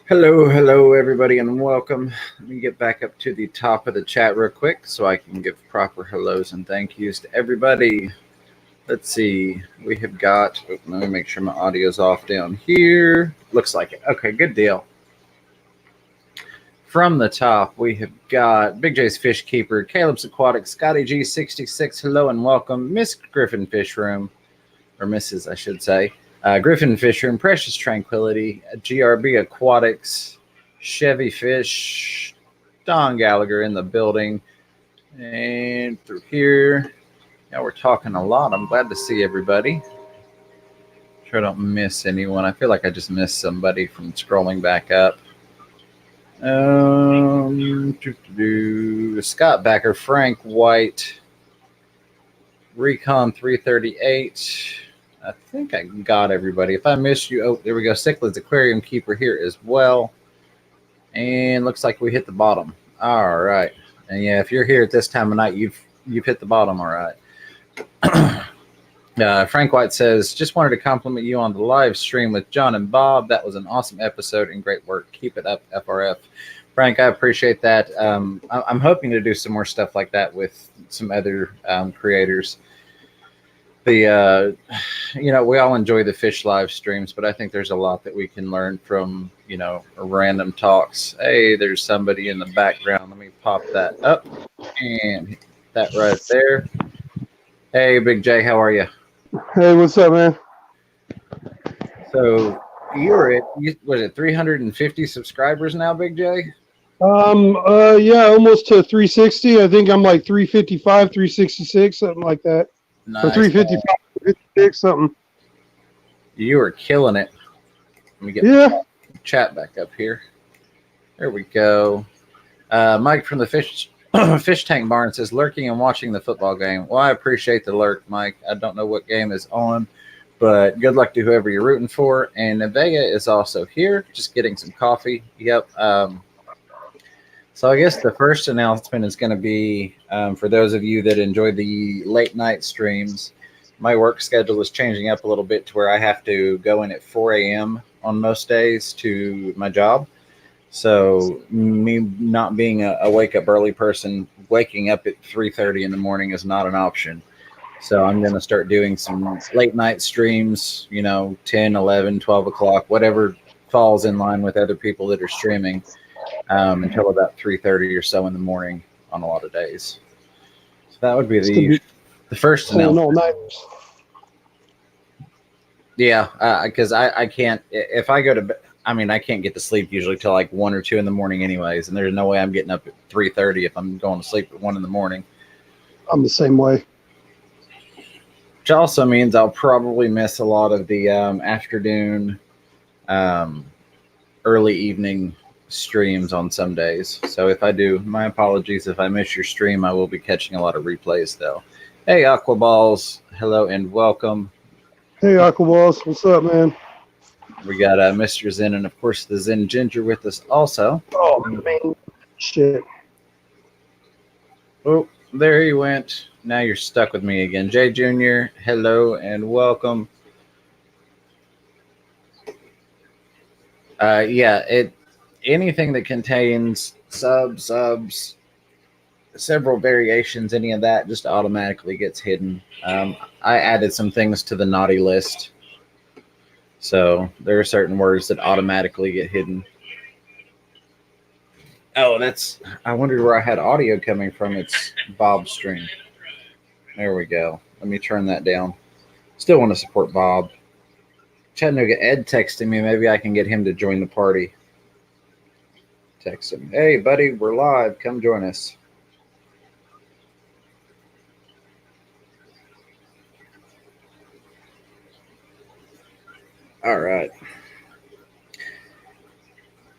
Hello, everybody, and welcome. Let me get back up to the top of the chat real quick so I can give proper hellos and thank yous to everybody. Let's see. We have got, let me make sure my audio's off down here. Looks like it. Okay, good deal. From the top, we have got Big J's Fish Keeper, Caleb's Aquatic, Scotty G66. Hello and welcome. Miss Griffin Fish Room, or Mrs., I should say. Griffin Fish Room, Precious Tranquility, GRB Aquatics, Chevy Fish, Don Gallagher in the building, and through here. Yeah, we're talking a lot. I'm glad to see everybody. Sure I don't miss anyone. I feel like I just missed somebody from scrolling back up. Scott Backer, Frank White, Recon 338. I think I got everybody. If I missed you, oh, there we go. Cichlids Aquarium Keeper here as well. And looks like we hit the bottom. All right. And yeah, if you're here at this time of night, you've hit the bottom. All right. Frank White says, just wanted to compliment you on the live stream with John and Bob. That was an awesome episode and great work. Keep it up, FRF. Frank, I appreciate that. I'm hoping to do some more stuff like that with some other creators. We all enjoy the fish live streams, but I think there's a lot that we can learn from, random talks. Hey, there's somebody in the background. Let me pop that up and that right there. Hey, Big J, how are you? Hey, what's up, man? So you're at 350 subscribers now, Big J? Yeah, almost to 360. I think I'm like 355, 366, something like that. Nice. Or 355, 356, something. You are killing it. Let me get the chat back up here. There we go. Mike from the fish tank barn says, lurking and watching the football game. Well, I appreciate the lurk, Mike. I don't know what game is on, but good luck to whoever you're rooting for. And Nevega is also here, just getting some coffee. Yep. So I guess the first announcement is going to be for those of you that enjoy the late night streams. My work schedule is changing up a little bit to where I have to go in at 4 a.m. on most days to my job. So me not being a wake up early person, waking up at 3:30 in the morning is not an option. So I'm going to start doing some late night streams, 10, 11, 12 o'clock, whatever falls in line with other people that are streaming. Until about 3:30 or so in the morning on a lot of days. So that would be the first announcement. Yeah, because I can't, if I go to bed, I can't get to sleep usually till like 1 or 2 in the morning anyways, and there's no way I'm getting up at 3:30 if I'm going to sleep at 1 in the morning. I'm the same way. Which also means I'll probably miss a lot of the afternoon, early evening streams on some days. So if I do, my apologies if I miss your stream. I will be catching a lot of replays though. Hey, Aquaballs, hello and welcome. Hey, Aquaballs, what's up, man? We got Mr. Zen and of course the Zen Ginger with us also. Oh man, shit. Oh, there he went. Now you're stuck with me again. Jay Jr., hello and welcome. Anything that contains subs, several variations, any of that just automatically gets hidden. I added some things to the naughty list. So there are certain words that automatically get hidden. Oh, I wondered where I had audio coming from. It's Bob's stream. There we go. Let me turn that down. Still want to support Bob. Chattanooga Ed texting me. Maybe I can get him to join the party. Text him. Hey, buddy, we're live. Come join us. All right.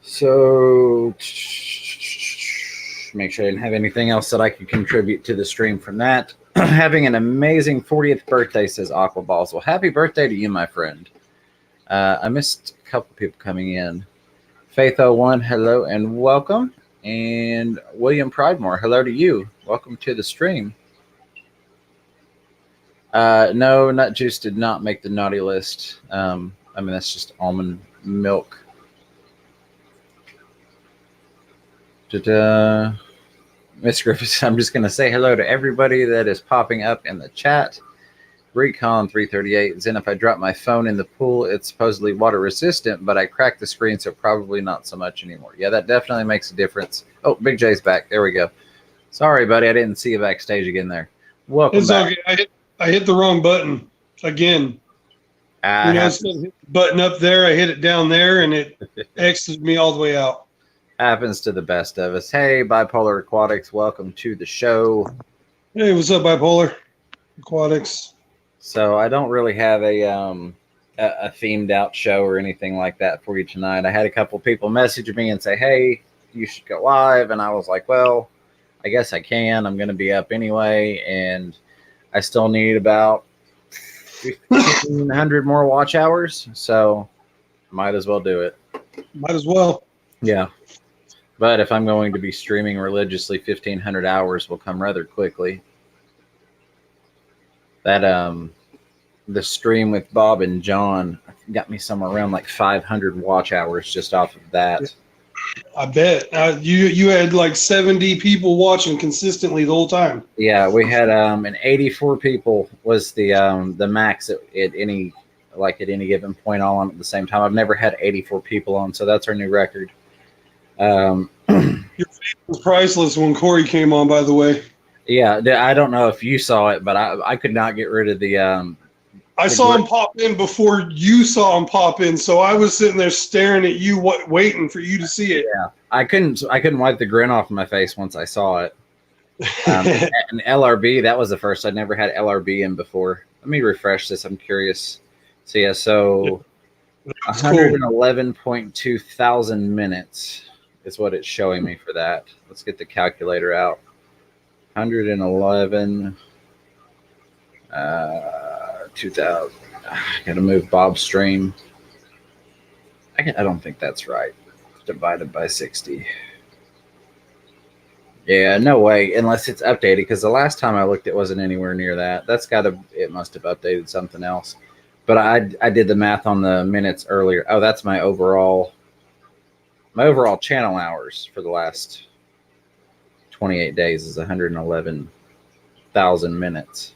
So, make sure I didn't have anything else that I could contribute to the stream from that. Having an amazing 40th birthday, says Aquaballs. Well, happy birthday to you, my friend. I missed a couple people coming in. Faith01, hello and welcome. And William Pridemore, hello to you. Welcome to the stream. No, Nut Juice did not make the naughty list. That's just almond milk. Miss Griffiths, I'm just going to say hello to everybody that is popping up in the chat. Recon 338. Zen, if I drop my phone in the pool, it's supposedly water resistant, but I cracked the screen, so probably not so much anymore. Yeah, that definitely makes a difference. Oh, Big J's back. There we go. Sorry, buddy. I didn't see you backstage again there. Welcome It's back. okay. I hit the wrong button again. Instead of hit the button up there, I hit it down there, and it exited me all the way out. Happens to the best of us. Hey, Bipolar Aquatics, welcome to the show. Hey, what's up, Bipolar Aquatics? So I don't really have a themed out show or anything like that for you tonight. I had a couple people message me and say, hey, you should go live. And I was like, well, I guess I can. I'm going to be up anyway. And I still need about 1,500 more watch hours. So might as well do it. Might as well. Yeah. But if I'm going to be streaming religiously, 1,500 hours will come rather quickly. That the stream with Bob and John got me somewhere around like 500 watch hours just off of that. I bet you had like 70 people watching consistently the whole time. Yeah, we had an 84 people was the max at any given point all on at the same time. I've never had 84 people on, so that's our new record. Your face was priceless when Corey came on, by the way. Yeah, I don't know if you saw it, but I could not get rid of the. I saw him pop in before you saw him pop in, so I was sitting there staring at you, waiting for you to see it. Yeah, I couldn't wipe the grin off my face once I saw it. And LRB, that was the first. I'd never had LRB in before. Let me refresh this. I'm curious. So yeah, so 111.2 thousand minutes is what it's showing me for that. Let's get the calculator out. 111. 2,000. Gotta move Bob's stream. I don't think that's right. Divided by 60. Yeah, no way, unless it's updated, because the last time I looked, it wasn't anywhere near that. It must have updated something else. But I did the math on the minutes earlier. Oh, that's my overall channel hours for the last 28 days is 111,000 minutes.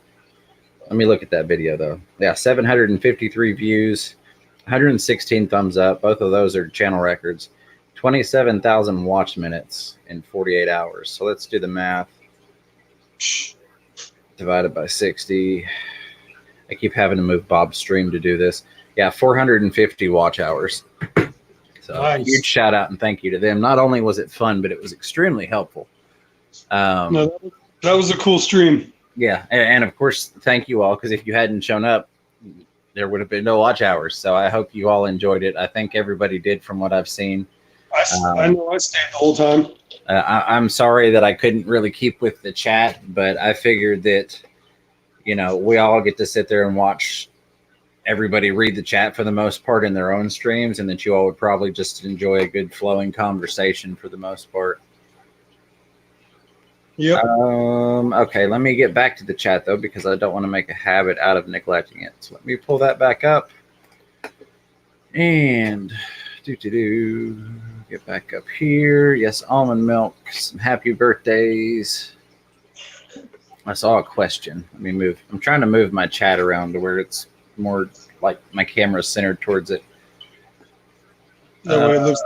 Let me look at that video, though. Yeah, 753 views, 116 thumbs up. Both of those are channel records. 27,000 watch minutes in 48 hours. So let's do the math. Divided by 60. I keep having to move Bob's stream to do this. Yeah, 450 watch hours. So nice. Huge shout out and thank you to them. Not only was it fun, but it was extremely helpful. No, that was a cool stream. Yeah, and of course, thank you all, because if you hadn't shown up, there would have been no watch hours. So I hope you all enjoyed it. I think everybody did from what I've seen. I know I stayed the whole time. I'm sorry that I couldn't really keep with the chat, but I figured that, we all get to sit there and watch everybody read the chat for the most part in their own streams, and that you all would probably just enjoy a good flowing conversation for the most part. Yep. Okay, let me get back to the chat, though, because I don't want to make a habit out of neglecting it. So let me pull that back up. And get back up here. Yes, almond milk. Some happy birthdays. I saw a question. Let me move. I'm trying to move my chat around to where it's more like my camera's centered towards it. That way it looks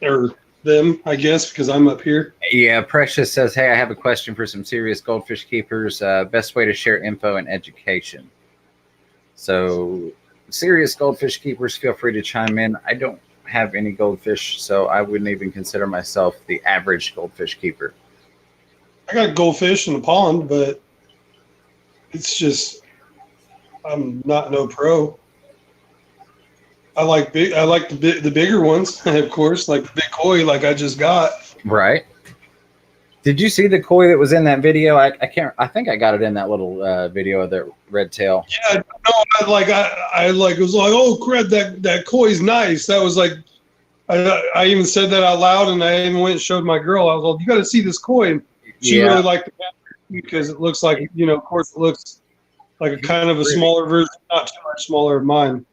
or them, I guess, because I'm up here. Yeah, Precious says, hey, I have a question for some serious goldfish keepers. Best way to share info and education. So serious goldfish keepers, feel free to chime in. I don't have any goldfish, so I wouldn't even consider myself the average goldfish keeper. I got goldfish in the pond, but it's just I'm not no pro. I like the bigger ones, of course, like the big koi, like I just got. Right. Did you see the koi that was in that video? I think I got it in that little video of the red tail. Yeah, no, I was like, oh crap, that koi's nice. That was like, I even said that out loud, and I even went and showed my girl. I was like, you got to see this koi. And she really liked the pattern because it looks like, of course, it looks like a kind of a smaller version, not too much smaller of mine.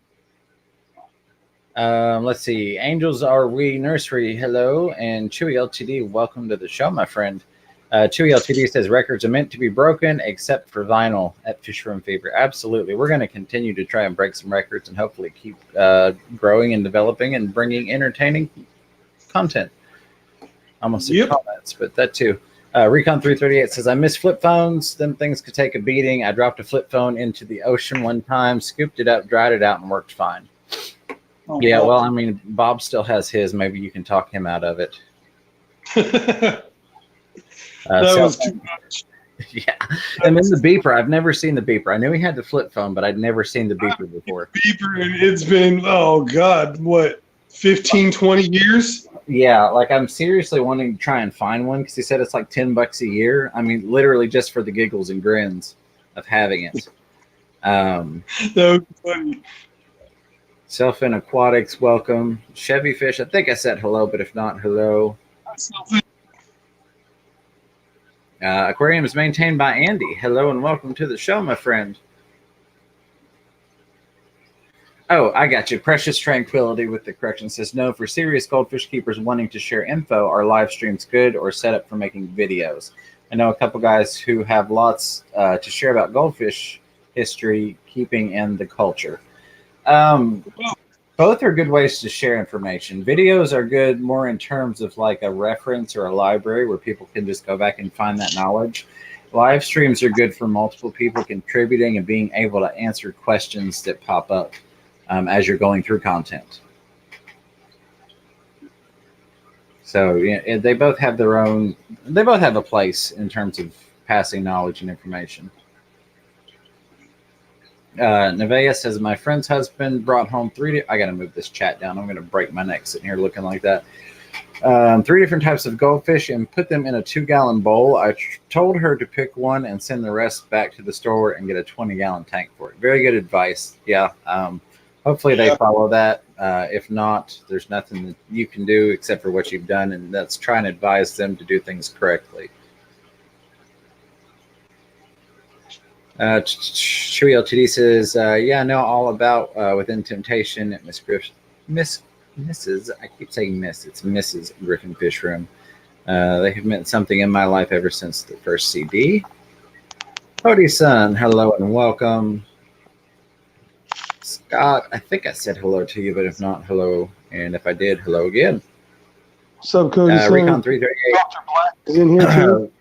Let's see. Angels Are We Nursery, hello. And Chewy LTD, welcome to the show, my friend. Chewy LTD says records are meant to be broken except for vinyl at Fish Room Fever. Absolutely. We're going to continue to try and break some records and hopefully keep growing and developing and bringing entertaining content. Almost said comments, but that too. Recon 338 says, I miss flip phones. Them things could take a beating. I dropped a flip phone into the ocean one time, scooped it up, dried it out, and worked fine. Oh, yeah, well, I mean, Bob still has his. Maybe you can talk him out of it. That was too much. Yeah. And then the beeper. I've never seen the beeper. I knew he had the flip phone, but I'd never seen the beeper before. Beeper, and it's been, oh, God, what, 15, 20 years? Yeah, like I'm seriously wanting to try and find one because he said it's like $10 a year. I mean, literally just for the giggles and grins of having it. That was funny. Selfin Aquatics, welcome. Chevy Fish, I think I said hello, but if not, hello. Aquarium is maintained by Andy. Hello and welcome to the show, my friend. Oh, I got you. Precious Tranquility with the correction says, no, for serious goldfish keepers wanting to share info, are live streams good or set up for making videos? I know a couple guys who have lots to share about goldfish history, keeping, and the culture. Both are good ways to share information. Videos are good more in terms of like a reference or a library where people can just go back and find that knowledge. Live streams are good for multiple people contributing and being able to answer questions that pop up as you're going through content. So yeah, they both have their own, they both have a place in terms of passing knowledge and information. Nevea says, my friend's husband brought home I got to move this chat down. I'm going to break my neck sitting here looking like that. 3 different types of goldfish and put them in a 2-gallon bowl. I told her to pick one and send the rest back to the store and get a 20-gallon tank for it. Very good advice. Yeah. Hopefully they follow that. If not, there's nothing that you can do except for what you've done, and that's try and advise them to do things correctly. Chewy LTD says, yeah, I know all about Within Temptation. Mrs. I keep saying Miss. It's Mrs. Griffin Fish Room. They have meant something in my life ever since the first CD. Cody Son, hello and welcome. Scott, I think I said hello to you, but if not, hello. And if I did, hello again. What's up, Cody? Recon 338. Dr. Black is in here too.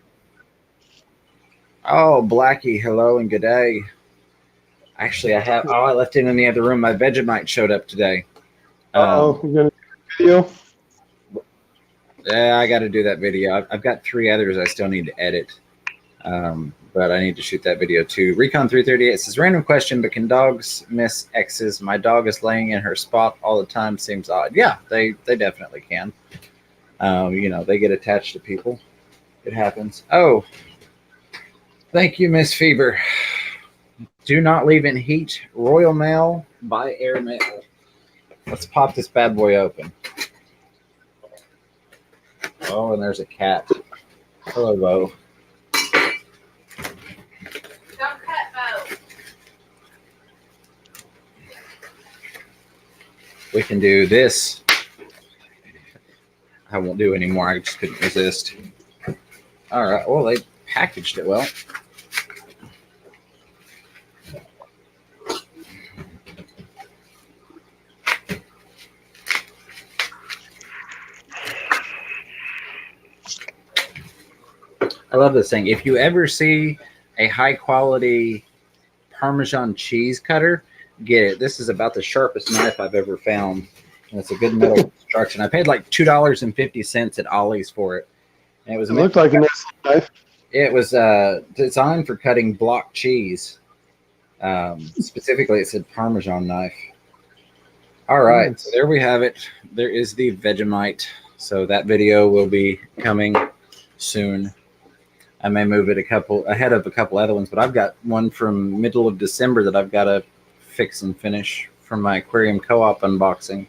Oh, Blackie, hello and good day. Actually, I left it in the other room. My Vegemite showed up today. You gonna do a video? Yeah, I got to do that video. I've got 3 others I still need to edit. But I need to shoot that video too. Recon 338 says, random question, but can dogs miss exes? My dog is laying in her spot all the time. Seems odd. Yeah, they definitely can. You know, they get attached to people. It happens. Oh, thank you, Miss Fever. Do not leave in heat. Royal Mail by air mail. Let's pop this bad boy open. Oh, and there's a cat. Hello, Bo. Don't cut Bo. We can do this. I won't do anymore. I just couldn't resist. All right. Well, they packaged it well. I love this thing. If you ever see a high quality Parmesan cheese cutter, get it. This is about the sharpest knife I've ever found. And it's a good metal construction. I paid like $2.50 at Ollie's for it. And it looked like a nice knife. It was designed for cutting block cheese. Specifically, it said Parmesan knife. All right, so there we have it. There is the Vegemite. So that video will be coming soon. I may move it ahead of a couple other ones, but I've got one from middle of December that I've got to fix and finish from my aquarium co-op unboxing.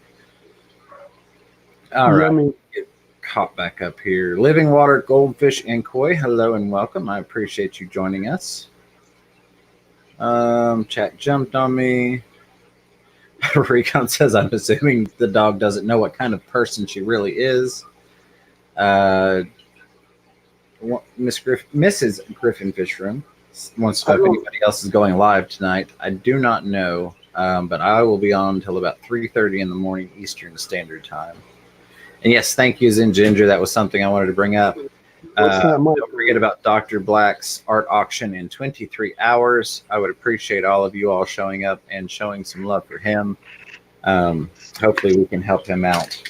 All right, get caught back up here. Living Water, Goldfish, and Koi. Hello and welcome. I appreciate you joining us. Chat jumped on me. Recon says, I'm assuming the dog doesn't know what kind of person she really is. Mrs. Griffin Fishroom wants to know if anybody else is going live tonight. I do not know, but I will be on until about 3:30 in the morning Eastern Standard Time. And yes, thank you, Zen Ginger. That was something I wanted to bring up. Don't forget about Dr. Black's art auction in 23 hours. I would appreciate all of you all showing up and showing some love for him. Hopefully we can help him out.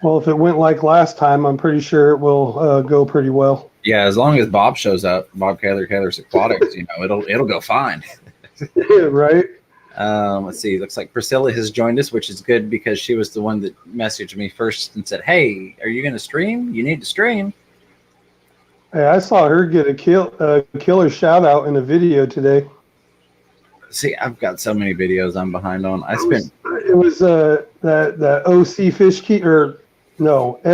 Well, if it went like last time, I'm pretty sure it will go pretty well. Yeah, as long as Bob shows up, Bob Kaler's Aquatics, it'll go fine. Yeah, right. Let's see. Looks like Priscilla has joined us, which is good because she was the one that messaged me first and said, "Hey, are you going to stream? You need to stream." Hey, I saw her get a killer shout out in a video today. See, I've got so many videos I'm behind on. It was that OC fish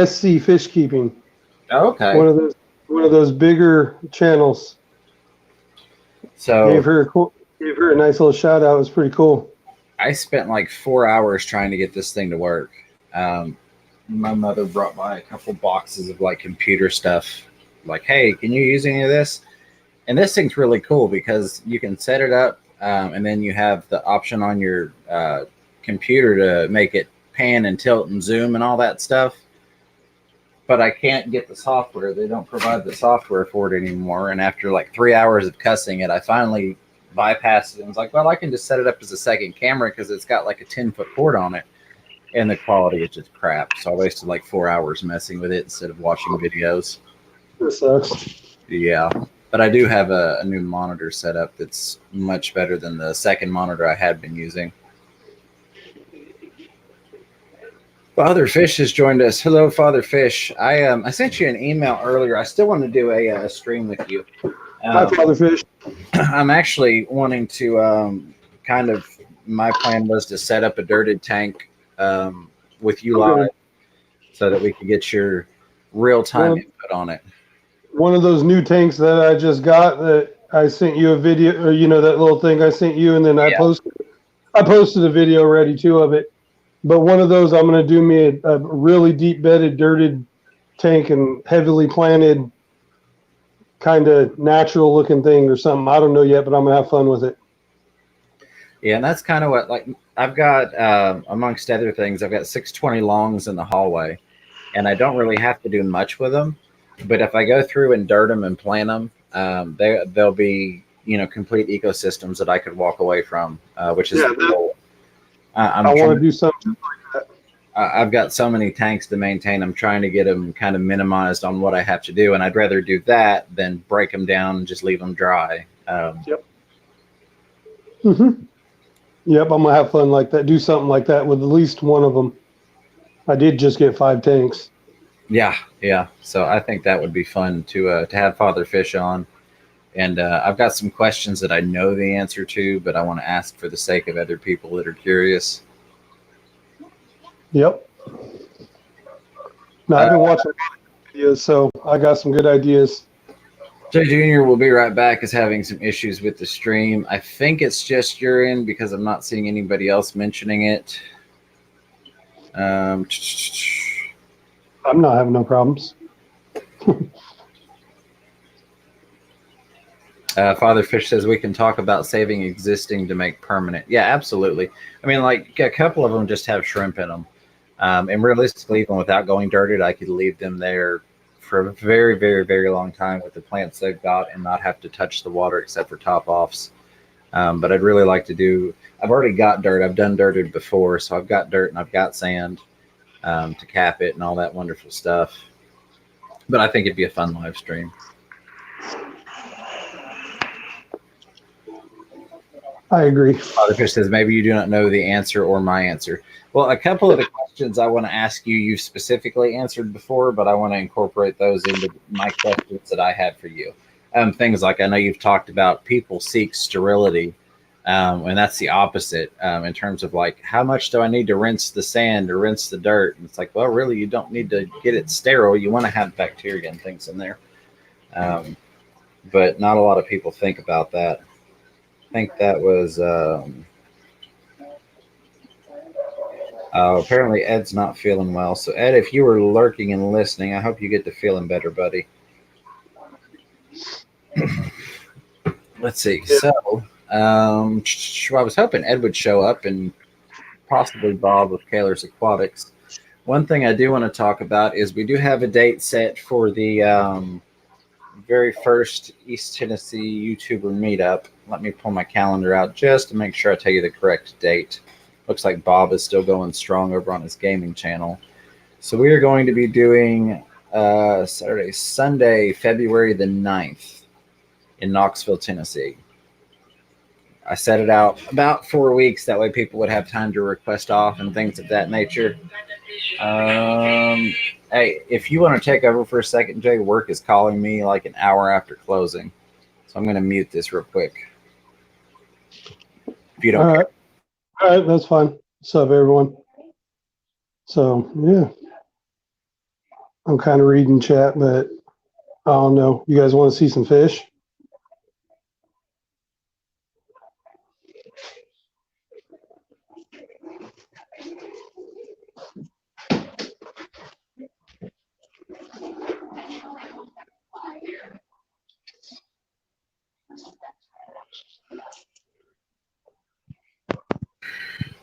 SC fish keeping. Oh, okay. One of those bigger channels. So gave her a nice little shout out. It was pretty cool. I spent like 4 hours trying to get this thing to work. My mother brought by a couple boxes of like computer stuff. Like, hey, can you use any of this? And this thing's really cool because you can set it up, and then you have the option on your computer to make it pan and tilt and zoom and all that stuff. But I can't get the software. They don't provide the software for it anymore. And after like 3 hours of cussing it, I finally bypassed it and was like, well, I can just set it up as a second camera because it's got like a 10-foot cord on it. And the quality is just crap. So I wasted like 4 hours messing with it instead of watching videos. That sucks. Yeah. But I do have a new monitor set up that's much better than the second monitor I had been using. Father Fish has joined us. Hello, Father Fish. I sent you an email earlier. I still want to do a stream with you. Hi, Father Fish. I'm actually wanting to my plan was to set up a dirted tank with you live so that we could get your real-time input on it. One of those new tanks that I just got that I sent you a video, or that little thing I sent you, and then I posted a video ready too of it. But one of those, I'm going to do me a really deep bedded, dirted tank and heavily planted, kind of natural looking thing or something. I don't know yet, but I'm going to have fun with it. Yeah, and that's kind of what, like, I've got, amongst other things, I've got 620 longs in the hallway, and I don't really have to do much with them. But if I go through and dirt them and plant them, they'll be, complete ecosystems that I could walk away from, which is cool. I want to do something like that. I've got so many tanks to maintain. I'm trying to get them kind of minimized on what I have to do, and I'd rather do that than break them down and just leave them dry. Yep. Mm-hmm. Yep, I'm gonna have fun like that. Do something like that with at least one of them. I did just get 5 tanks. Yeah. So I think that would be fun to have Father Fish on. And I've got some questions that I know the answer to, but I want to ask for the sake of other people that are curious. Yep. No, I've been watching videos, so I got some good ideas. Jay Jr. will be right back, is having some issues with the stream. I think it's just your end because I'm not seeing anybody else mentioning it. I'm not having no problems. Father Fish says we can talk about saving existing to make permanent. Yeah, absolutely. I mean, like a couple of them just have shrimp in them. And realistically, even without going dirted, I could leave them there for a very, very, very long time with the plants they've got and not have to touch the water except for top offs. But I'd really like to do, I've already got dirt. I've done dirted before. So I've got dirt and I've got sand to cap it and all that wonderful stuff. But I think it'd be a fun live stream. I agree. Father Fish says, maybe you do not know the answer or my answer. Well, a couple of the questions I want to ask you, you've specifically answered before, but I want to incorporate those into my questions that I had for you. Things like, I know you've talked about people seek sterility, and that's the opposite in terms of like, how much do I need to rinse the sand or rinse the dirt? And it's like, well, really, you don't need to get it sterile. You want to have bacteria and things in there. But not a lot of people think about that. I think that was Apparently Ed's not feeling well. So Ed, if you were lurking and listening, I hope you get to feeling better, buddy. Let's see. Yeah. So I was hoping Ed would show up and possibly Bob with Kaler's Aquatics. One thing I do want to talk about is we do have a date set for the very first East Tennessee YouTuber meetup. Let me pull my calendar out just to make sure I tell you the correct date. Looks like Bob is still going strong over on his gaming channel. So we are going to be doing Sunday, February the 9th in Knoxville, Tennessee. I set it out about 4 weeks. That way people would have time to request off and things of that nature. Hey, if you want to take over for a second, Jay, work is calling me like an hour after closing. So I'm going to mute this real quick. If you don't care. All right, that's fine. What's up, everyone? So, yeah. I'm kind of reading chat, but I don't know. You guys want to see some fish?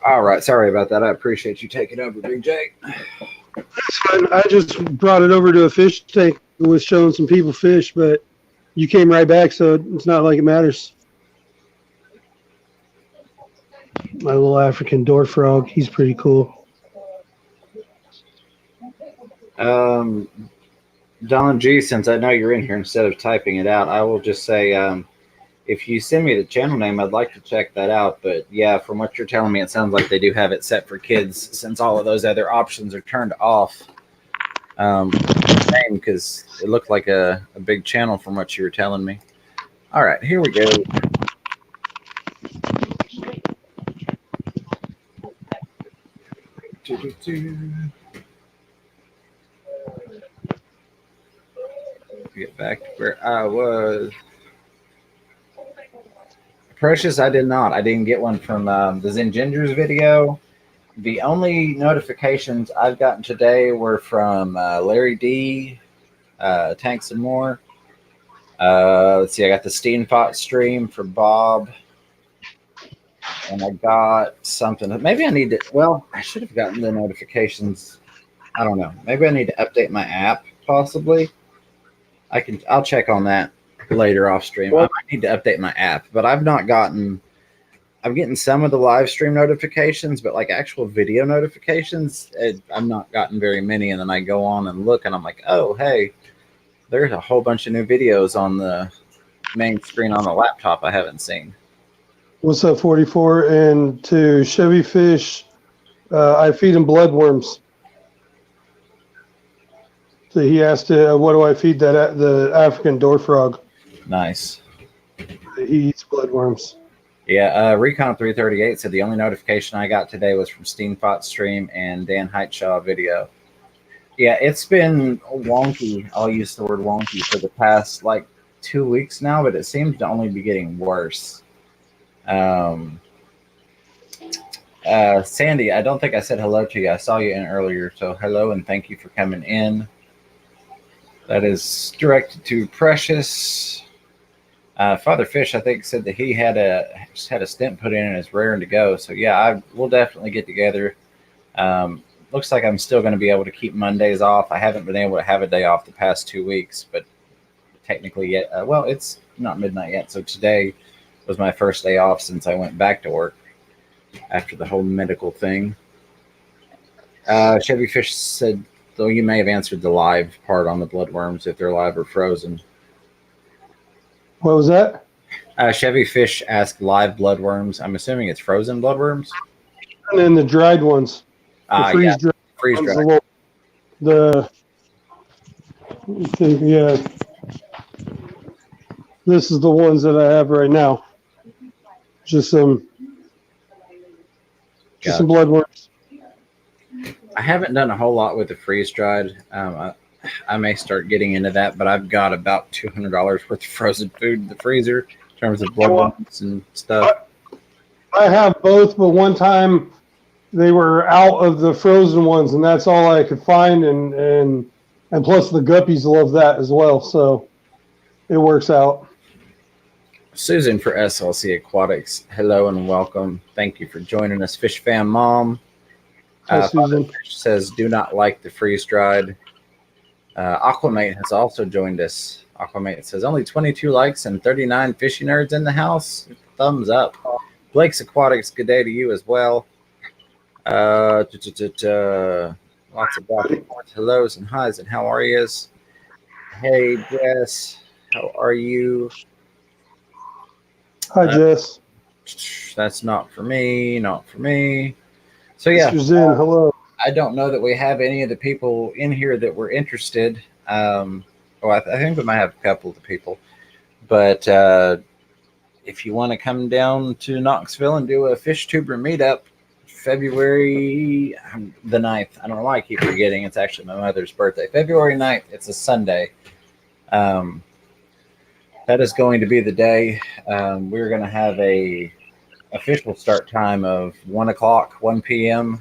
All right. Sorry about that. I appreciate you taking over, Big J. That's fine. I just brought it over to a fish tank. It was showing some people fish, but you came right back, so it's not like it matters. My little African door frog. He's pretty cool. Don G, since I know you're in here, instead of typing it out, I will just say, if you send me the channel name, I'd like to check that out. But yeah, from what you're telling me, it sounds like they do have it set for kids since all of those other options are turned off. Because it looked like a big channel from what you were telling me. All right, here we go. Get back to where I was. Precious, I did not. I didn't get one from the Zen Gingers video. The only notifications I've gotten today were from Larry D, Tanks and More. Let's see, I got the Steamfot stream from Bob. And I got something. Maybe I need to, well, I should have gotten the notifications. I don't know. Maybe I need to update my app, possibly. I'll check on that later off stream. I might need to update my app, but I'm getting some of the live stream notifications, but like actual video notifications, I've not gotten very many. And then I go on and look and I'm like, oh, hey, there's a whole bunch of new videos on the main screen on the laptop I haven't seen. What's up, 44? And to Chevy Fish, I feed him bloodworms. So he asked, what do I feed the African door frog? Nice. He eats bloodworms. Yeah, Recon 338 said the only notification I got today was from Steamfot stream and Dan Heightshaw video. Yeah, it's been wonky. I'll use the word wonky for the past like 2 weeks now, but it seems to only be getting worse. Sandy, I don't think I said hello to you. I saw you in earlier, so hello and thank you for coming in. That is directed to Precious. Father Fish, I think, said that he just had a stent put in and is raring to go. So yeah, we'll definitely get together. Looks like I'm still going to be able to keep Mondays off. I haven't been able to have a day off the past 2 weeks, but technically yet, well, it's not midnight yet. So today was my first day off since I went back to work after the whole medical thing. Chevy Fish said, though you may have answered the live part on the bloodworms, if they're live or frozen. What was that? Chevy Fish asked live bloodworms. I'm assuming it's frozen bloodworms. And then the dried ones. The freeze dried. Yeah. This is the ones that I have right now. Just some bloodworms. I haven't done a whole lot with the freeze dried. I may start getting into that, but I've got about $200 worth of frozen food in the freezer in terms of bloodworms and stuff. I have both, but one time they were out of the frozen ones, and that's all I could find. And plus the guppies love that as well, so it works out. Susan for SLC Aquatics. Hello and welcome. Thank you for joining us, Fish Fan Mom. Hi, Susan. Fish says, do not like the freeze dried. Aquamate has also joined us. Aquamate says, only 22 likes and 39 fishy nerds in the house. Thumbs up. Blake's Aquatics, good day to you as well. Lots of hellos and highs and how are yous? Hey, Jess, how are you? Hi, Jess. That's not for me, not for me. So yeah, Mr. Zen, hello. I don't know that we have any of the people in here that were interested. I think we might have a couple of the people, but if you want to come down to Knoxville and do a fish tuber meetup, February the 9th. I don't know why I keep forgetting. It's actually my mother's birthday. February 9th. It's a Sunday. That is going to be the day. We're going to have a official start time of 1 p.m.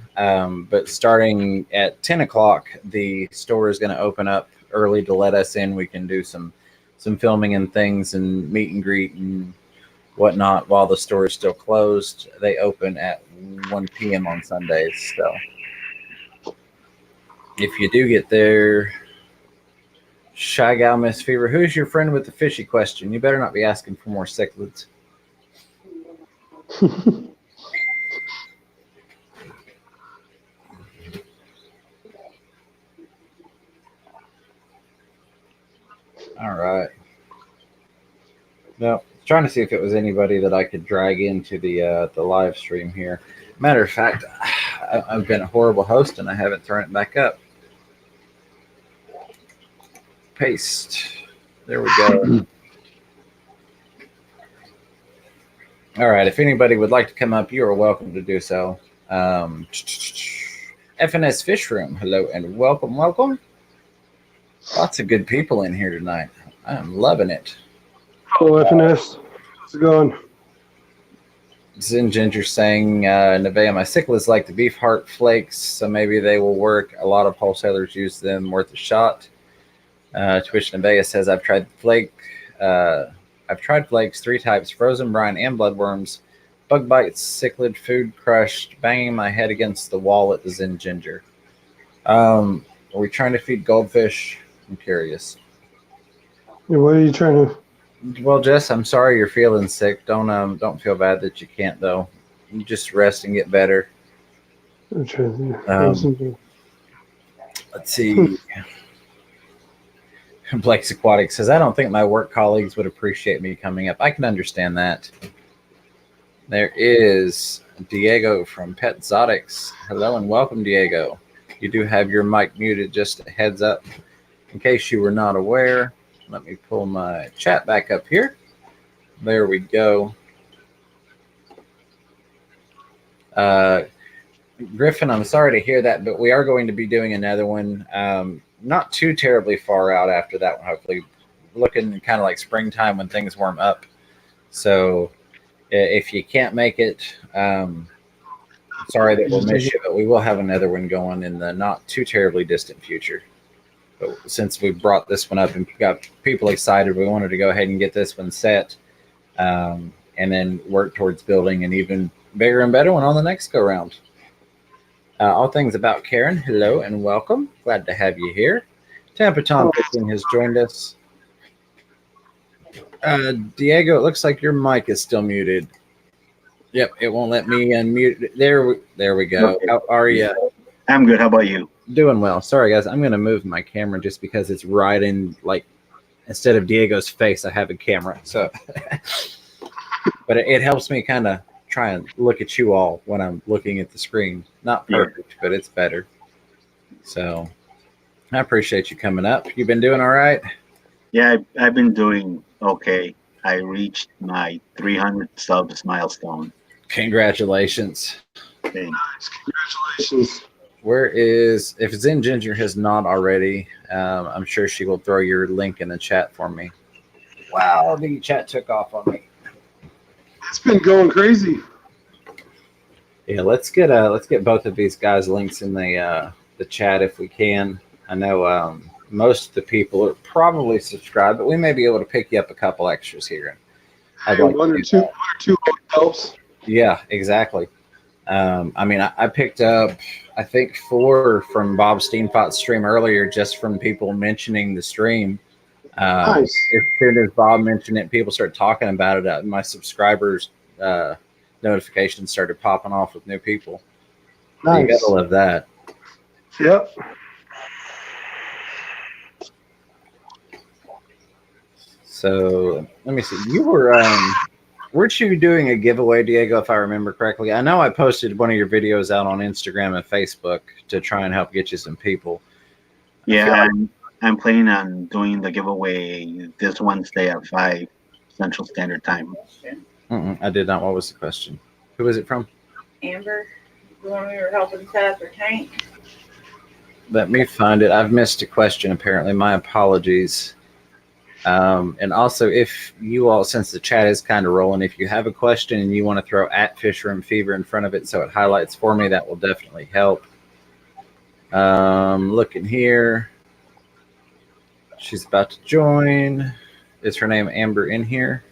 But starting at 10 o'clock, the store is going to open up early to let us in. We can do some filming and things and meet and greet and whatnot while the store is still closed. They open at 1 p.m. on Sundays. So if you do get there, Shy Gal Miss Fever, who's your friend with the fishy question? You better not be asking for more cichlids. All right. No, trying to see if it was anybody that I could drag into the live stream here. Matter of fact, I've been a horrible host and I haven't thrown it back up. Paste. There we go. All right. If anybody would like to come up, you are welcome to do so. FNS Fish Room. Hello and welcome, welcome. Lots of good people in here tonight. I'm loving it. Hello, FNS. How's it going? Zen Ginger saying, Nevea, my cichlids like the beef heart flakes, so maybe they will work. A lot of wholesalers use them, worth a shot. Twitch Nevea says, I've tried flakes, 3 types, frozen brine and bloodworms, bug bites, cichlid, food crushed, banging my head against the wall at the Zen Ginger. Are we trying to feed goldfish? I'm curious. Yeah, what are you trying to... Well, Jess, I'm sorry you're feeling sick. Don't feel bad that you can't, though. You just rest and get better. I'm trying to Let's see. Blake's Aquatic says, I don't think my work colleagues would appreciate me coming up. I can understand that. There is Diego from Pet Exotics. Hello and welcome, Diego. You do have your mic muted, just a heads up. In case you were not aware, let me pull my chat back up here. There we go. Griffin, I'm sorry to hear that, but we are going to be doing another one. Not too terribly far out after that one, hopefully. Looking kind of like springtime when things warm up. So if you can't make it, sorry that we'll miss you, but we will have another one going in the not too terribly distant future. But since we brought this one up and got people excited, we wanted to go ahead and get this one set and then work towards building an even bigger and better one on the next go round. All things about Karen, hello and welcome. Glad to have you here. Tampa Tom Fishing has joined us. Diego, it looks like your mic is still muted. Yep, it won't let me unmute. There we go. Okay. How are you? I'm good. How about you? Doing well. Sorry, guys. I'm going to move my camera just because it's right in, like, instead of Diego's face, I have a camera. So, but it helps me kind of try and look at you all when I'm looking at the screen. Not perfect, but it's better. So I appreciate you coming up. You been doing all right? Yeah, I've been doing okay. I reached my 300 subs milestone. Congratulations. Thanks. Congratulations. If Zen Ginger has not already, I'm sure she will throw your link in the chat for me. Wow, the chat took off on me. It's been going crazy. Yeah, let's get both of these guys links in the chat if we can. I know most of the people are probably subscribed, but we may be able to pick you up a couple extras here. I'd like one or two helps. Yeah, exactly. I mean, I picked up, I think, 4 from Bob Steenpot's stream earlier, just from people mentioning the stream. Nice. As soon as Bob mentioned it, people started talking about it. My subscribers notifications started popping off with new people. Nice. You gotta love that. Yep. So let me see. You were weren't you doing a giveaway, Diego, if I remember correctly? I know I posted one of your videos out on Instagram and Facebook to try and help get you some people. Yeah, I'm planning on doing the giveaway this Wednesday at 5 Central Standard Time. I did not. What was the question? Who was it from? Amber, the one we were helping set up her tank. Let me find it. I've missed a question, apparently. My apologies. And also, if you all, since the chat is kind of rolling, if you have a question and you want to throw @FishRoomFever in front of it so it highlights for me, that will definitely help. Looking here. She's about to join. Is her name Amber in here?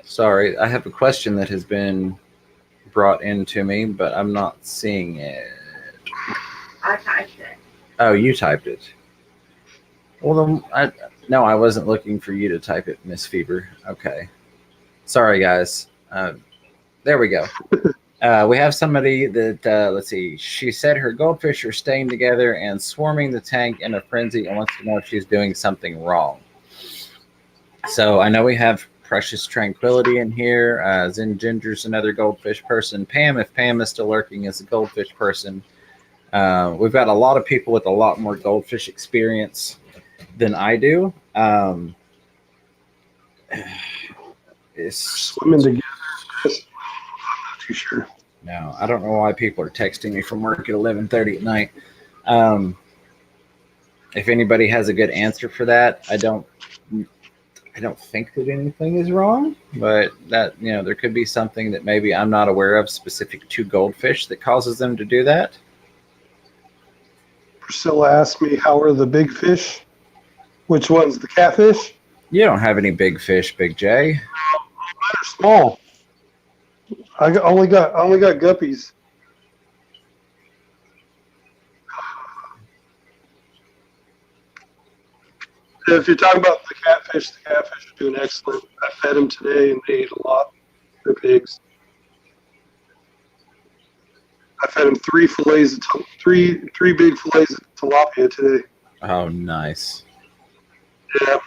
Sorry, I have a question that has been brought into me, but I'm not seeing it. I typed it. Oh, you typed it. Well, then, no, I wasn't looking for you to type it, Miss Fever. Okay. Sorry, guys. There we go. We have somebody that, let's see, she said her goldfish are staying together and swarming the tank in a frenzy and wants to know if she's doing something wrong. So I know we have Precious Tranquility in here. Zen Ginger's another goldfish person. Pam, if Pam is still lurking, is a goldfish person. We've got a lot of people with a lot more goldfish experience than I do. Swimming together. I'm not too sure. No, I don't know why people are texting me from work at 11:30 at night. If anybody has a good answer for that, I don't think that anything is wrong, but that, you know, there could be something that maybe I'm not aware of specific to goldfish that causes them to do that. Priscilla asked me, how are the big fish? Which one's the catfish? You don't have any big fish, Big J. They're small. I only got guppies. If you're talking about the catfish are doing excellent. I fed them today and they ate a lot. They're pigs. I fed them three big fillets of tilapia today. Oh, nice. Yeah.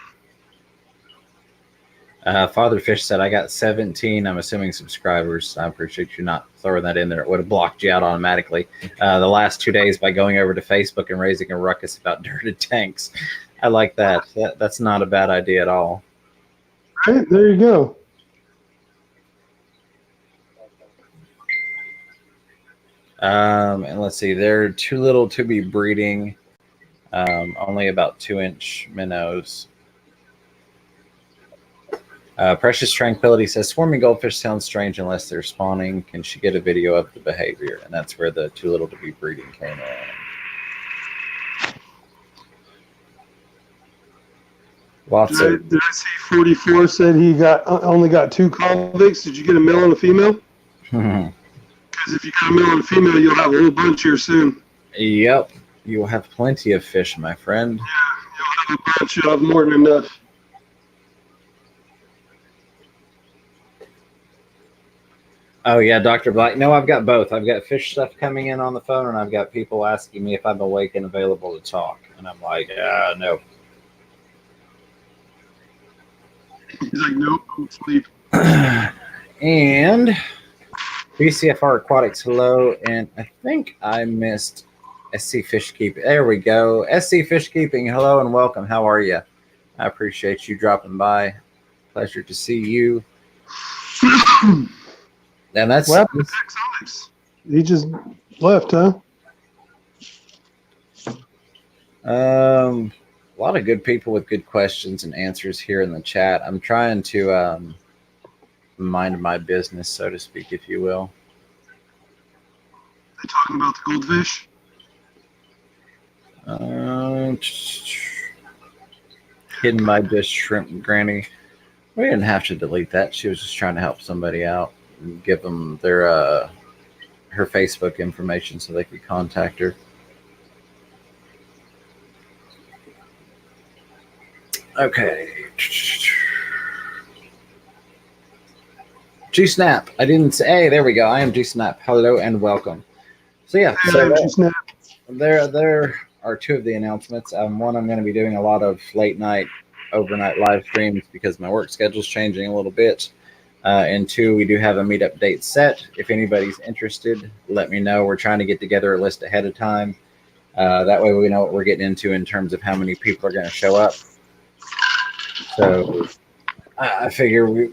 Father Fish said, I got 17, I'm assuming, subscribers. I appreciate you not throwing that in there. It would have blocked you out automatically the last 2 days by going over to Facebook and raising a ruckus about dirted tanks. I like that. That's not a bad idea at all. All right, there you go. And let's see, they're too little to be breeding. Only about 2-inch minnows. Precious Tranquility says, swarming goldfish sounds strange unless they're spawning. Can she get a video of the behavior? And that's where the too little to be breeding came in. Lots of. Did I see 44 said he only got 2 convicts? Did you get a male and a female? Because if you got a male and a female, you'll have a whole bunch here soon. Yep. You will have plenty of fish, my friend. Yeah, you'll have a bunch. You'll have more than enough. Oh, yeah, Dr. Black. No, I've got both. I've got fish stuff coming in on the phone, and I've got people asking me if I'm awake and available to talk. And I'm like, no. He's like, nope, I'm asleep. And BCFR Aquatics, hello. And I think I missed SC Fish Keeping. There we go. SC Fish Keeping, hello and welcome. How are you? I appreciate you dropping by. Pleasure to see you. And that's What happened to Alex? He just left, huh? A lot of good people with good questions and answers here in the chat. I'm trying to mind my business, so to speak, if you will. They talking about the goldfish? Hidden by just shrimp granny. We didn't have to delete that. She was just trying to help somebody out and give them their her Facebook information so they could contact her. Okay. G-Snap. I didn't say. Hey, there we go. I am G-Snap. Hello and welcome. So yeah, there are two of the announcements. One, I'm going to be doing a lot of late night, overnight live streams because my work schedule's changing a little bit. And two, we do have a meetup date set. If anybody's interested, let me know. We're trying to get together a list ahead of time. That way we know what we're getting into in terms of how many people are going to show up. So I figure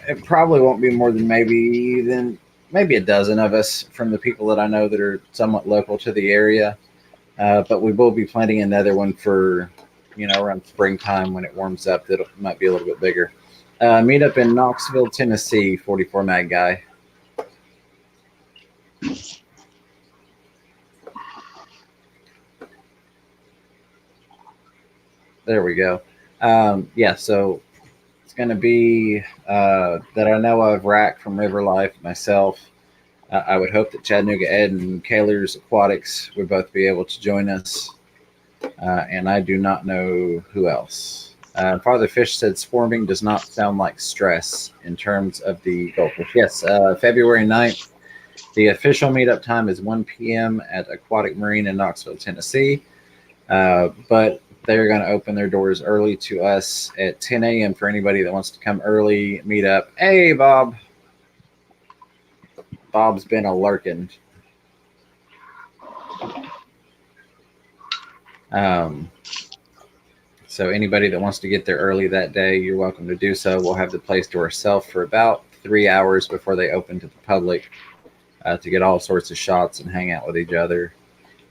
it probably won't be more than maybe a dozen of us from the people that I know that are somewhat local to the area. But we will be planning another one for, around springtime when it warms up. That might be a little bit bigger. Meet up in Knoxville, Tennessee, 44 Mag Guy. There we go. Yeah, so it's going to be that I know of Rack from River Life, myself. I would hope that Chattanooga Ed and Kaler's Aquatics would both be able to join us. And I do not know who else. Father Fish said swarming does not sound like stress in terms of the goldfish. Yes, February 9th. The official meetup time is 1 p.m. at Aquatic Marine in Knoxville, Tennessee. But they're going to open their doors early to us at 10 a.m. for anybody that wants to come early, meet up. Hey, Bob. Bob's been a lurking. So anybody that wants to get there early that day, you're welcome to do so. We'll have the place to ourselves for about 3 hours before they open to the public to get all sorts of shots and hang out with each other.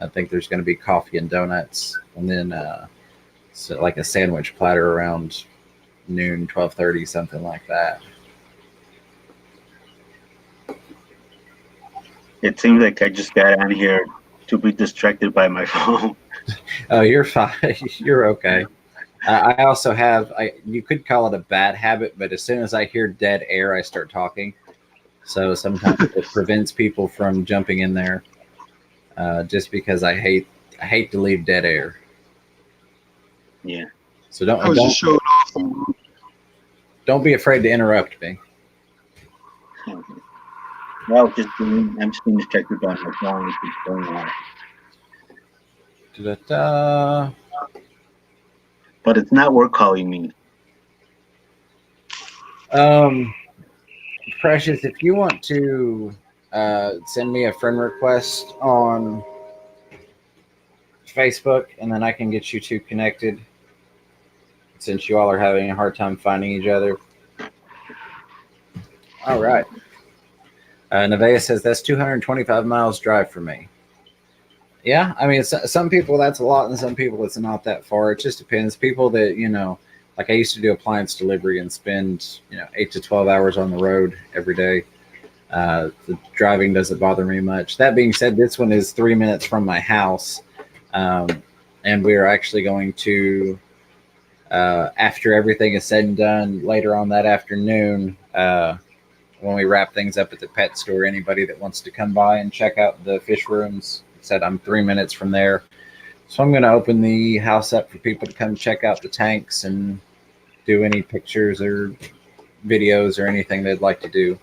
I think there's going to be coffee and donuts, and then so like a sandwich platter around noon, 12:30, something like that. It seems like I just got on here to be distracted by my phone. Oh, you're fine. You're okay. I also have, you could call it a bad habit, but as soon as I hear dead air, I start talking. So sometimes it prevents people from jumping in there just because I hate to leave dead air. Yeah. So don't be afraid to interrupt me. Well, I'm just being distracted by my phone. It's going on. Da-da-da. But it's not work calling me. Precious, if you want to send me a friend request on Facebook, and then I can get you two connected since you all are having a hard time finding each other. All right. Nevaeh says that's 225 miles drive for me. Yeah, I mean, some people that's a lot, and some people it's not that far. It just depends. People that, like I used to do appliance delivery and spend, 8 to 12 hours on the road every day. The driving doesn't bother me much. That being said, this one is 3 minutes from my house. And we are actually going to, after everything is said and done, later on that afternoon, when we wrap things up at the pet store, anybody that wants to come by and check out the fish rooms, said I'm 3 minutes from there. So I'm going to open the house up for people to come check out the tanks and do any pictures or videos or anything they'd like to do.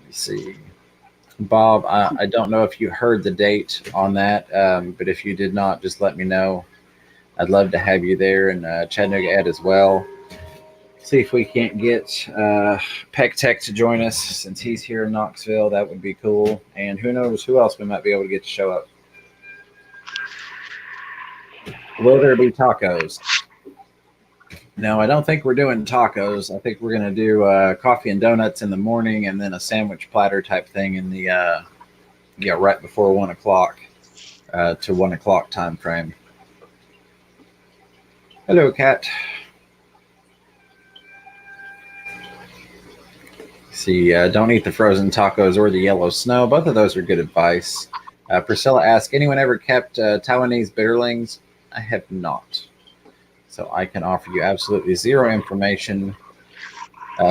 Let's see. Bob, I don't know if you heard the date on that, but if you did not, just let me know. I'd love to have you there, and Chattanooga Ed as well. See if we can't get Peck Tech to join us since he's here in Knoxville. That would be cool. And who knows who else we might be able to get to show up. Will there be tacos? No, I don't think we're doing tacos. I think we're going to do coffee and donuts in the morning and then a sandwich platter type thing in the, right before 1 o'clock. to 1 o'clock time frame. Hello, Cat. See, don't eat the frozen tacos or the yellow snow. Both of those are good advice. Priscilla asks, anyone ever kept Taiwanese bitterlings? I have not. So I can offer you absolutely zero information.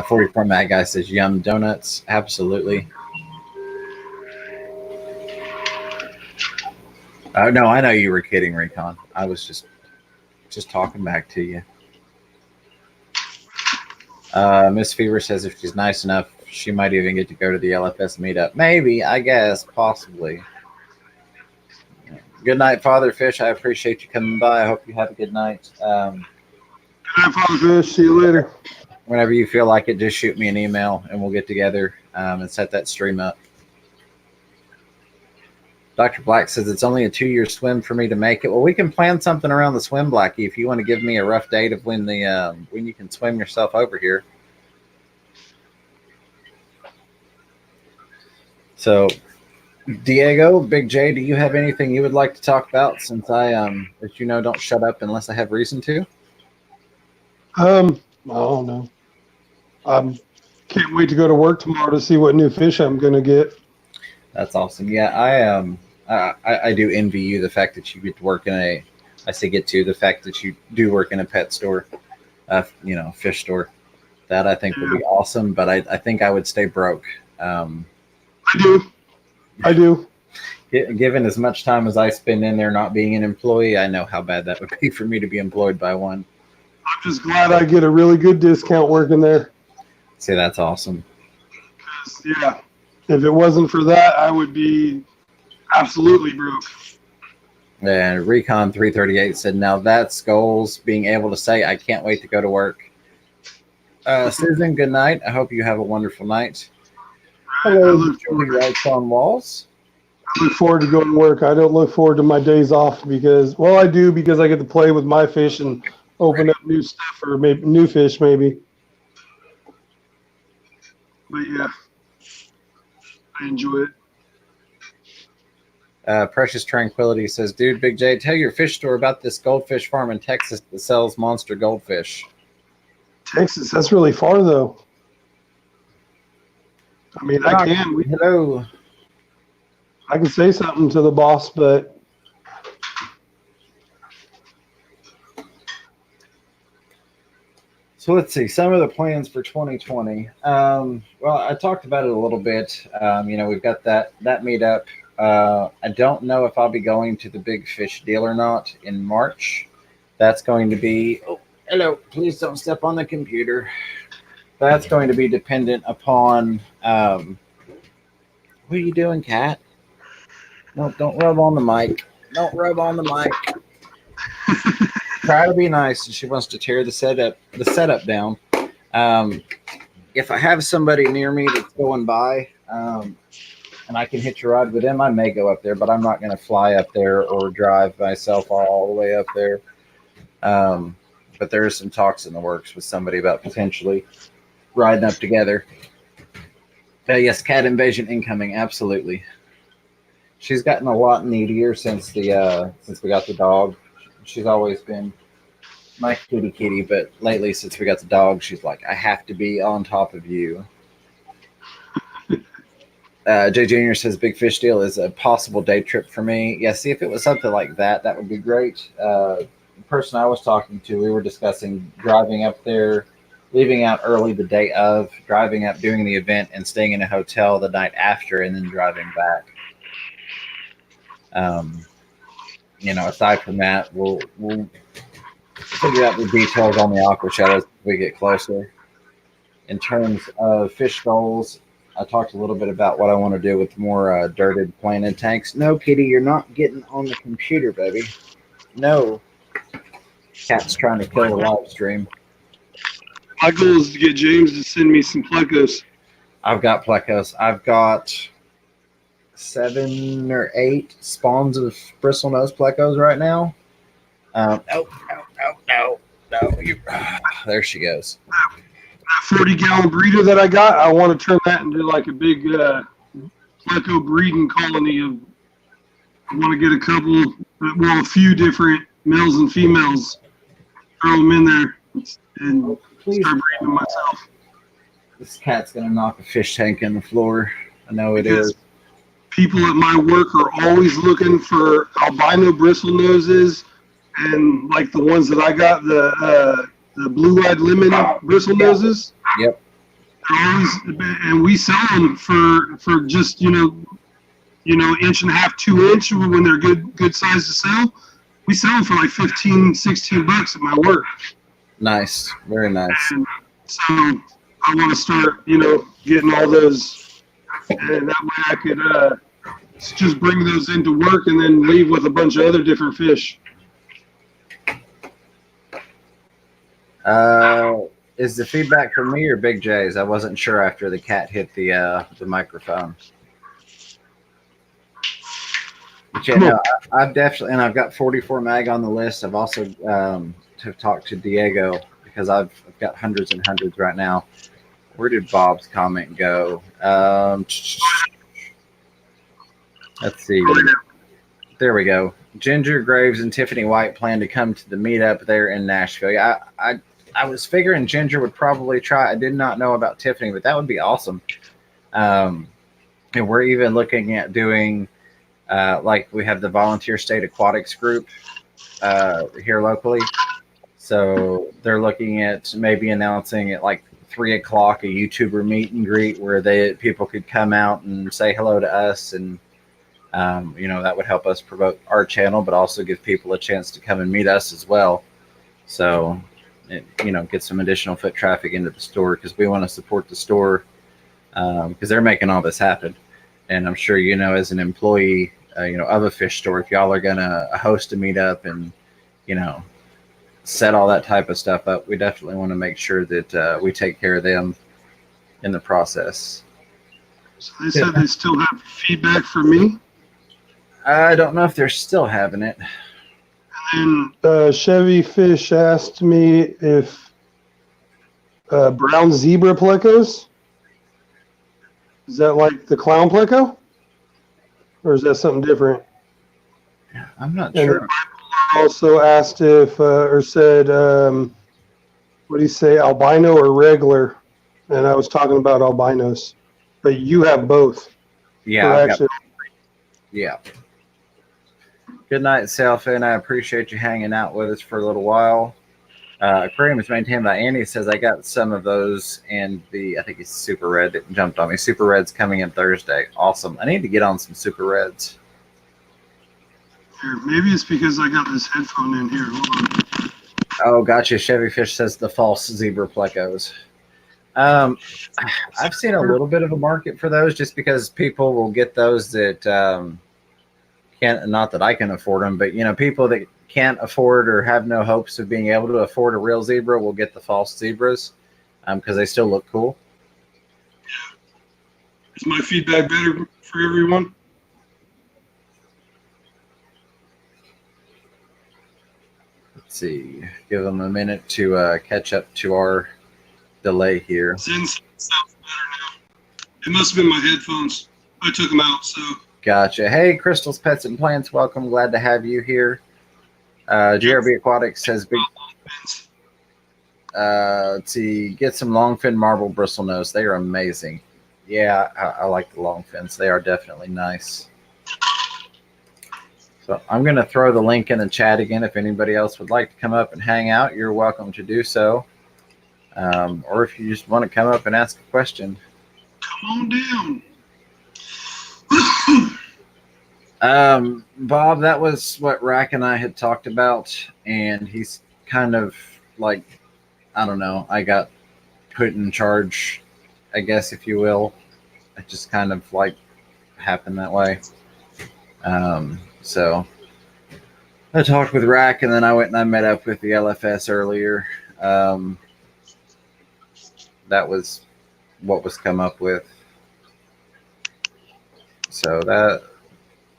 44 Mad Guy says, yum donuts. Absolutely. No, I know you were kidding, Recon. I was just talking back to you. Miss Fever says if she's nice enough, she might even get to go to the LFS meetup. Maybe, I guess, possibly. Good night, Father Fish. I appreciate you coming by. I hope you have a good night. Good night, Father Fish. See you later. Whenever you feel like it, just shoot me an email and we'll get together and set that stream up. Dr. Black says it's only a 2-year swim for me to make it. Well, we can plan something around the swim, Blackie, if you want to give me a rough date of when you can swim yourself over here. So, Diego, Big J, do you have anything you would like to talk about? Since I, as you know, don't shut up unless I have reason to. I don't know. Can't wait to go to work tomorrow to see what new fish I'm gonna get. That's awesome. Yeah, I do envy you the fact that you get to work in the fact that you do work in a pet store, fish store. That I think would be awesome, but I think I would stay broke. I do. Given as much time as I spend in there not being an employee, I know how bad that would be for me to be employed by one. I'm just glad I get a really good discount working there. See, that's awesome. Yeah, if it wasn't for that, I would be absolutely broke. And Recon 338 said, now that's goals, being able to say, I can't wait to go to work. Susan, good night. I hope you have a wonderful night. Hello, Julie Writes on Walls. I look forward to going to work. I don't look forward to my days off because, well, I do because I get to play with my fish and open up new stuff or maybe new fish maybe. But yeah, I enjoy it. Precious Tranquility says, dude, Big J, tell your fish store about this goldfish farm in Texas that sells monster goldfish. Texas, that's really far though. I mean, I can. Hello. I can say something to the boss, but so let's see some of the plans for 2020. Well, I talked about it a little bit. We've got that meetup. I don't know if I'll be going to the Big Fish deal or not in March. That's going to be. Oh, hello. Please don't step on the computer. That's going to be dependent upon. What are you doing, Kat? No, don't rub on the mic. Don't rub on the mic. Try to be nice. She wants to tear the setup down. If I have somebody near me that's going by, and I can hitch a ride with them, I may go up there, but I'm not going to fly up there or drive myself all the way up there. But there are some talks in the works with somebody about potentially riding up together. Yes, cat invasion incoming. Absolutely. She's gotten a lot needier since we got the dog. She's always been my kitty, but lately since we got the dog, she's like, I have to be on top of you. Jay Jr. says Big Fish deal is a possible day trip for me. Yeah, see, if it was something like that, that would be great. The person I was talking to, we were discussing driving up there, leaving out early the day of, driving up, doing the event, and staying in a hotel the night after, and then driving back. Aside from that, we'll figure out the details on the aqua shadows as we get closer. In terms of fish goals, I talked a little bit about what I want to do with more dirted planted tanks. No, Kitty, you're not getting on the computer, baby. No. Cat's trying to kill the live stream. My goal is to get James to send me some plecos. I've got plecos. I've got 7 or 8 spawns of bristlenose plecos right now. No. There she goes. That 40-gallon breeder that I got, I want to turn that into like a big pleco breeding colony of I want to get a few different males and females, throw them in there, and Please. start breeding them myself. This cat's gonna knock a fish tank in the floor. I know it is. People at my work are always looking for albino bristle noses, and like the ones that I got, the blue-eyed lemon bristle noses. Yep. They're always, and we sell them for just inch and a half, 2 inch when they're good size to sell. We sell them for like $15-$16 at my work. Nice, very nice. And so I want to start, getting all those, and that way I could just bring those into work and then leave with a bunch of other different fish. Is the feedback from me or Big J's? I wasn't sure after the cat hit the microphone. But yeah, no, I've definitely, and I've got 44 mag on the list. I've also have talked to Diego because I've got hundreds and hundreds right now. Where did Bob's comment go? Let's see. There we go. Ginger Graves and Tiffany White plan to come to the meetup there in Nashville. Yeah, I was figuring Ginger would probably try. I did not know about Tiffany, but that would be awesome. And we're even looking at doing, like we have the Volunteer State Aquatics group here locally. So they're looking at maybe announcing at like 3 o'clock a YouTuber meet and greet where people could come out and say hello to us, and that would help us promote our channel, but also give people a chance to come and meet us as well. So, get some additional foot traffic into the store, because we want to support the store, because they're making all this happen. And I'm sure, as an employee, of a fish store, if y'all are going to host a meetup and, set all that type of stuff up, we definitely want to make sure that we take care of them in the process. So they said they still have feedback for me? I don't know if they're still having it. And then Chevy Fish asked me if brown zebra plecos, is that like the clown pleco? Or is that something different? I'm not and sure. Also asked if, or said, what do you say, albino or regular? And I was talking about albinos. But you have both. Yeah. Yeah. Good night, Selfin. I appreciate you hanging out with us for a little while. Aquarium is maintained by Andy. Says I got some of those, and I think he's Super Red that jumped on me. Super Red's coming in Thursday. Awesome. I need to get on some Super Reds. Here, maybe it's because I got this headphone in here. Hold on. Oh, gotcha. Chevy Fish says the false zebra plecos. I've seen a little bit of a market for those, just because people will get those that can't, not that I can afford them, but people that can't afford or have no hopes of being able to afford a real zebra will get the false zebras because they still look cool. Yeah. Is my feedback better for everyone? Let's see. Give them a minute to catch up to our delay here. Sounds better now. It must have been my headphones. I took them out, so. Gotcha. Hey, Crystal's Pets and Plants, welcome. Glad to have you here. GRB Aquatics says big. Let's see. Get some longfin marble bristlenose. They are amazing. Yeah, I like the longfins. They are definitely nice. So I'm going to throw the link in the chat again. If anybody else would like to come up and hang out, you're welcome to do so. Or if you just want to come up and ask a question. Come on down. Bob, that was what Rack and I had talked about, and he's kind of like, I don't know, I got put in charge, I guess, if you will. It just kind of like happened that way. So I talked with Rack, and then I went and I met up with the LFS earlier. That was what was come up with. So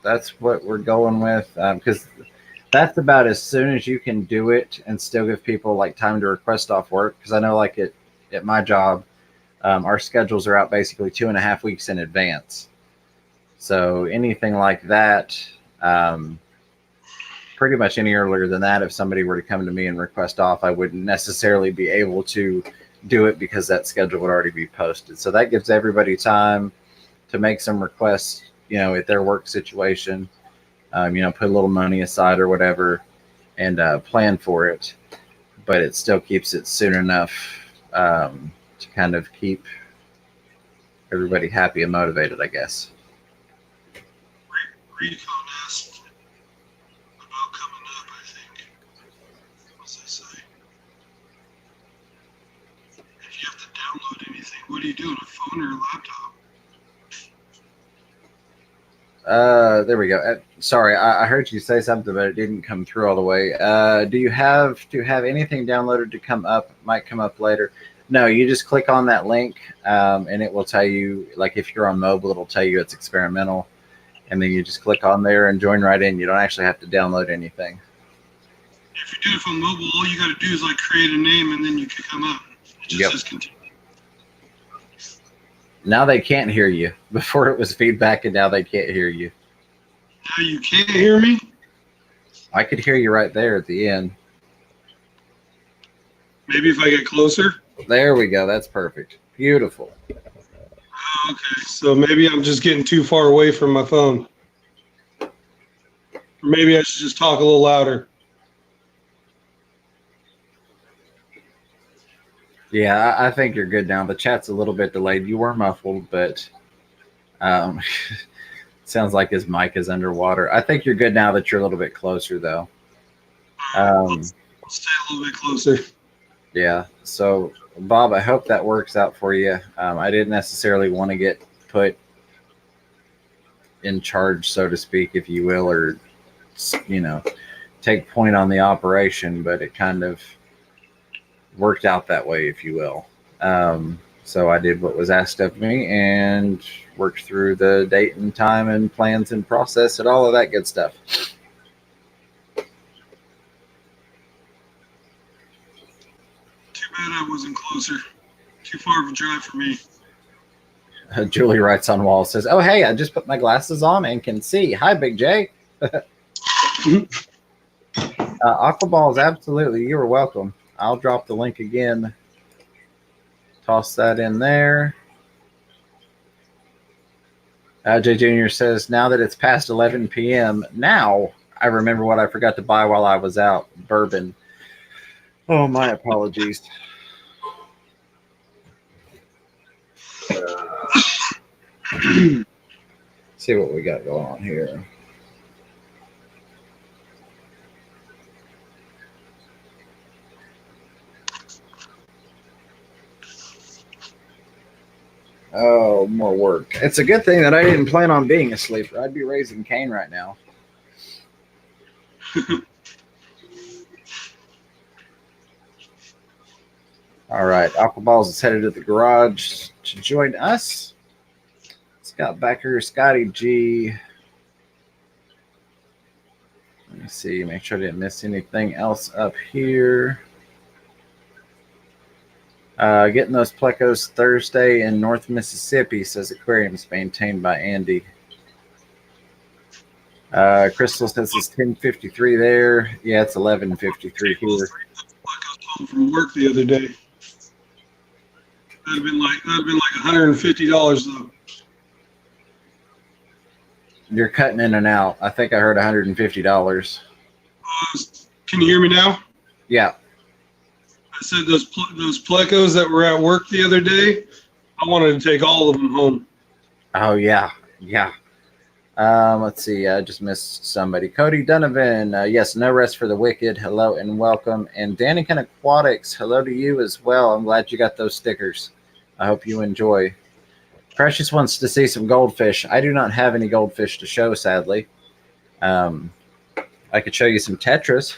that's what we're going with, because that's about as soon as you can do it and still give people like time to request off work. Because I know like at my job, our schedules are out basically 2.5 weeks in advance. So anything like that, Pretty much any earlier than that, if somebody were to come to me and request off, I wouldn't necessarily be able to do it because that schedule would already be posted. So that gives everybody time to make some requests, at their work situation, put a little money aside or whatever and plan for it. But it still keeps it soon enough to kind of keep everybody happy and motivated, I guess. Recon asked about coming up, I think. What's that say? If you have to download anything, what do you do on a phone or a laptop? There we go. Sorry, I heard you say something, but it didn't come through all the way. Do you have to have anything downloaded to come up? Might come up later. No, you just click on that link, and it will tell you, like if you're on mobile, it'll tell you it's experimental. And then you just click on there and join right in. You don't actually have to download anything. If you do it from mobile, all you got to do is like create a name and then you can come up. It just says continue. Now they can't hear you. Before it was feedback and now they can't hear you. Now you can't hear me? I could hear you right there at the end. Maybe if I get closer. There we go. That's perfect. Beautiful. Okay, so maybe I'm just getting too far away from my phone. Or maybe I should just talk a little louder. Yeah, I think you're good now. The chat's a little bit delayed. You were muffled, but sounds like his mic is underwater. I think you're good now that you're a little bit closer, though. I'll stay a little bit closer. Yeah, so Bob, I hope that works out for you. I didn't necessarily want to get put in charge, so to speak, if you will, or, take point on the operation, but it kind of worked out that way, if you will. So I did what was asked of me and worked through the date and time and plans and process and all of that good stuff. Bad I wasn't closer. Too far of a drive for me. Julie writes on wall, says, "Oh, hey, I just put my glasses on and can see. Hi, Big J." Aquaballs, absolutely. You are welcome. I'll drop the link again. Toss that in there. Jay Jr. says, now that it's past 11 p.m., now I remember what I forgot to buy while I was out. Bourbon. Oh, my apologies. See what we got going on here. Oh, more work. It's a good thing that I didn't plan on being a sleeper. I'd be raising Cain right now. All right, Aquaballs is headed to the garage to join us. Scott Becker, Scotty G. Let me see, make sure I didn't miss anything else up here. Getting those plecos Thursday in North Mississippi, says Aquarium is maintained by Andy. Crystal says it's 10:53 there. Yeah, it's 11:53 here. I was home from work the other day. That'd have been like $150 though. You're cutting in and out. I think I heard $150. Can you hear me now? Yeah. I said those plecos that were at work the other day, I wanted to take all of them home. Oh, yeah. Yeah. Let's see. I just missed somebody. Cody Donovan. Yes, no rest for the wicked. Hello and welcome. And Danican Aquatics. Hello to you as well. I'm glad you got those stickers. I hope you enjoy. Precious wants to see some goldfish. I do not have any goldfish to show, sadly. I could show you some tetras.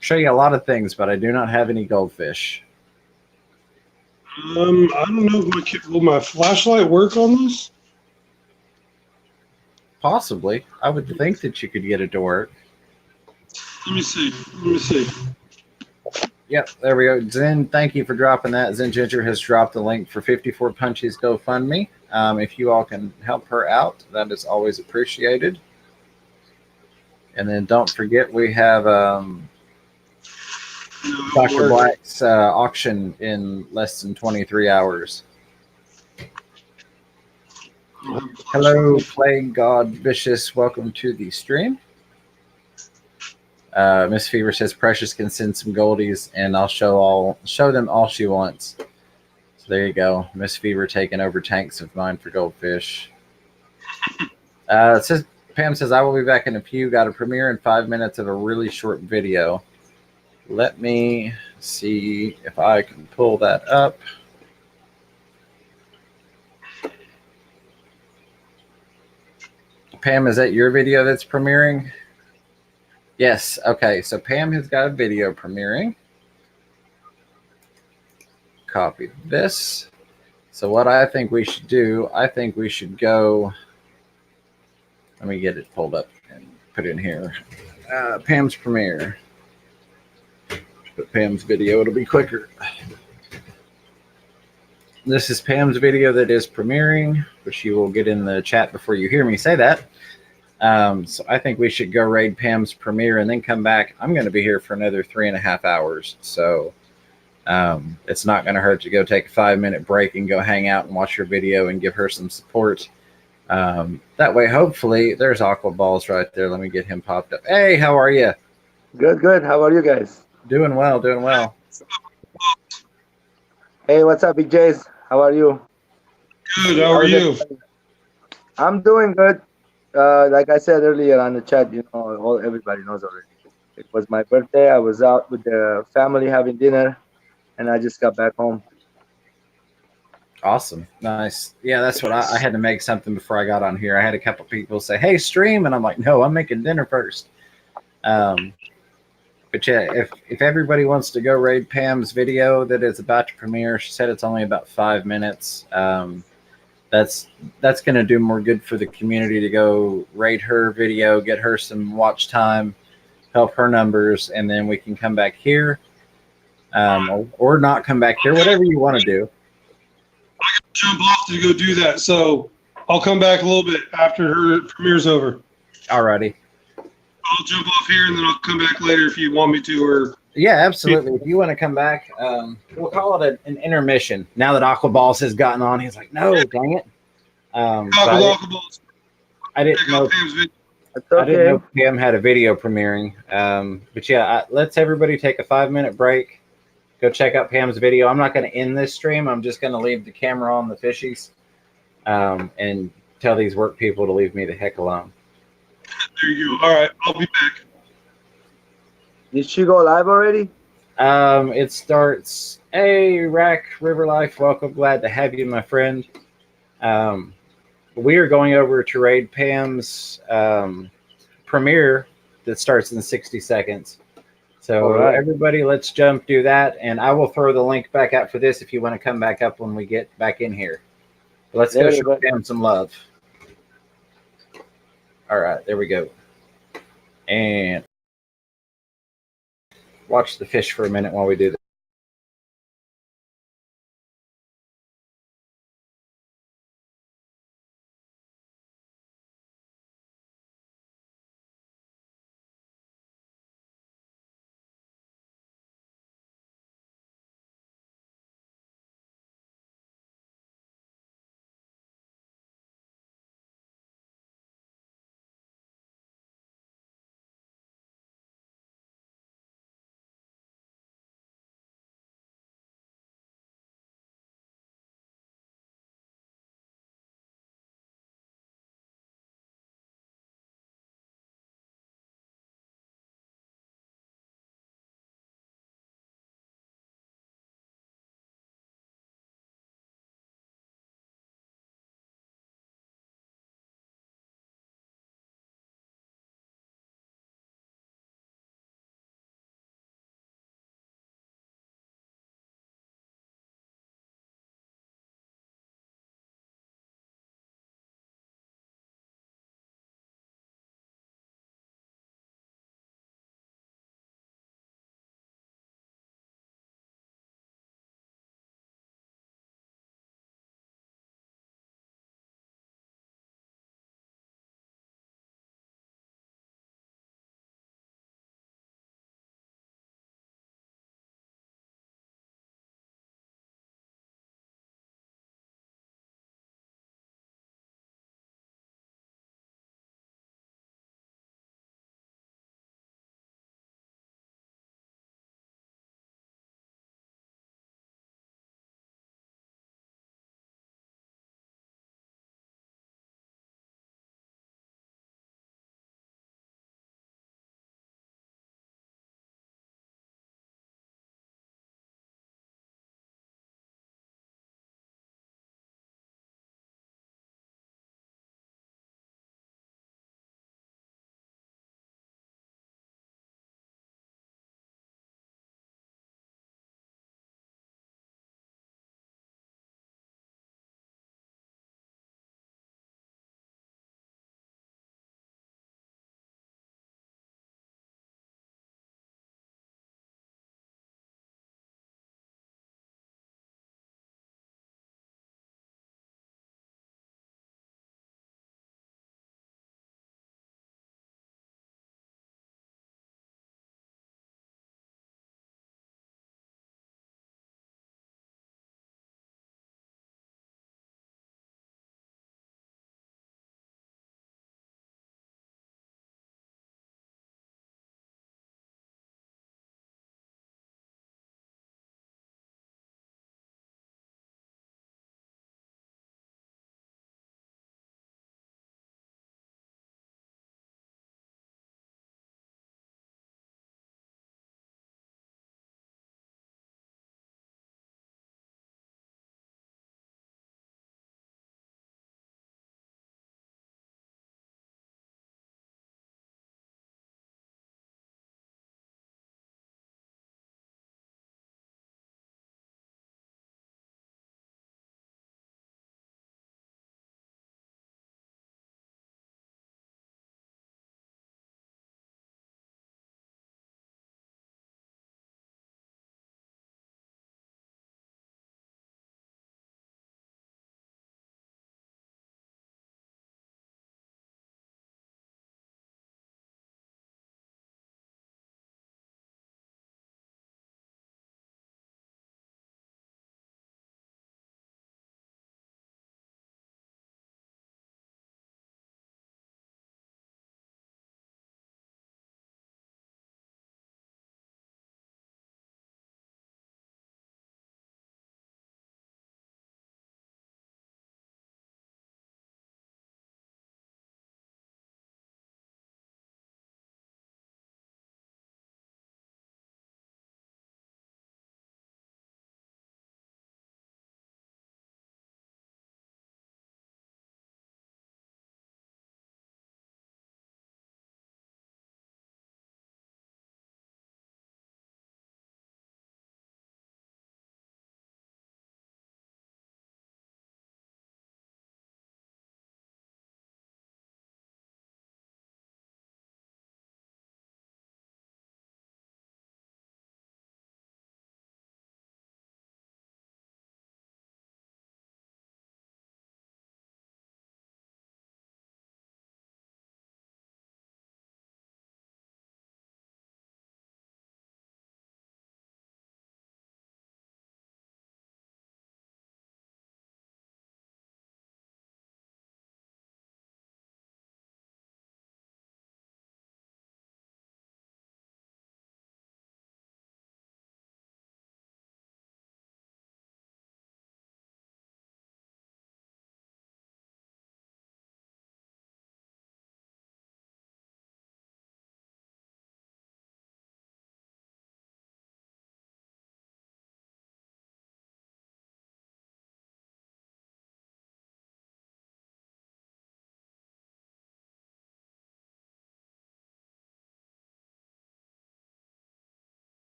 Show you a lot of things, but I do not have any goldfish. I don't know if will my flashlight work on this? Possibly. I would think that you could get it to work. Let me see. Yep, there we go. Zen, thank you for dropping that. Zen Ginger has dropped the link for 54 Punchies GoFundMe. If you all can help her out, that is always appreciated. And then don't forget we have Dr. Black's auction in less than 23 hours. Hello, Plague God Vicious. Welcome to the stream. Miss Fever says Precious can send some goldies, and I'll show them all she wants. So there you go. Miss Fever taking over tanks of mine for Goldfish. It says Pam says I will be back in a few. Got a premiere in 5 minutes of a really short video. Let me see if I can pull that up. Pam, is that your video that's premiering? Yes. Okay. So Pam has got a video premiering. Copy this. So what I think we should do, I think we should go. Let me get it pulled up and put it in here. Pam's premiere. Put Pam's video. It'll be quicker. This is Pam's video that is premiering, which you will get in the chat before you hear me say that. So I think we should go raid Pam's premiere and then come back. I'm going to be here for another 3.5 hours. So it's not going to hurt to go take a 5-minute break and go hang out and watch her video and give her some support. That way, hopefully, there's Aqua Balls right there. Let me get him popped up. Hey, how are you? Good, good. How are you guys? Doing well, doing well. Hey, what's up, Big Jays? How are you? Good. How are you? I'm doing good. Like I said earlier on the chat, you know, everybody knows already. It was my birthday. I was out with the family having dinner, and I just got back home. Awesome. Nice. Yeah, that's what I had to make something before I got on here. I had a couple people say, hey, stream. And I'm like, no, I'm making dinner first. But yeah, if everybody wants to go raid Pam's video that is about to premiere, she said it's only about 5 minutes. That's going to do more good for the community to go raid her video, get her some watch time, help her numbers, and then we can come back here or not come back here, whatever you want to do. I got to jump off to go do that, so I'll come back a little bit after her premiere's over. Alrighty. I'll jump off here and then I'll come back later if you want me to. Or yeah, absolutely. If you want to come back, we'll call it an intermission. Now that Aqua Balls has gotten on, he's like, no, dang it. I didn't know. I didn't know Pam had a video premiering. But yeah, let's everybody take a 5-minute break. Go check out Pam's video. I'm not going to end this stream. I'm just going to leave the camera on the fishies and tell these work people to leave me the heck alone. There you go. All right, I'll be back. Did she go live already? It starts. Hey, Rack River Life, welcome. Glad to have you, my friend. We are going over to raid Pam's premiere that starts in 60 seconds. So everybody, let's jump, do that, and I will throw the link back out for this if you want to come back up when we get back in here. Let's go show Pam some love. All right, there we go. And watch the fish for a minute while we do this.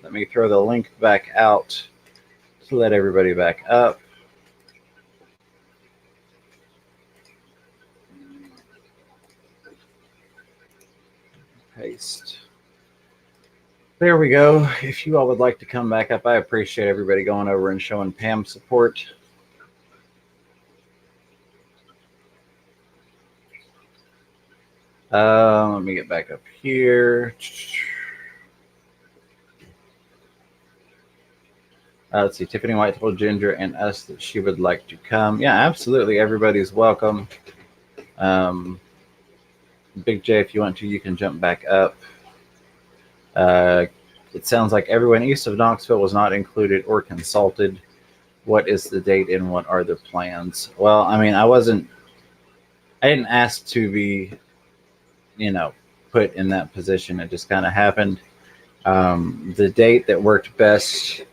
Let me throw the link back out to let everybody back up. Paste. There we go. If you all would like to come back up, I appreciate everybody going over and showing Pam support. Let me get back up here. Let's see. Tiffany White told Ginger and us that she would like to come. Yeah, absolutely. Everybody's welcome. Big J, if you want to, you can jump back up. It sounds like everyone east of Knoxville was not included or consulted. What is the date and what are the plans? Well, I mean, I didn't ask to be, put in that position. It just kind of happened. The date that worked best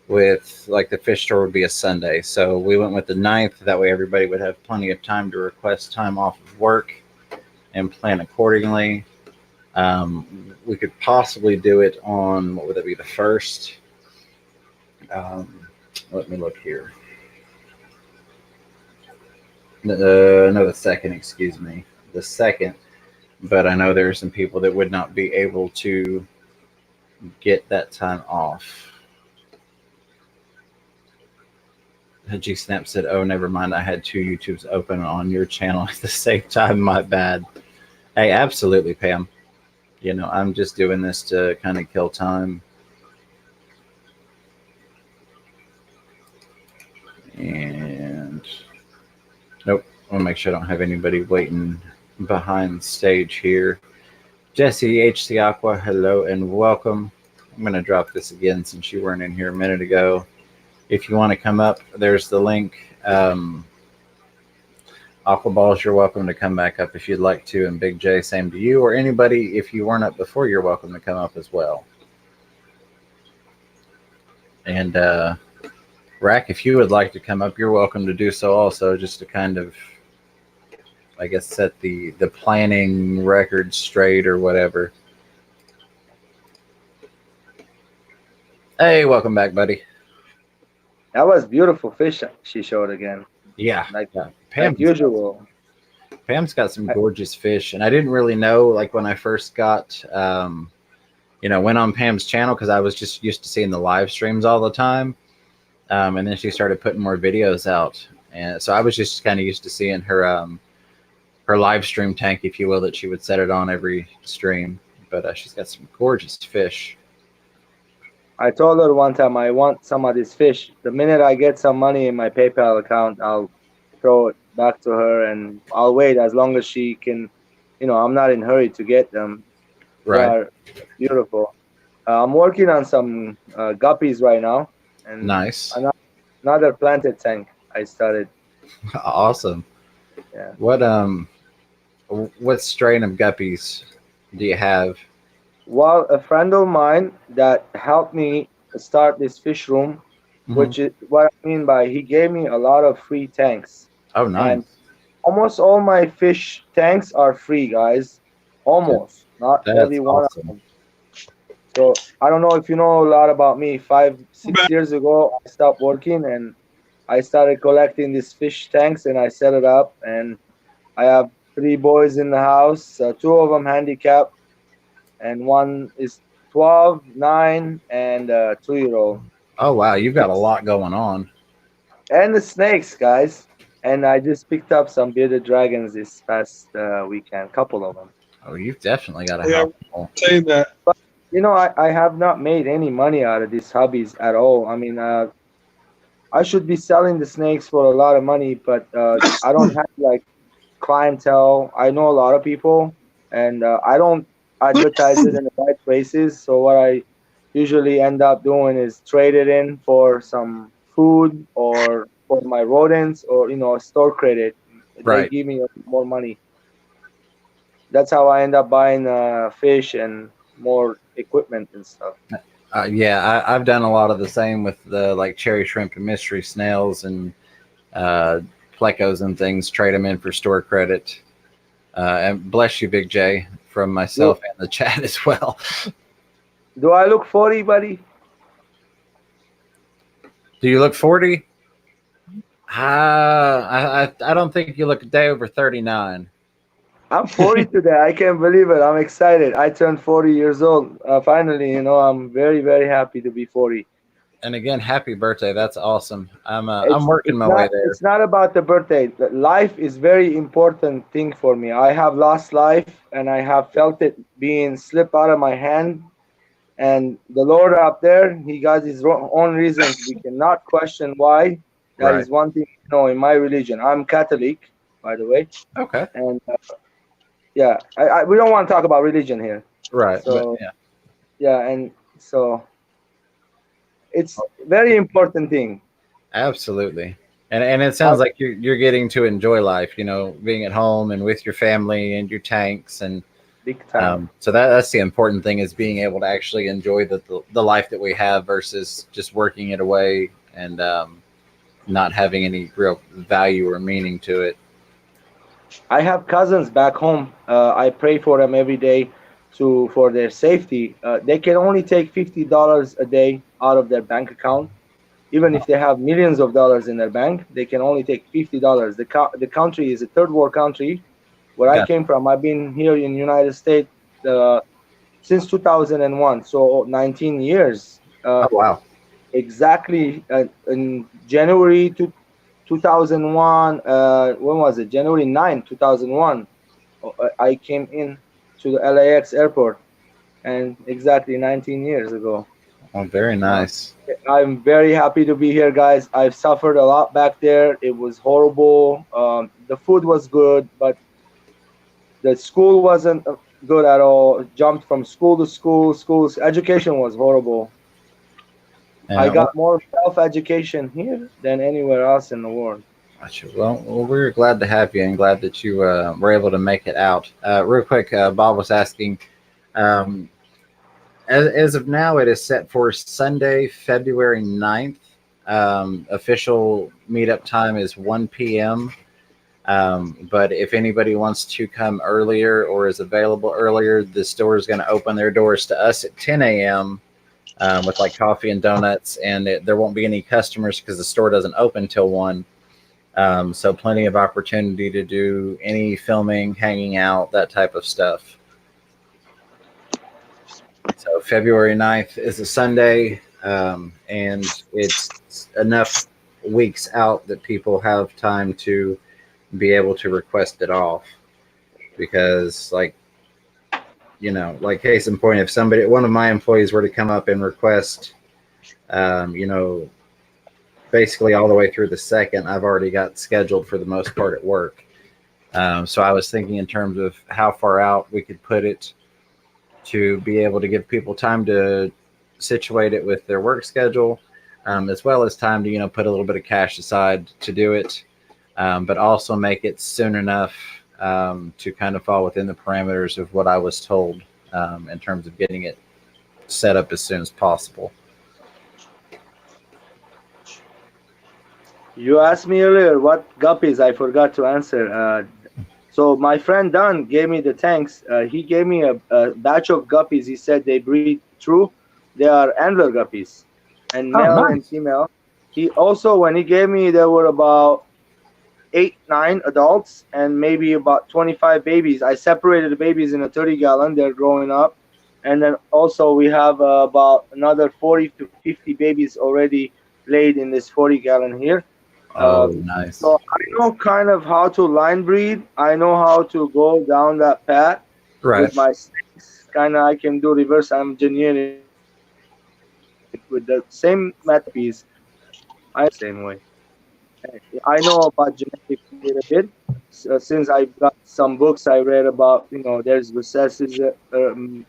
with like the fish store would be a Sunday. So we went with the 9th. That way everybody would have plenty of time to request time off of work and plan accordingly. We could possibly do it on, what would that be, the 1st? Let me look here. No, the 2nd, excuse me. The 2nd. But I know there are some people that would not be able to get that time off. G Snap said, oh, never mind. I had 2 YouTubes open on your channel at the same time. My bad. Hey, absolutely, Pam. I'm just doing this to kind of kill time. And nope, I want to make sure I don't have anybody waiting behind stage here. Jesse HC Aqua, hello and welcome. I'm going to drop this again since you weren't in here a minute ago. If you want to come up, there's the link. Aqua Balls, you're welcome to come back up if you'd like to. And Big J, same to you. Or anybody, if you weren't up before, you're welcome to come up as well. And Rack, if you would like to come up, you're welcome to do so also, just to kind of, I guess, set the planning record straight or whatever. Hey, welcome back, buddy. That was beautiful fish she showed again. Yeah, like Pam, usual. Pam's got some gorgeous fish, and I didn't really know, like, when I first got, went on Pam's channel, because I was just used to seeing the live streams all the time, and then she started putting more videos out, and so I was just kind of used to seeing her live stream tank, if you will, that she would set it on every stream. But she's got some gorgeous fish. I told her one time I want some of this fish. The minute I get some money in my PayPal account, I'll throw it back to her, and I'll wait as long as she can. I'm not in a hurry to get them. Right. They are beautiful. I'm working on some guppies right now. And nice. Another planted tank I started. Awesome. Yeah. What strain of guppies do you have? Well, a friend of mine that helped me start this fish room, which is what I mean by he gave me a lot of free tanks. Oh, nice. And almost all my fish tanks are free, guys. Almost. Not every one of them. So I don't know if you know a lot about me. 5-6 years ago, I stopped working and I started collecting these fish tanks, and I set it up. And I have 3 boys in the house, 2 of them handicapped, and one is 12, 9, and a 2-year-old. Oh, wow. You've got a lot going on. And the snakes, guys. And I just picked up some bearded dragons this past weekend, a couple of them. Oh, you've definitely got a house. Saying that. But, I have not made any money out of these hobbies at all. I mean, I should be selling the snakes for a lot of money, but I don't have, like, clientele. I know a lot of people, and I don't advertise it in the right places. So what I usually end up doing is trade it in for some food or for my rodents, or a store credit. Right. They give me more money. That's how I end up buying fish and more equipment and stuff. Yeah, I've done a lot of the same with the like cherry shrimp and mystery snails and plecos and things. Trade them in for store credit. And bless you, Big J, from myself and the chat as well. Do I look 40, buddy? Do you look 40? I don't think you look a day over 39. I'm 40 today. I can't believe it. I'm excited. I turned 40 years old. Finally, I'm very, very happy to be 40. And again, happy birthday. That's awesome. I'm It's, working it's my way not there. it's not about the birthday. Life is very important thing for me. I have lost life and I have felt it being slipped out of my hand. And the Lord up there, He got His own reasons. We cannot question why. That Right. is one thing in my religion. I'm Catholic, by the way, Okay. and yeah, we don't want to talk about religion here. Right. But So yeah, yeah, and so it's very important thing. absolutely. And it I, sounds like you're getting to enjoy life, being at home and with your family and your tanks. And big time. so that's the important thing, is being able to actually enjoy the life that we have versus just working it away and not having any real value or meaning to it. I have cousins back home. I pray for them every day for their safety. They can only take $50 a day out of their bank account. Even if they have millions of dollars in their bank, they can only take $50. The country is a third world country. Where I Got came from, I've been here in the United States since 2001, so 19 years. Oh wow. Exactly in January 2001. When was it? January 9, 2001. I came in to the LAX airport, and exactly 19 years ago. Oh, very Uh, nice. I'm very happy to be here, guys. I've suffered a lot back there. It was horrible. The food was good, but the school wasn't good at all. Jumped from school to school. School's education was horrible. I Yeah. got more self-education here than anywhere else in the world. Gotcha. Well, we're glad to have you and glad that you were able to make it out. Real quick, Bob was asking, um, as of now, it is set for Sunday, February 9th. Official meetup time is 1 p.m. But if anybody wants to come earlier or is available earlier, the store is going to open their doors to us at 10 a.m. With like coffee and donuts, and there won't be any customers because the store doesn't open till 1. So plenty of opportunity to do any filming, hanging out, that type of stuff. So February 9th is a Sunday, and it's enough weeks out that people have time to be able to request it off. Because like case in point, if one of my employees were to come up and request, basically all the way through the 2nd, I've already got scheduled for the most part at work. So I was thinking in terms of how far out we could put it to be able to give people time to situate it with their work schedule, as well as time to, put a little bit of cash aside to do it, but also make it soon enough to kind of fall within the parameters of what I was told in terms of getting it set up as soon as possible. You asked me earlier what guppies. I forgot to answer. So my friend Don gave me the tanks. He gave me a batch of guppies. He said they breed true. They are antler guppies, and male and Nice. female. He also, when he gave me, there were about 8, 9 adults and maybe about 25 babies. I separated the babies in a 30-gallon. They're growing up. And then also we have about another 40 to 50 babies already laid in this 40-gallon here. Oh, nice. So I know kind of how to line breed. I know how to go down that path Right. with my snakes. Kind of I can do reverse engineering with the same methods. I same way. I know about genetics a little bit since I got some books I read about. There's recessive and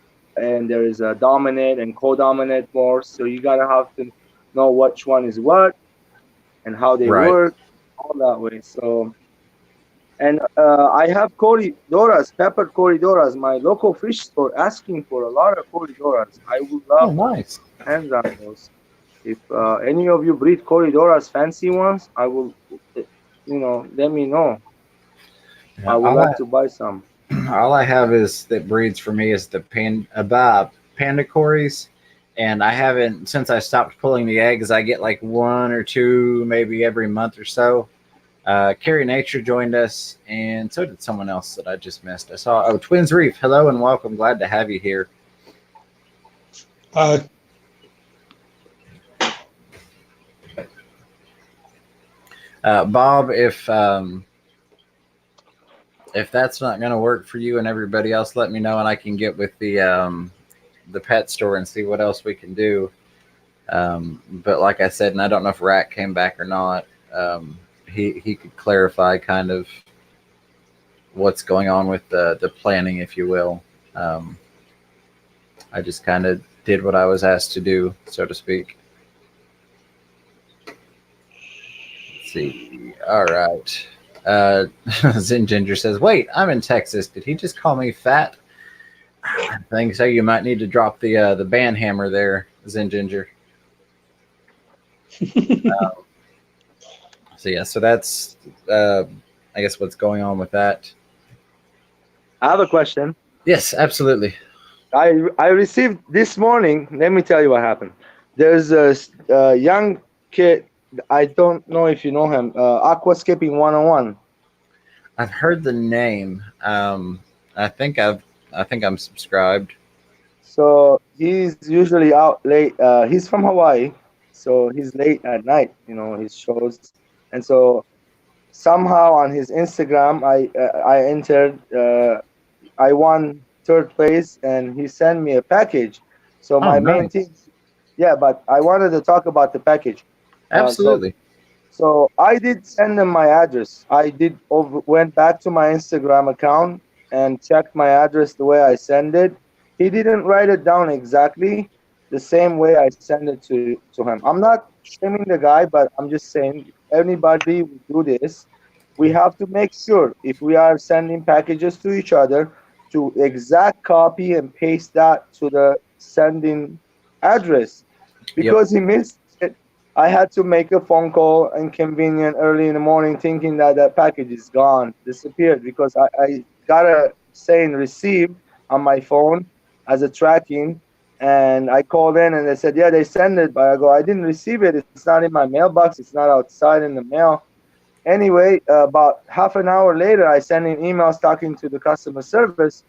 there is a dominant and co-dominant more. So you gotta have to know which one is what and how they Right. work, all that way. So, and I have corridoras, peppered corridoras. My local fish store asking for a lot of corridoras. I would Oh, love nice. hands on those. If any of you breed corridoras, fancy ones, I will, let me know. Yeah, I would like to buy some. all I have is that breeds for me is the panda cories, And I haven't, since I stopped pulling the eggs, I get like 1 or 2 maybe every month or so. Carrie Nature joined us, and so did someone else that I just missed. I saw, Twins Reef. Hello and welcome. Glad to have you here. Bob, if that's not going to work for you and everybody else, let me know, and I can get with the pet store and see what else we can do. But like I said, and I don't know if Rat came back or not, he could clarify kind of what's going on with the planning, if you will. I just kind of did what I was asked to do, so to speak. Let's see. All right. Zen Ginger says, wait, I'm in Texas. Did he just call me fat? I think so. You might need to drop the band hammer there, Zen Ginger. So yeah, so that's I guess what's going on with that. I have a question. Yes, absolutely. I received this morning. Let me tell you what happened. There's a young kid. I don't know if you know him. Aquascaping 101. I've heard the name. I think I'm subscribed. So he's usually out late. He's from Hawaii, so he's late at night. His shows, and so somehow on his Instagram, I entered. I won 3rd place, and he sent me a package. So my main thing, yeah. But I wanted to talk about the package. Absolutely. So I did send him my address. I went back to my Instagram account and checked my address the way I send it. He didn't write it down exactly the same way I send it to him. I'm not shaming the guy, but I'm just saying anybody will do this. We have to make sure if we are sending packages to each other to exact copy and paste that to the sending address. Because he missed it, I had to make a phone call inconvenient early in the morning thinking that package is gone, disappeared, because I got a saying received on my phone as a tracking, and I called in and they said, yeah, they sent it, but I go, I didn't receive it. It's not in my mailbox. It's not outside in the mail. Anyway, about half an hour later, I send in emails talking to the customer service.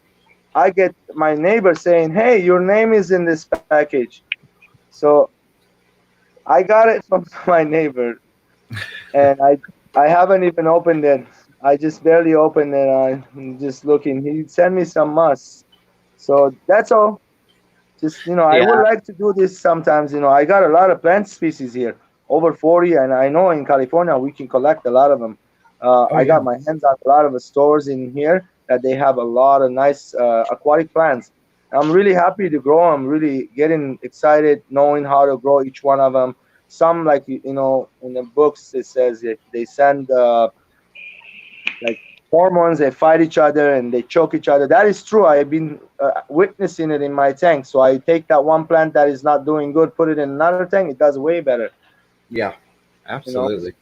I get my neighbor saying, hey, your name is in this package. So I got it from my neighbor, and I haven't even opened it. I just barely opened it. I'm just looking. He sent me some musk. So that's all. Just, I would like to do this sometimes. I got a lot of plant species here, over 40, and I know in California we can collect a lot of them. I got my hands on a lot of the stores in here that they have a lot of nice aquatic plants. I'm really happy to grow. I'm really getting excited knowing how to grow each one of them. Some, like, in the books, it says they send like hormones, they fight each other and they choke each other. That is true. I've been witnessing it in my tank. So I take that one plant that is not doing good, put it in another tank, it does way better. Yeah, absolutely.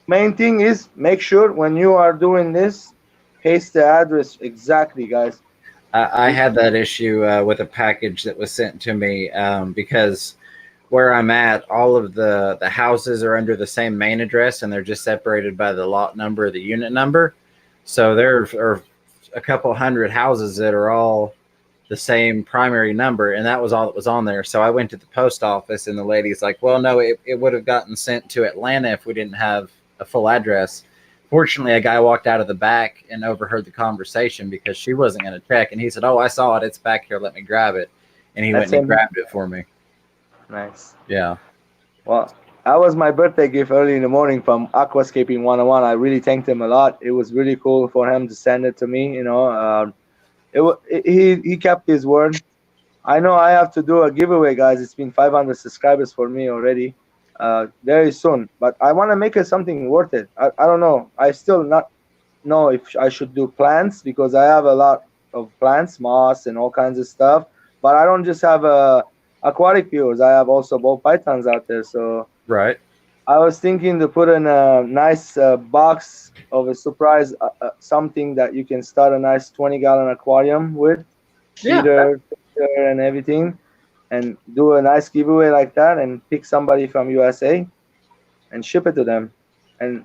Main thing is make sure when you are doing this, paste the address exactly, guys. I had that issue with a package that was sent to me because where I'm at, all of the houses are under the same main address, and they're just separated by the lot number, the unit number. So there are a couple hundred houses that are all the same primary number, and that was all that was on there. So I went to the post office, and the lady's like, well, no, it would have gotten sent to Atlanta if we didn't have a full address. Fortunately, a guy walked out of the back and overheard the conversation because she wasn't going to check, and he said, oh, I saw it. It's back here. Let me grab it. And he went and grabbed it for me. Nice. Yeah. Well, that was my birthday gift early in the morning from Aquascaping 101. I really thanked him a lot. It was really cool for him to send it to me. He kept his word. I know I have to do a giveaway, guys. It's been 500 subscribers for me already. Very soon, but I want to make it something worth it. I don't know. I still not know if I should do plants because I have a lot of plants, moss and all kinds of stuff. But I don't just have aquatic viewers. I have also ball pythons out there. So right. I was thinking to put in a nice box of a surprise, something that you can start a nice 20-gallon aquarium with, feeder and everything. and do a nice giveaway like that, and pick somebody from USA and ship it to them. And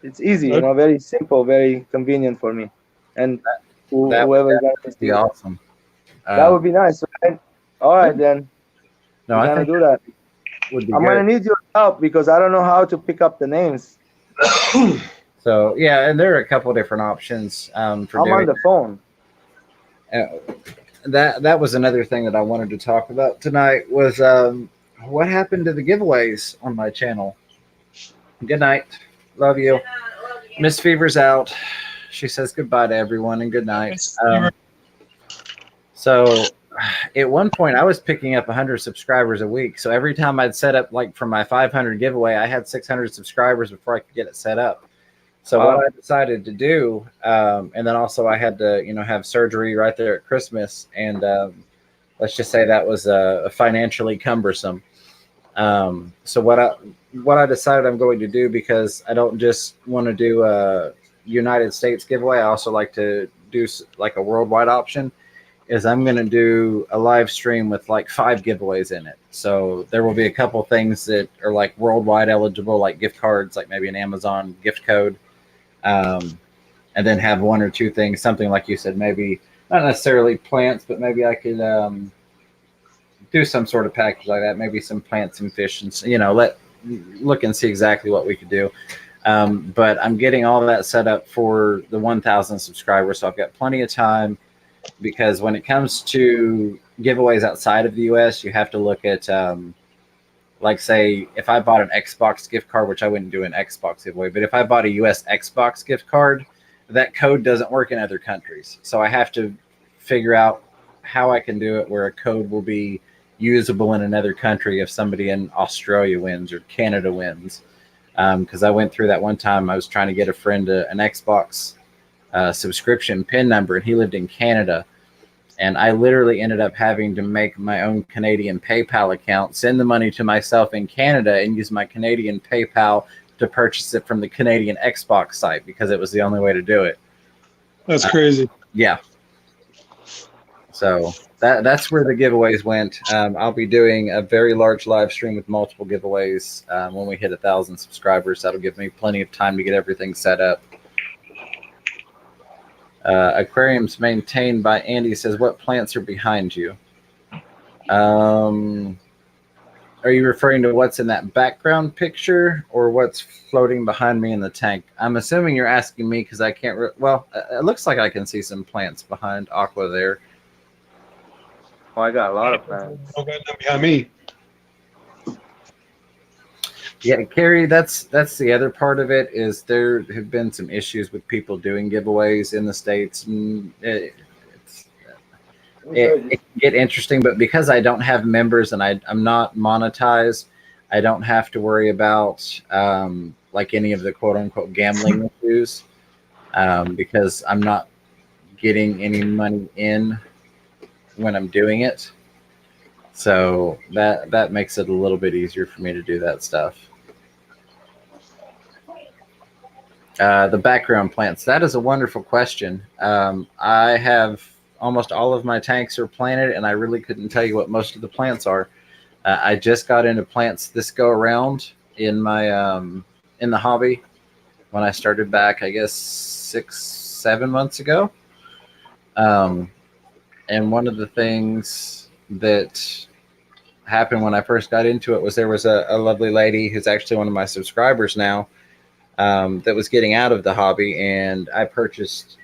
it's easy, you know, very simple, very convenient for me. And That would whoever's gonna be awesome. that would be nice, right? All right, then No, we're I gonna think do that. would be I'm gonna good. need your help because I don't know how to pick up the names. So yeah, and there are a couple of different options for I'm doing on the phone. that was another thing that I wanted to talk about tonight was what happened to the giveaways on my channel. Good night. Love you. Miss Fever's out. She says goodbye to everyone and good night. So at one point I was picking up 100 subscribers a week. So every time I'd set up, like for my 500 giveaway, I had 600 subscribers before I could get it set up. So what I decided to do, and then also I had to, have surgery right there at Christmas, and let's just say that was financially cumbersome. So what I decided I'm going to do, because I don't just want to do a United States giveaway, I also like to do like a worldwide option, is I'm going to do a live stream with like 5 giveaways in it. So there will be a couple things that are like worldwide eligible, like gift cards, like maybe an Amazon gift code. And then have 1 or 2 things, something like you said, maybe not necessarily plants, but maybe I could do some sort of package like that, maybe some plants and fish, and look and see exactly what we could do. But I'm getting all that set up for the 1,000 subscribers, so I've got plenty of time, because when it comes to giveaways outside of the US, you have to look at like, say, if I bought an Xbox gift card, which I wouldn't do an Xbox giveaway, but if I bought a US Xbox gift card, that code doesn't work in other countries. So I have to figure out how I can do it where a code will be usable in another country if somebody in Australia wins or Canada wins. Because I went through that one time. I was trying to get a friend an Xbox subscription PIN number, and he lived in Canada. And I literally ended up having to make my own Canadian PayPal account, send the money to myself in Canada, and use my Canadian PayPal to purchase it from the Canadian Xbox site, because it was the only way to do it. That's crazy. Yeah. So that's where the giveaways went. I'll be doing a very large live stream with multiple giveaways when we hit 1,000 subscribers. That'll give me plenty of time to get everything set up. Aquarium's maintained by Andy says, what plants are behind you? Are you referring to what's in that background picture or what's floating behind me in the tank? I'm assuming you're asking me because I can't. Well, it looks like I can see some plants behind Aqua there. Oh, I got a lot of plants. Oh, God, not behind me. Yeah, Carrie, that's the other part of it, is there have been some issues with people doing giveaways in the States. And it can get interesting, but because I don't have members and I'm not monetized, I don't have to worry about like any of the quote unquote gambling issues, because I'm not getting any money in when I'm doing it. So that makes it a little bit easier for me to do that stuff. The background plants. That is a wonderful question. I have almost all of my tanks are planted, and I really couldn't tell you what most of the plants are. I just got into plants this go around in my in the hobby when I started back, I guess 6-7 months ago. And one of the things that happened when I first got into it was there was a lovely lady who's actually one of my subscribers now, that was getting out of the hobby, and I purchased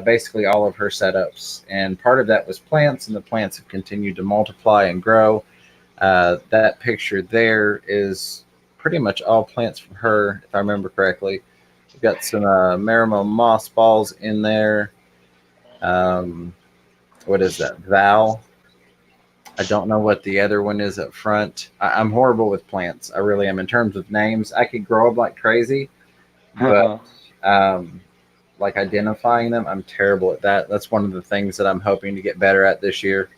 basically all of her setups, and part of that was plants, and the plants have continued to multiply and grow. That picture there is pretty much all plants from her, if I remember correctly. We've got some Marimo moss balls in there. What is that? Val. I don't know what the other one is up front. I'm horrible with plants. I really am. In terms of names, I could grow them like crazy, but like identifying them, I'm terrible at that. That's one of the things that I'm hoping to get better at this year.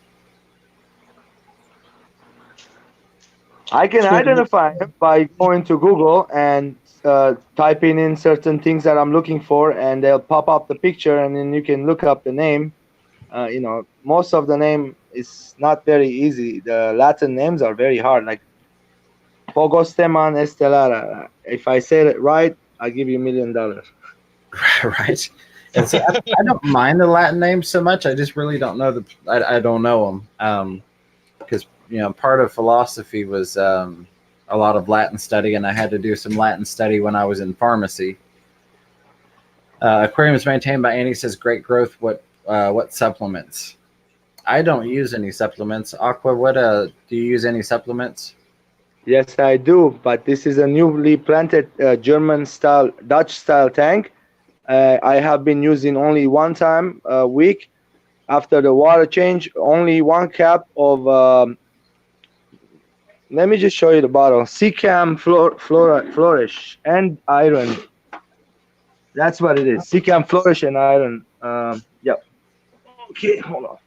I can identify them by going to Google and typing in certain things that I'm looking for, and they'll pop up the picture, and then you can look up the name. Most of the name it's not very easy. The Latin names are very hard, like Pogosteman Estelara. If I say it right, I'll give you $1 million. Right. And see, I don't mind the Latin names so much. I just really don't know I don't know them. Because part of philosophy was a lot of Latin study, and I had to do some Latin study when I was in pharmacy. Aquarium is maintained by Andy. Says great growth. What supplements? I don't use any supplements. Aqua, what do you use any supplements? Yes, I do, but this is a newly planted German style, Dutch style tank. I have been using only one time a week after the water change, only one cap of, let me just show you the bottle, Secam Flourish and Iron. That's what it is, Secam Flourish and Iron. Yep. Okay, hold on.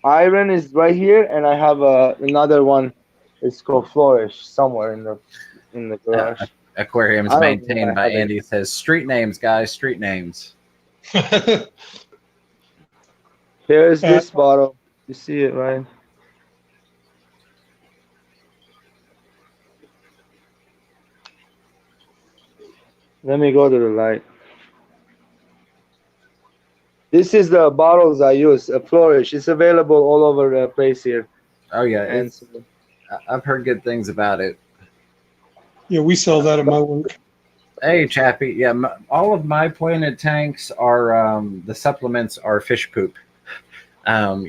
Iron is right here, and I have another one. It's called Flourish somewhere in the garage. Aquarium is maintained by Andy. Says street names, guys. Street names. Here's this bottle. You see it, right? Let me go to the light. This is the bottles I use, a Flourish. It's available all over the place here. Oh, yeah. I've heard good things about it. Yeah, we sell that at my work. Hey, Chappie. Yeah, all of my planted tanks are, the supplements are fish poop. That's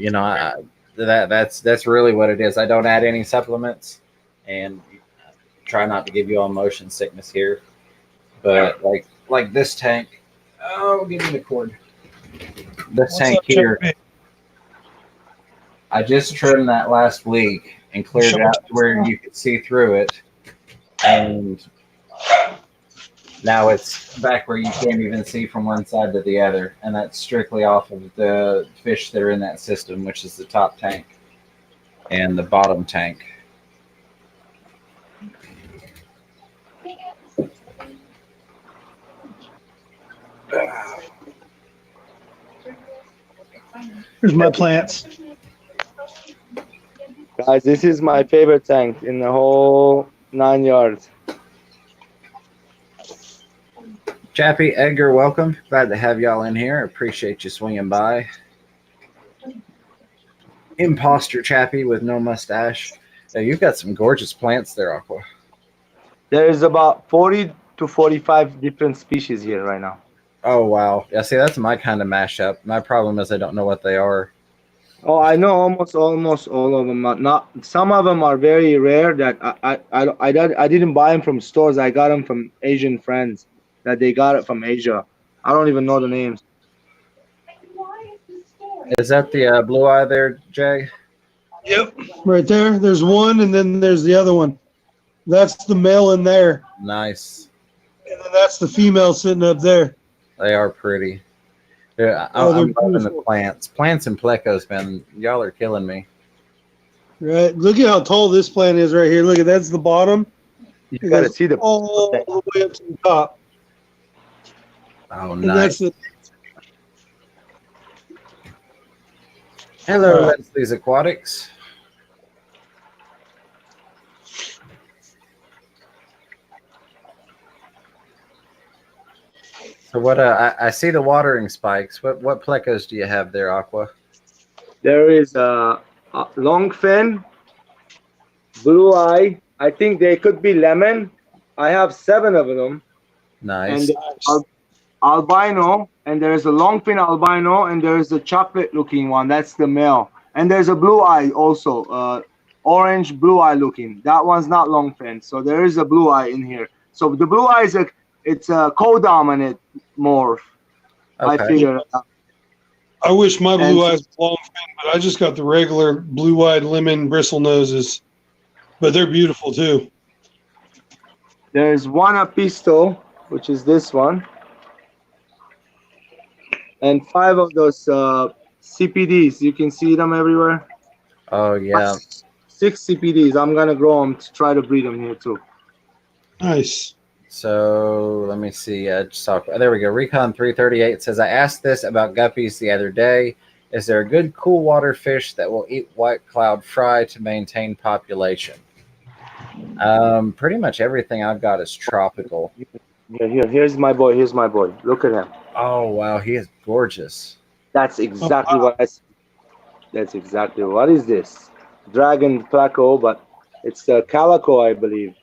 really what it is. I don't add any supplements, and try not to give you all motion sickness here. But like this tank, give me the cord. This tank here, I just trimmed that last week and cleared it out to where you could see through it, and now it's back where you can't even see from one side to the other, and that's strictly off of the fish that are in that system, which is the top tank and the bottom tank. Here's my plants. Guys, this is my favorite tank in the whole 9 yards. Chappie, Edgar, welcome. Glad to have y'all in here. Appreciate you swinging by. Imposter Chappie with no mustache. You've got some gorgeous plants there, Aqua. There's about 40 to 45 different species here right now. Oh, wow. Yeah, see, that's my kind of mashup. My problem is I don't know what they are. Oh, I know almost all of them. Not some of them are very rare that I didn't buy them from stores. I got them from Asian friends that they got it from Asia. I don't even know the names. Is that the blue eye there, Jay? Yep, right there. There's one, and then there's the other one. That's the male in there. Nice. And then that's the female sitting up there. They are pretty. Yeah, I'm loving the plants. Plants and plecos, man. Y'all are killing me. Right. Look at how tall this plant is right here. Look at that's the bottom. You gotta see the all the way up to the top. Oh, And nice. Hello, Leslie's Aquatics. So what? I see the watering spikes. What plecos do you have there, Aqua? There is a longfin, blue eye. I think they could be lemon. I have 7 of them. Nice. And albino, and there's a longfin albino, and there's a chocolate-looking one. That's the male. And there's a blue eye also, orange blue eye looking. That one's not longfin. So there is a blue eye in here. So the blue eye is it's a co-dominant morph. Okay. I figure it out. I wish my blue eyes were long fin, but I just got the regular blue-eyed lemon bristle noses. But they're beautiful too. There's one apisto, which is this one, and 5 of those CPDs. You can see them everywhere. Oh yeah. 6 CPDs. I'm gonna grow them to try to breed them here too. Nice. So let me see. Just talk. There we go. Recon 338 says I asked this about guppies the other day. Is there a good cool water fish that will eat white cloud fry to maintain population? Pretty much everything I've got is tropical. Here's my boy. Here's my boy. Look at him. Oh wow, he is gorgeous. That's exactly what I said. That's exactly what is this? Dragon placo, but it's a calico, I believe.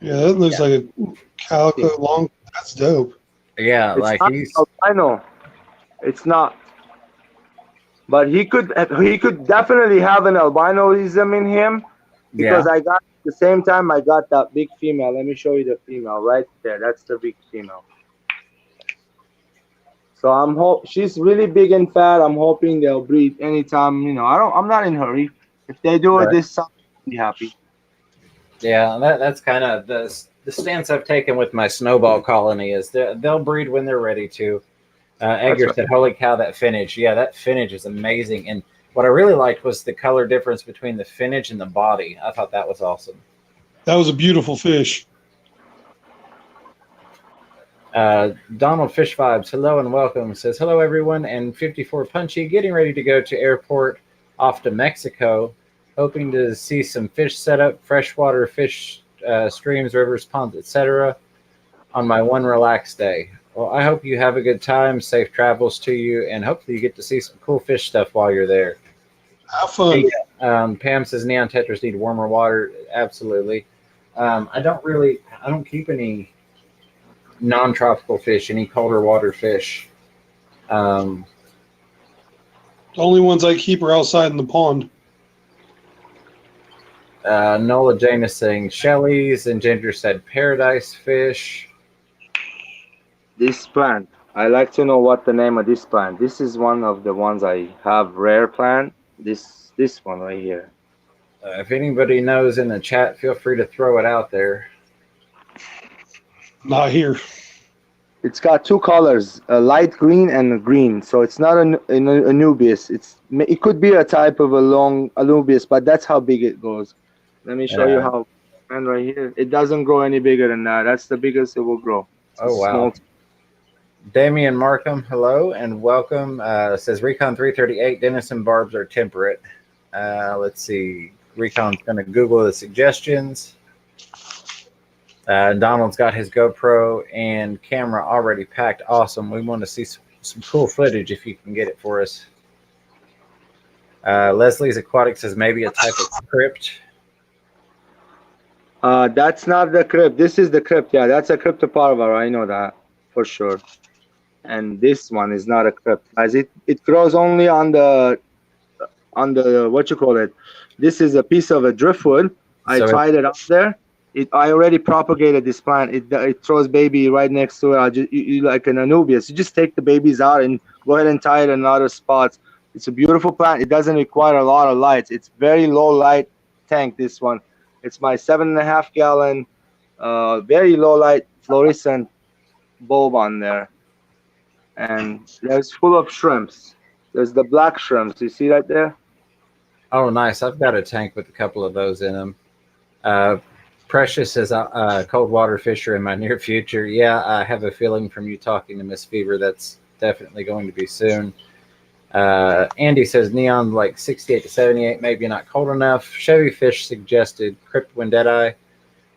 Yeah, that looks like a calico long. That's dope. Yeah, It's like not he's albino. It's not. But he could definitely have an albinoism in him because I got at the same time I got that big female. Let me show you the female right there. That's the big female. So she's really big and fat. I'm hoping they'll breed anytime. You know, I'm not in a hurry. If they do it this summer, I'll be happy. Yeah, that's kind of the stance I've taken with my snowball colony is they'll breed when they're ready to. Edgar said, "Holy cow, that finage! Yeah, that finage is amazing." And what I really liked was the color difference between the finage and the body. I thought that was awesome. That was a beautiful fish. Donald Fish Vibes, hello and welcome. Says hello everyone, and 54 Punchy, getting ready to go to airport off to Mexico, hoping to see some fish setup, freshwater fish streams, rivers, ponds, etc. on my one relaxed day. Well, I hope you have a good time, safe travels to you, and hopefully you get to see some cool fish stuff while you're there. Have fun. Hey, Pam says neon tetras need warmer water. Absolutely. I don't keep any non-tropical fish, any colder water fish. The only ones I keep are outside in the pond. Nola Jane is saying Shelley's, and Ginger said paradise fish. This plant, I like to know what the name of this plant. This is one of the ones I have rare plant. This one right here. If anybody knows in the chat, feel free to throw it out there. Not here. It's got two colors, a light green and a green. So it's not an Anubias. It could be a type of a long Anubias, but that's how big it goes. Let me show you how. And right here, it doesn't grow any bigger than that. That's the biggest it will grow. Oh wow. Damian Markham, hello and welcome. Says Recon 338, Denison barbs are temperate. Let's see. Recon's going to Google the suggestions. Donald's got his GoPro and camera already packed. Awesome. We want to see some cool footage if you can get it for us. Leslie's Aquatic says maybe a type of crypt. That's not the crypt. This is the crypt. Yeah, that's a cryptoparva. I know that for sure. And this one is not a crypt, as it grows only on the what you call it. This is a piece of a driftwood. I tried it up there. I already propagated this plant. It throws baby right next to it. You like an Anubias. You just take the babies out and go ahead and tie it in other spots. It's a beautiful plant. It doesn't require a lot of lights. It's very low light tank. This one. It's my 7.5 gallon, very low light fluorescent bulb on there. And there's full of shrimps. There's the black shrimps. You see right there? Oh, nice. I've got a tank with a couple of those in them. Precious says cold water fish are in my near future. Yeah, I have a feeling from you talking to Miss Fever that's definitely going to be soon. Andy says neon like 68 to 78, maybe not cold enough. Chevy Fish suggested Crypt Wendetti,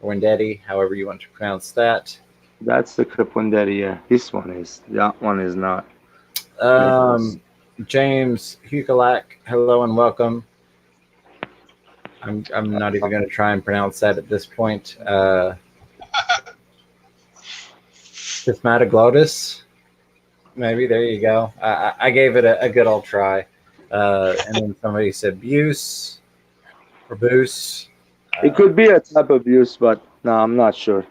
or Wendetti, however you want to pronounce that. That's the Crypt Wendetti, yeah. This one is. That one is not. James Hukalak, hello and welcome. I'm not even going to try and pronounce that at this point. Stigmatoglotis, maybe. There you go. I gave it a good old try. And then somebody said Buse or Boose. It could be a type of Buse, but no, I'm not sure.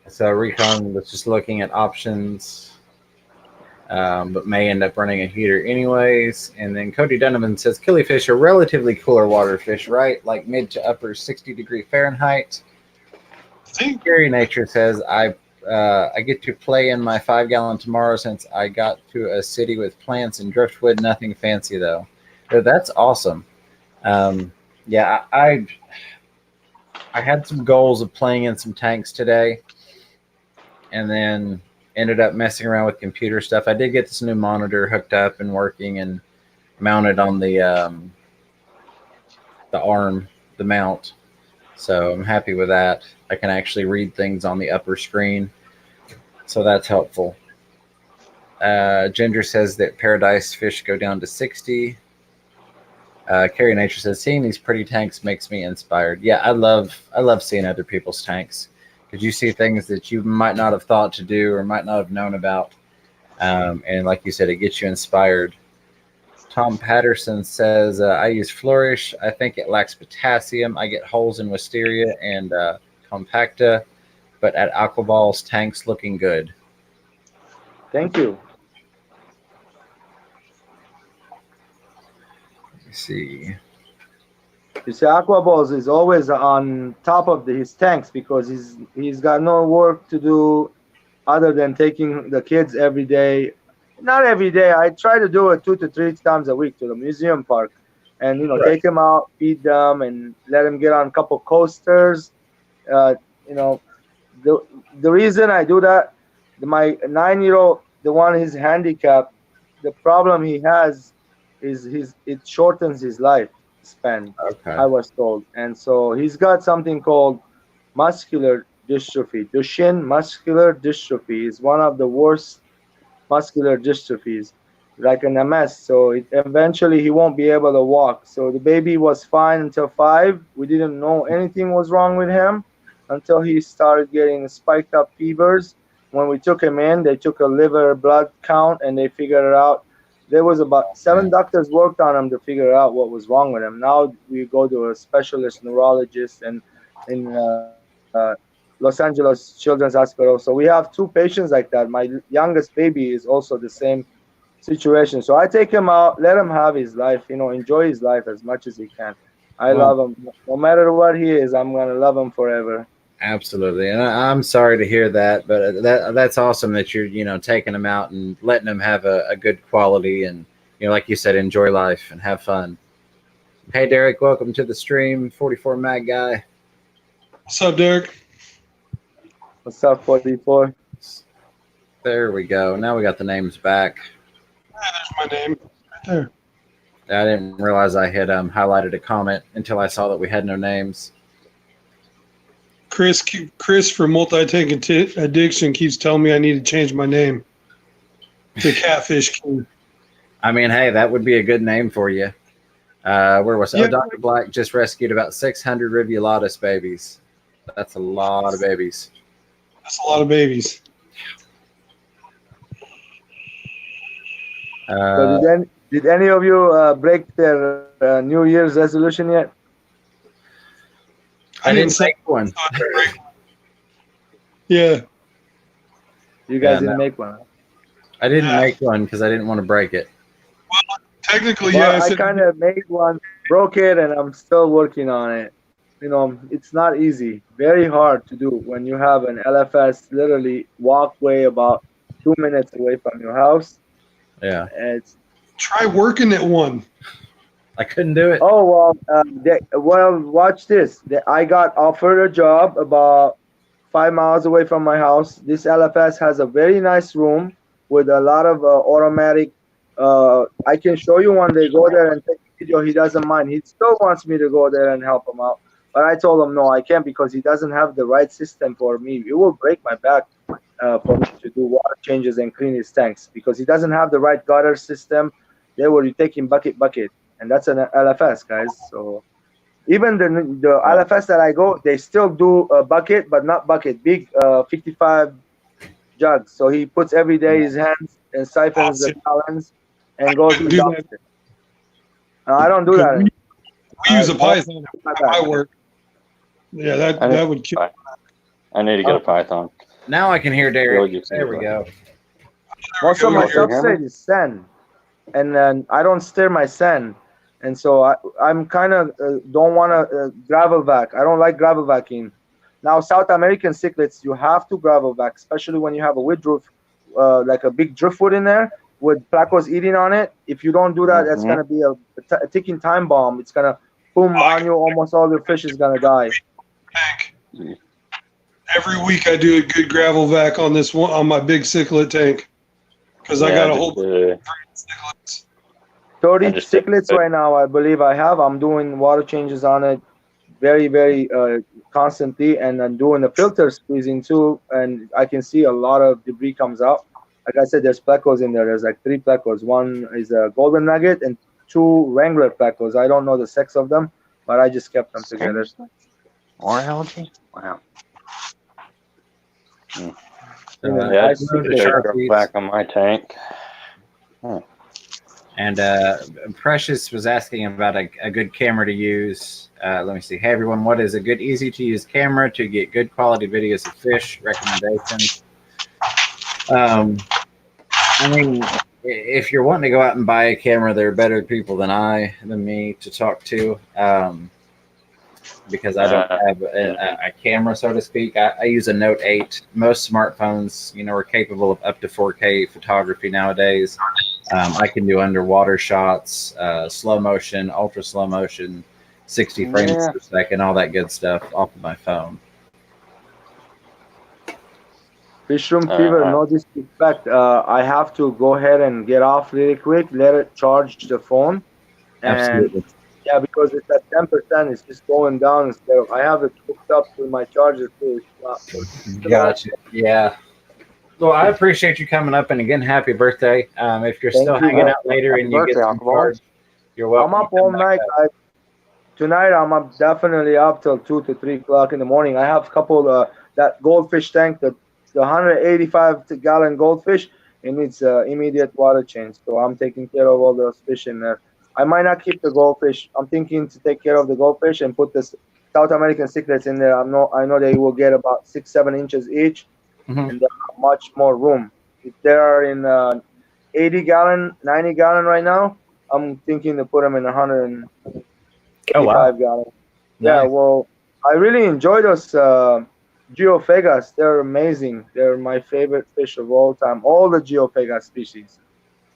So Recon was just looking at options, but may end up running a heater anyways. And then Cody Donovan says killifish are relatively cooler water fish, right? Like mid to upper 60-degree Fahrenheit. Gary Nature says I get to play in my 5-gallon tomorrow since I got to a city with plants and driftwood. Nothing fancy though. So that's awesome. Yeah, I had some goals of playing in some tanks today. and then ended up messing around with computer stuff. I did get this new monitor hooked up and working and mounted on the arm, the mount. So I'm happy with that. I can actually read things on the upper screen, so that's helpful. Ginger says that paradise fish go down to 60. Carrie Nature says, seeing these pretty tanks makes me inspired. Yeah, I love seeing other people's tanks, because you see things that you might not have thought to do or might not have known about. And like you said, it gets you inspired. Tom Patterson says, I use Flourish. I think it lacks potassium. I get holes in Wisteria and Compacta, but at Aquabal's tanks looking good. Thank you. Let me see. You see, Aquaballs is always on top of his tanks because he's got no work to do other than taking the kids every day. Not every day. I try to do it 2 to 3 times a week to the museum park, and Right. take them out, feed them, and let them get on a couple coasters. The reason I do that, my 9-year-old, the one who's handicapped, the problem he has is it shortens his life span. Okay. I was told, and so he's got something called muscular dystrophy. Duchenne muscular dystrophy is one of the worst muscular dystrophies, like an MS. So eventually he won't be able to walk. So the baby was fine until 5. We didn't know anything was wrong with him until he started getting spiked up fevers. When we took him in, they took a liver blood count and they figured it out. There was about 7 doctors worked on him to figure out what was wrong with him. Now we go to a specialist neurologist and in Los Angeles Children's Hospital. So we have 2 patients like that. My youngest baby is also the same situation. So I take him out, let him have his life, enjoy his life as much as he can. I love him. No matter what he is, I'm going to love him forever. Absolutely. And I'm sorry to hear that, but that's awesome that you're, taking them out and letting them have a good quality and, like you said, enjoy life and have fun. Hey, Derek, welcome to the stream. 44 Mag Guy. What's up, Derek? What's up, 44? There we go. Now we got the names back. There's my name right there. I didn't realize I had highlighted a comment until I saw that we had no names. Chris from Multi-Tank Addiction keeps telling me I need to change my name to Catfish King. I mean, hey, that would be a good name for you. Where was it? Yeah. Oh, Dr. Black just rescued about 600 rivulatus babies. That's a lot of babies. That's a lot of babies. So did any of you break their New Year's resolution yet? I didn't make one. Yeah. You guys Yeah, didn't no. make one. I didn't make one because I didn't want to break it. Well, technically, Well, yeah. I kind of made one, broke it, and I'm still working on it. It's not easy. Very hard to do when you have an LFS literally walkway about 2 minutes away from your house. Yeah. Try working at one. I couldn't do it. Oh, well, watch this. I got offered a job about 5 miles away from my house. This LFS has a very nice room with a lot of automatic. I can show you one day. Go there and take a video. He doesn't mind. He still wants me to go there and help him out. But I told him, no, I can't because he doesn't have the right system for me. It will break my back for me to do water changes and clean his tanks because he doesn't have the right gutter system. There where you take him bucket. And that's an LFS, guys. So even the LFS that I go, they still do a bucket, but not bucket, big 55 jugs. So he puts every day his hands and siphons the gallons and goes to the dumpster. I don't do that. We use a Python at my work. Yeah, that would kill. I need to get a Python. Now I can hear Derek. There we go. Most of my Here. substrate is sand, and then I don't stir my sand, and so I'm kind of don't want to gravel vac. I don't like gravel vacuum. Now South American cichlids, you have to gravel vac, especially when you have a wood roof, like a big driftwood in there with placos eating on it. If you don't do that, that's gonna be a ticking time bomb. It's gonna boom on you. Almost all your fish is gonna die. Tank. Every week I do a good gravel vac on this one on my big cichlid tank because I got a whole bunch of cichlids. 30 cichlids right now, I believe I have. I'm doing water changes on it very, very constantly, and I'm doing the filter squeezing too, and I can see a lot of debris comes out. Like I said, there's plecos in there. There's like 3 plecos. One is a golden nugget and 2 wrangler plecos. I don't know the sex of them, but I just kept them together. More algae? Wow. I see Sharpies back on my tank. And Precious was asking about a good camera to use. Let me see. Hey, everyone, what is a good, easy-to-use camera to get good quality videos of fish? Recommendations. I mean, if you're wanting to go out and buy a camera, there are better people than me to talk to. Because I don't have a camera, so to speak. I use a Note 8. Most smartphones, are capable of up to 4K photography nowadays. I can do underwater shots, slow motion, ultra slow motion, 60 frames per second, all that good stuff off of my phone. Fishroom Fever, no disrespect. I have to go ahead and get off really quick, let it charge the phone. And Absolutely. yeah, because it's at 10%, it's just going down instead of, I have it hooked up to my charger too. Gotcha. Yeah. Well, I appreciate you coming up, and again, happy birthday. If you're still hanging out later and you get some cards, you're welcome. I'm up all night. Tonight I'm up definitely up till 2 to 3 o'clock in the morning. I have a couple that goldfish tank, the 185 gallon goldfish, it needs immediate water change. So I'm taking care of all those fish in there. I might not keep the goldfish. I'm thinking to take care of the goldfish and put the South American cichlids in there. I know they will get about 6-7 inches each, and they have much more room. If they are in 80 gallon, 90 gallon right now, I'm thinking to put them in 185 gallon. Yeah, well, I really enjoy those Geophagas. They're amazing. They're my favorite fish of all time. All the Geophagas species.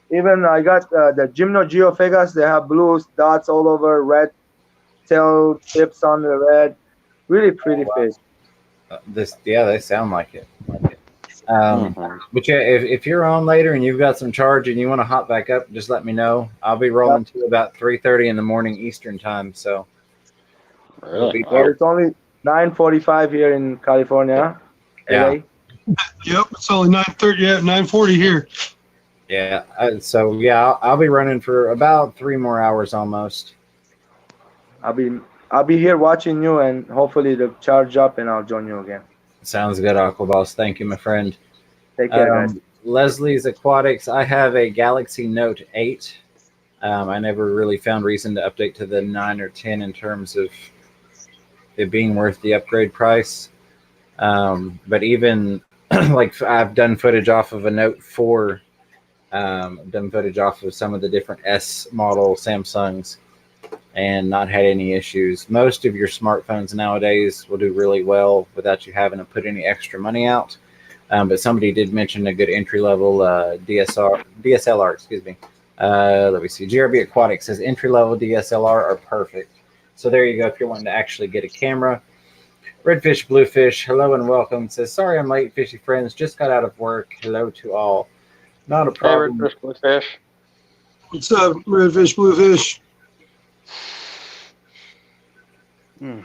Even I got the Gymno Geophagas. They have blue dots all over, red tail tips on the red. Really pretty fish. They sound like it. But yeah, if you're on later and you've got some charge and you want to hop back up, just let me know. I'll be rolling to about 3:30 in the morning Eastern time. So really, it's only 9:45 here in California. Yeah. LA. Yep, it's only 9:30. Yeah, 9:40 here. Yeah. I'll be running for about 3 more hours almost. I'll be here watching you, and hopefully they'll charge up, and I'll join you again. Sounds good, Aquaboss. Thank you, my friend. Take care, guys. Leslie's Aquatics. I have a Galaxy Note 8. I never really found reason to update to the 9 or 10 in terms of it being worth the upgrade price. But even like I've done footage off of a Note 4. Done footage off of some of the different S model Samsungs and not had any issues. Most of your smartphones nowadays will do really well without you having to put any extra money out. But somebody did mention a good entry-level DSLR, excuse me. Let me see. GRB Aquatic says entry-level DSLR are perfect. So there you go if you're wanting to actually get a camera. Redfish Bluefish, hello and welcome. Says, sorry I'm late, fishy friends. Just got out of work. Hello to all. Not a problem. Hey, Redfish Bluefish. What's up, Redfish Bluefish?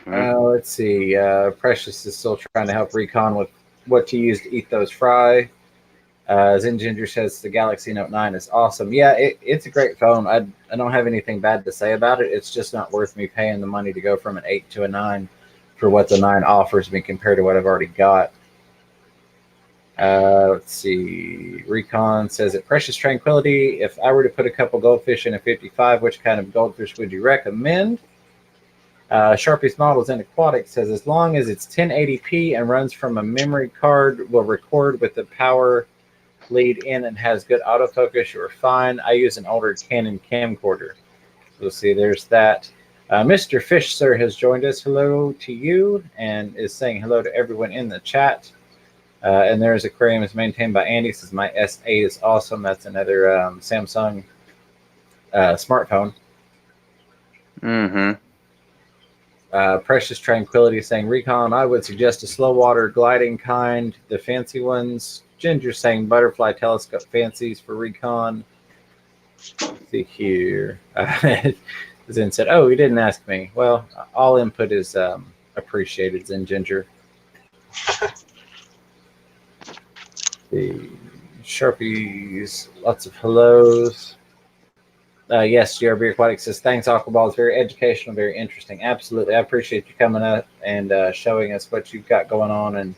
Let's see. Precious is still trying to help Recon with what to use to eat those fry. Zen Ginger says the Galaxy Note 9 is awesome. Yeah, it's a great phone. I don't have anything bad to say about it. It's just not worth me paying the money to go from an 8 to a 9 for what the 9 offers me compared to what I've already got. Let's see. Recon says at Precious Tranquility, if I were to put a couple goldfish in a 55, which kind of goldfish would you recommend? Sharpies Models in Aquatic says as long as it's 1080p and runs from a memory card, will record with the power lead in and has good autofocus, you're fine. I use an older Canon camcorder. We'll see. There's that. Mr. Fish Sir has joined us. Hello to you, and is saying hello to everyone in the chat. And there's Aquarium is maintained by Andy. Says my S8 is awesome. That's another Samsung smartphone. Precious Tranquility saying, Recon, I would suggest a slow water gliding kind, the fancy ones. Ginger saying butterfly telescope fancies for Recon. Let's see here. Zen said, oh, he didn't ask me. Well, all input is appreciated, Zen Ginger. The Sharpies, lots of hellos. Yes, GRB Aquatic says, thanks, Aquaball. It's very educational, very interesting. Absolutely. I appreciate you coming up and showing us what you've got going on and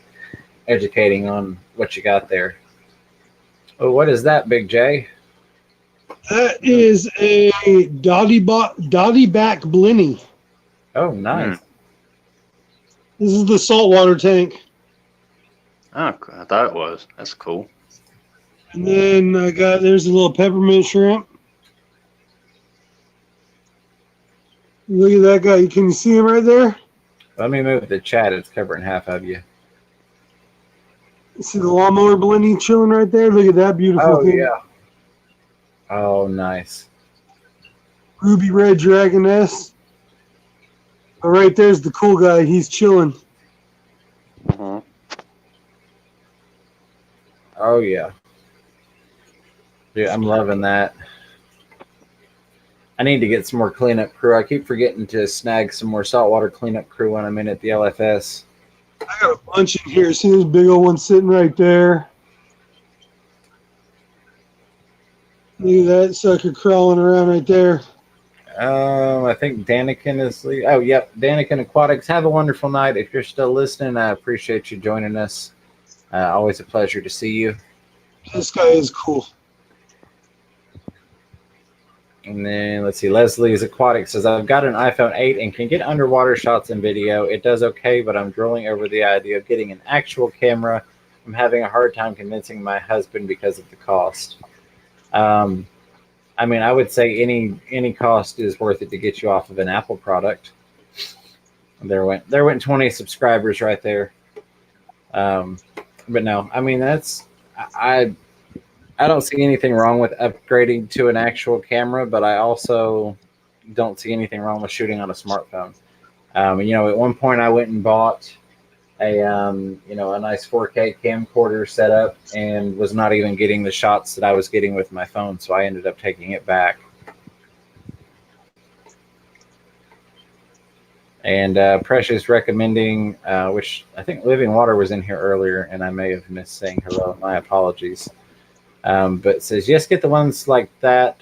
educating on what you got there. Oh, what is that, Big J? That is a dotty back blenny. Oh, nice. This is the saltwater tank. Oh, I thought it was. That's cool. And then there's a little peppermint shrimp. Look at that guy. Can you see him right there? Let me move the chat. It's covering half of you. See the lawnmower blenny chilling right there? Look at that beautiful thing. Yeah. Oh, nice. Ruby red dragoness. Oh, right there's the cool guy. He's chilling. Mm-hmm. Oh, yeah. Dude, I'm loving that. I need to get some more cleanup crew. I keep forgetting to snag some more saltwater cleanup crew when I'm in at the LFS. I got a bunch in here. See this big old one sitting right there? Look at that sucker crawling around right there. I think Danikin is leaving. Oh, yep. Danikin Aquatics. Have a wonderful night. If you're still listening, I appreciate you joining us. Always a pleasure to see you. This guy is cool. And then let's see. Leslie's Aquatic says, I've got an iPhone 8 and can get underwater shots and video. It does okay, but I'm drooling over the idea of getting an actual camera. I'm having a hard time convincing my husband because of the cost. I mean, I would say any cost is worth it to get you off of an Apple product. There went 20 subscribers right there. But no, I mean I don't see anything wrong with upgrading to an actual camera, but I also don't see anything wrong with shooting on a smartphone. At one point I went and bought a nice 4K camcorder setup and was not even getting the shots that I was getting with my phone, so I ended up taking it back. And Precious recommending, which I think Living Water was in here earlier, and I may have missed saying hello. My apologies. But it says, yes, get the ones like that.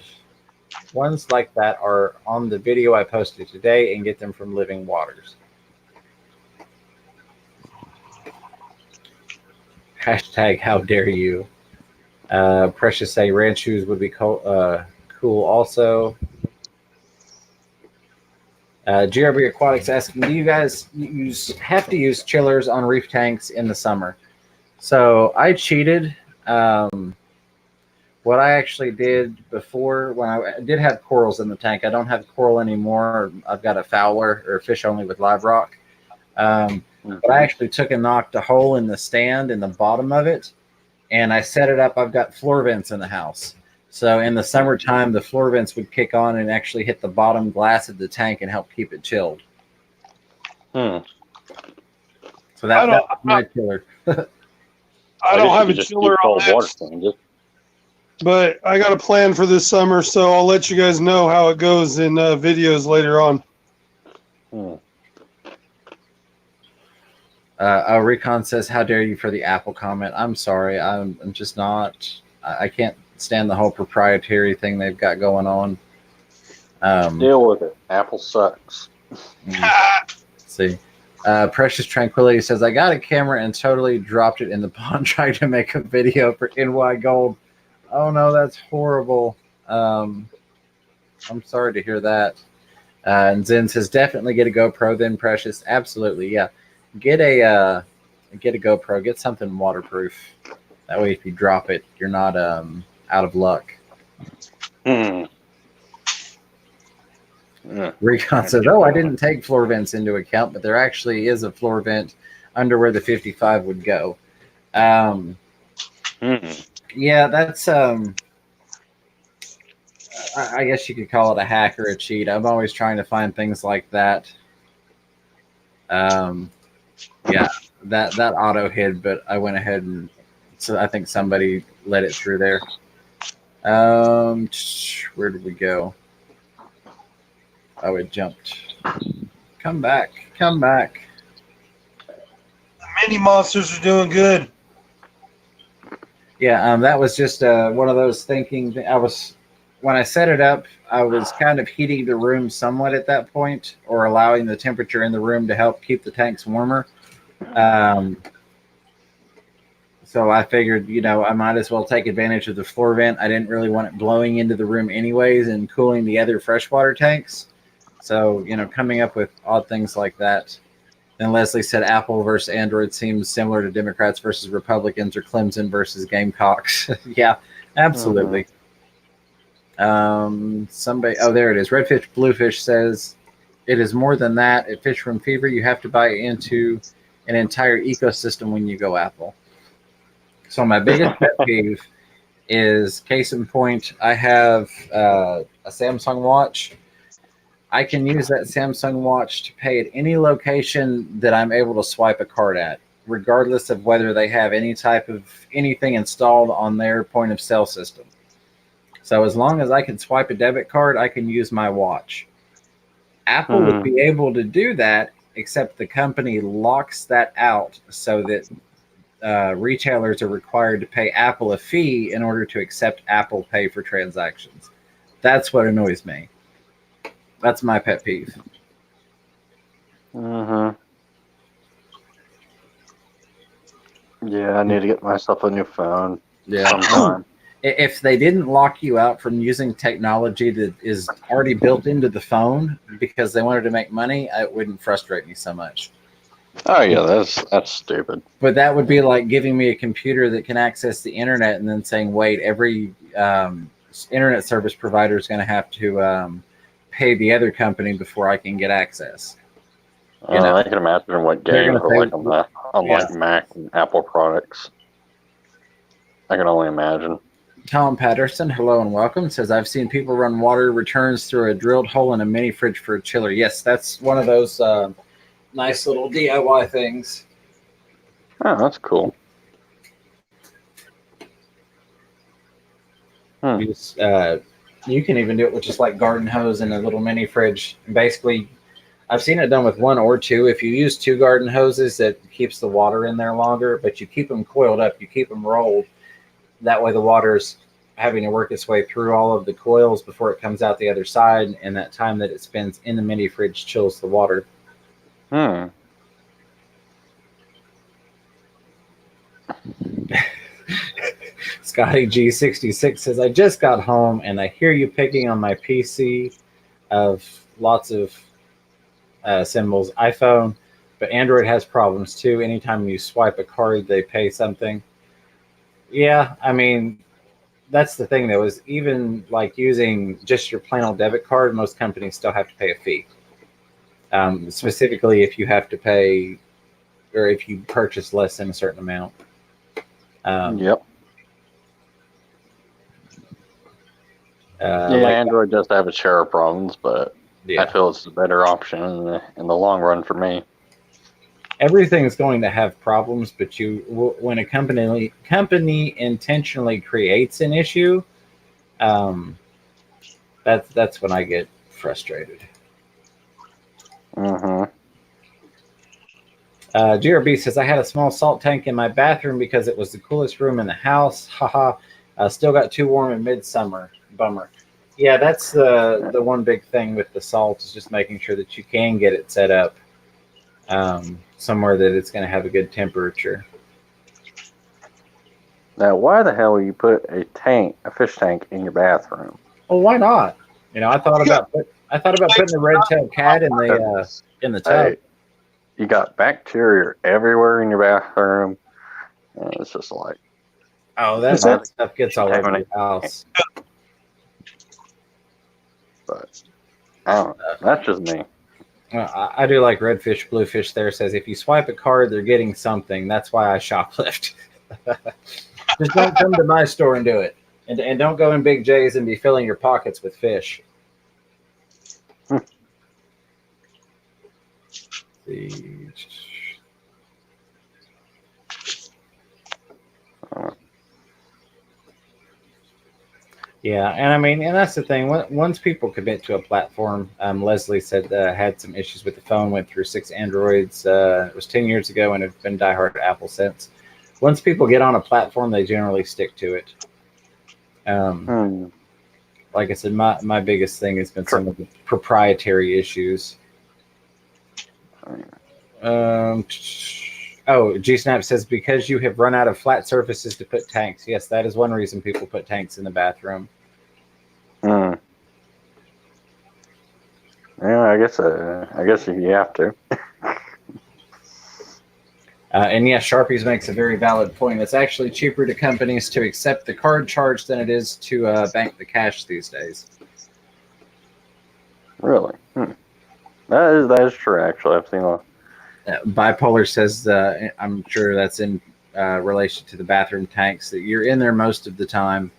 Ones like that are on the video I posted today and get them from Living Waters. Hashtag how dare you. Precious say ranch shoes would be cool also. GRB Aquatics asking, do you guys have to use chillers on reef tanks in the summer? So I cheated. What I actually did before, when I did have corals in the tank, I don't have coral anymore. I've got a Fowler or fish only with live rock. But I actually took and knocked a hole in the stand in the bottom of it, and I set it up. I've got floor vents in the house. So in the summertime, the floor vents would kick on and actually hit the bottom glass of the tank and help keep it chilled. So that was my chiller. I don't have a chiller on that, but I got a plan for this summer, so I'll let you guys know how it goes in videos later on. Recon says, how dare you for the Apple comment. I'm sorry. I'm just not. I can't stand the whole proprietary thing they've got going on. Deal with it. Apple sucks. See. Precious Tranquility says, I got a camera and totally dropped it in the pond trying to make a video for NY Gold. Oh, no, that's horrible. I'm sorry to hear that. And Zen says, definitely get a GoPro then, Precious. Absolutely, yeah. Get a GoPro. Get something waterproof. That way, if you drop it, you're not out of luck. Recon says, oh, I didn't take floor vents into account, but there actually is a floor vent under where the 55 would go. Yeah, that's I guess you could call it a hack or a cheat. I'm always trying to find things like that. Yeah, that auto hid, but I went ahead and so I think somebody let it through there. Where did we go? Oh, it jumped. Come back. The mini monsters are doing good. Yeah, that was just one of those thinking. When I set it up, I was kind of heating the room somewhat at that point, or allowing the temperature in the room to help keep the tanks warmer. So I figured, I might as well take advantage of the floor vent. I didn't really want it blowing into the room anyways and cooling the other freshwater tanks. So, coming up with odd things like that. Then Leslie said Apple versus Android seems similar to Democrats versus Republicans or Clemson versus Gamecocks. Yeah, absolutely. Somebody, there it is. Redfish Bluefish says it is more than that. At Fish Room Fever, you have to buy into an entire ecosystem when you go Apple. So my biggest pet peeve is, case in point, I have a Samsung watch. I can use that Samsung watch to pay at any location that I'm able to swipe a card at, regardless of whether they have any type of anything installed on their point of sale system. So as long as I can swipe a debit card, I can use my watch. Apple would be able to do that, except the company locks that out so that retailers are required to pay Apple a fee in order to accept Apple Pay for transactions. That's what annoys me. That's my pet peeve. Yeah, I need to get myself a new phone. Yeah. Sometime. If they didn't lock you out from using technology that is already built into the phone because they wanted to make money, it wouldn't frustrate me so much. Oh yeah, that's stupid. But that would be like giving me a computer that can access the internet and then saying, wait, every internet service provider is going to have to pay the other company before I can get access. I can imagine what games are like on like Mac and Apple products. I can only imagine. Tom Patterson, hello and welcome, says, I've seen people run water returns through a drilled hole in a mini fridge for a chiller. Yes, that's one of those nice little DIY things. Oh, that's cool. You can even do it with just like garden hose and a little mini fridge. Basically, I've seen it done with one or two. If you use two garden hoses, that keeps the water in there longer, but you keep them coiled up, you keep them rolled. That way the water's having to work its way through all of the coils before it comes out the other side, and that time that it spends in the mini fridge chills the water. Scotty G66 says, I just got home and I hear you picking on my PC of lots of symbols, iPhone, but Android has problems too. Anytime you swipe a card, they pay something. Yeah, I mean, that's the thing though, is even like using just your plain old debit card, most companies still have to pay a fee. Specifically if you have to pay, or if you purchase less than a certain amount. Yep. Android does have its share of problems, but I feel it's the better option in the long run for me. Everything's going to have problems, but when a company intentionally creates an issue, that's when I get frustrated. GRB says, I had a small salt tank in my bathroom because it was the coolest room in the house. Haha. Still got too warm in midsummer. Bummer. Yeah, that's the one big thing with the salt, is just making sure that you can get it set up somewhere that it's going to have a good temperature. Now, why the hell would you put a fish tank in your bathroom? Well, why not? I thought about putting a red-tailed cat in the tub. Hey, you got bacteria everywhere in your bathroom, and it's just like, that stuff gets all over your house. But I don't know. That's just me. I do like Redfish Bluefish there says, if you swipe a card, they're getting something. That's why I shoplift. Just don't come to my store and do it. And don't go in Big J's and be filling your pockets with fish. See. Yeah, and I mean, and that's the thing. Once people commit to a platform, Leslie said had some issues with the phone. Went through 6 Androids. It was 10 years ago, and have been diehard Apple since. Once people get on a platform, they generally stick to it. Like I said, my biggest thing has been some of the proprietary issues. Oh, G-Snap says, because you have run out of flat surfaces to put tanks. Yes, that is one reason people put tanks in the bathroom. Yeah, I guess you have to. And yeah, Sharpies makes a very valid point. It's actually cheaper to companies to accept the card charge than it is to bank the cash these days. Really? That is true, actually. I've seen a... Bipolar says, I'm sure that's in relation to the bathroom tanks, that you're in there most of the time.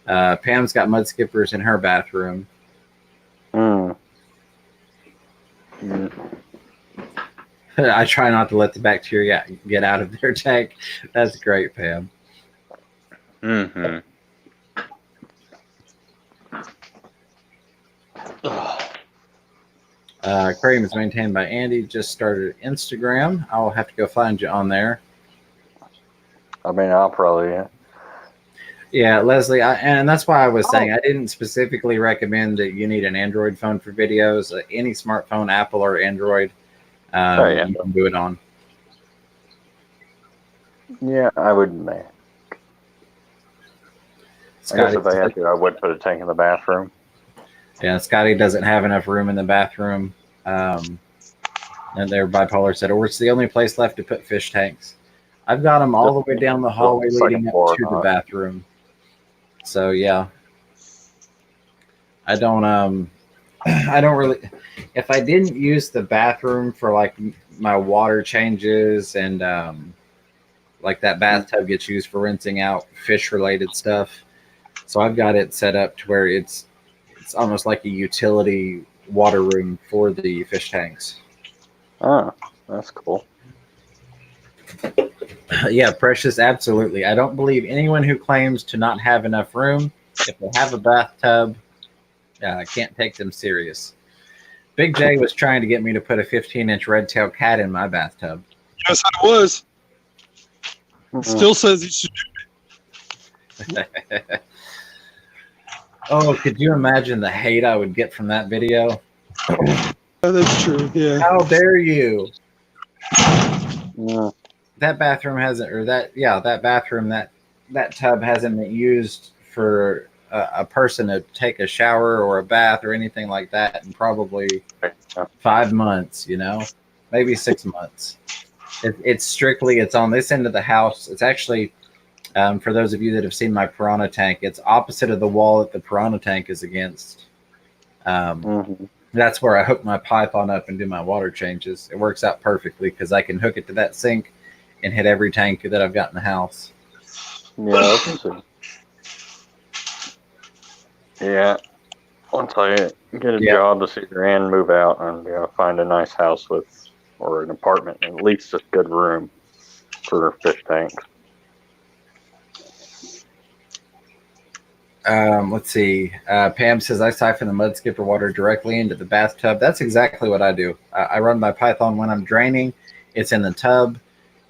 Pam's got mud skippers in her bathroom. I try not to let the bacteria get out of their tank. That's great, Pam. Aquarium is maintained by Andy. Just started Instagram. I'll have to go find you on there. I mean, I'll probably... Yeah, Leslie, and that's why I was saying I didn't specifically recommend that you need an Android phone for videos. Any smartphone, Apple or Android, you can do it on. Yeah, I would. I guess if I had to, I would put a tank in the bathroom. Yeah, Scotty doesn't have enough room in the bathroom. And their Bipolar said, or it's the only place left to put fish tanks. I've got them all the way down the hallway leading up to the bathroom. So yeah, I don't really, if I didn't use the bathroom for like my water changes and like that bathtub gets used for rinsing out fish related stuff. So I've got it set up to where it's almost like a utility water room for the fish tanks. Oh, that's cool. Yeah, Precious, absolutely. I don't believe anyone who claims to not have enough room, if they have a bathtub, can't take them serious. Big J was trying to get me to put a 15-inch red-tailed cat in my bathtub. Yes, I was. Still says he should do it. Oh, could you imagine the hate I would get from that video? That's true, yeah. How dare you? Yeah. That bathroom hasn't, or that bathroom, that tub hasn't been used for a person to take a shower or a bath or anything like that in probably 5 months, maybe 6 months. It's on this end of the house. It's actually, for those of you that have seen my piranha tank, it's opposite of the wall that the piranha tank is against. That's where I hook my python up and do my water changes. It works out perfectly because I can hook it to that sink and hit every tank that I've got in the house. Yeah, yeah. Once I get a job this year and move out and find a nice house or an apartment, and at least a good room for fish tanks. Let's see. Pam says, I siphon the mud skipper water directly into the bathtub. That's exactly what I do. I run my Python when I'm draining. It's in the tub.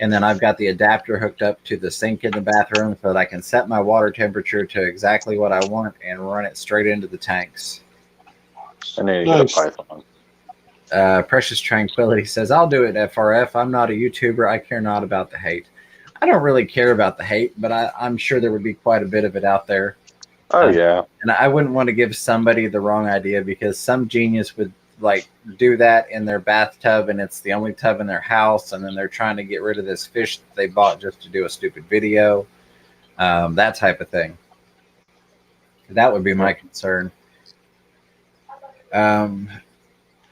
And then I've got the adapter hooked up to the sink in the bathroom so that I can set my water temperature to exactly what I want and run it straight into the tanks. I need to get a Python. Precious Tranquility says, I'll do it, FRF. I'm not a YouTuber. I care not about the hate. I don't really care about the hate, but I'm sure there would be quite a bit of it out there. Oh, yeah. And I wouldn't want to give somebody the wrong idea because some genius would do that in their bathtub and it's the only tub in their house, and then they're trying to get rid of this fish that they bought just to do a stupid video. That type of thing. That would be my concern.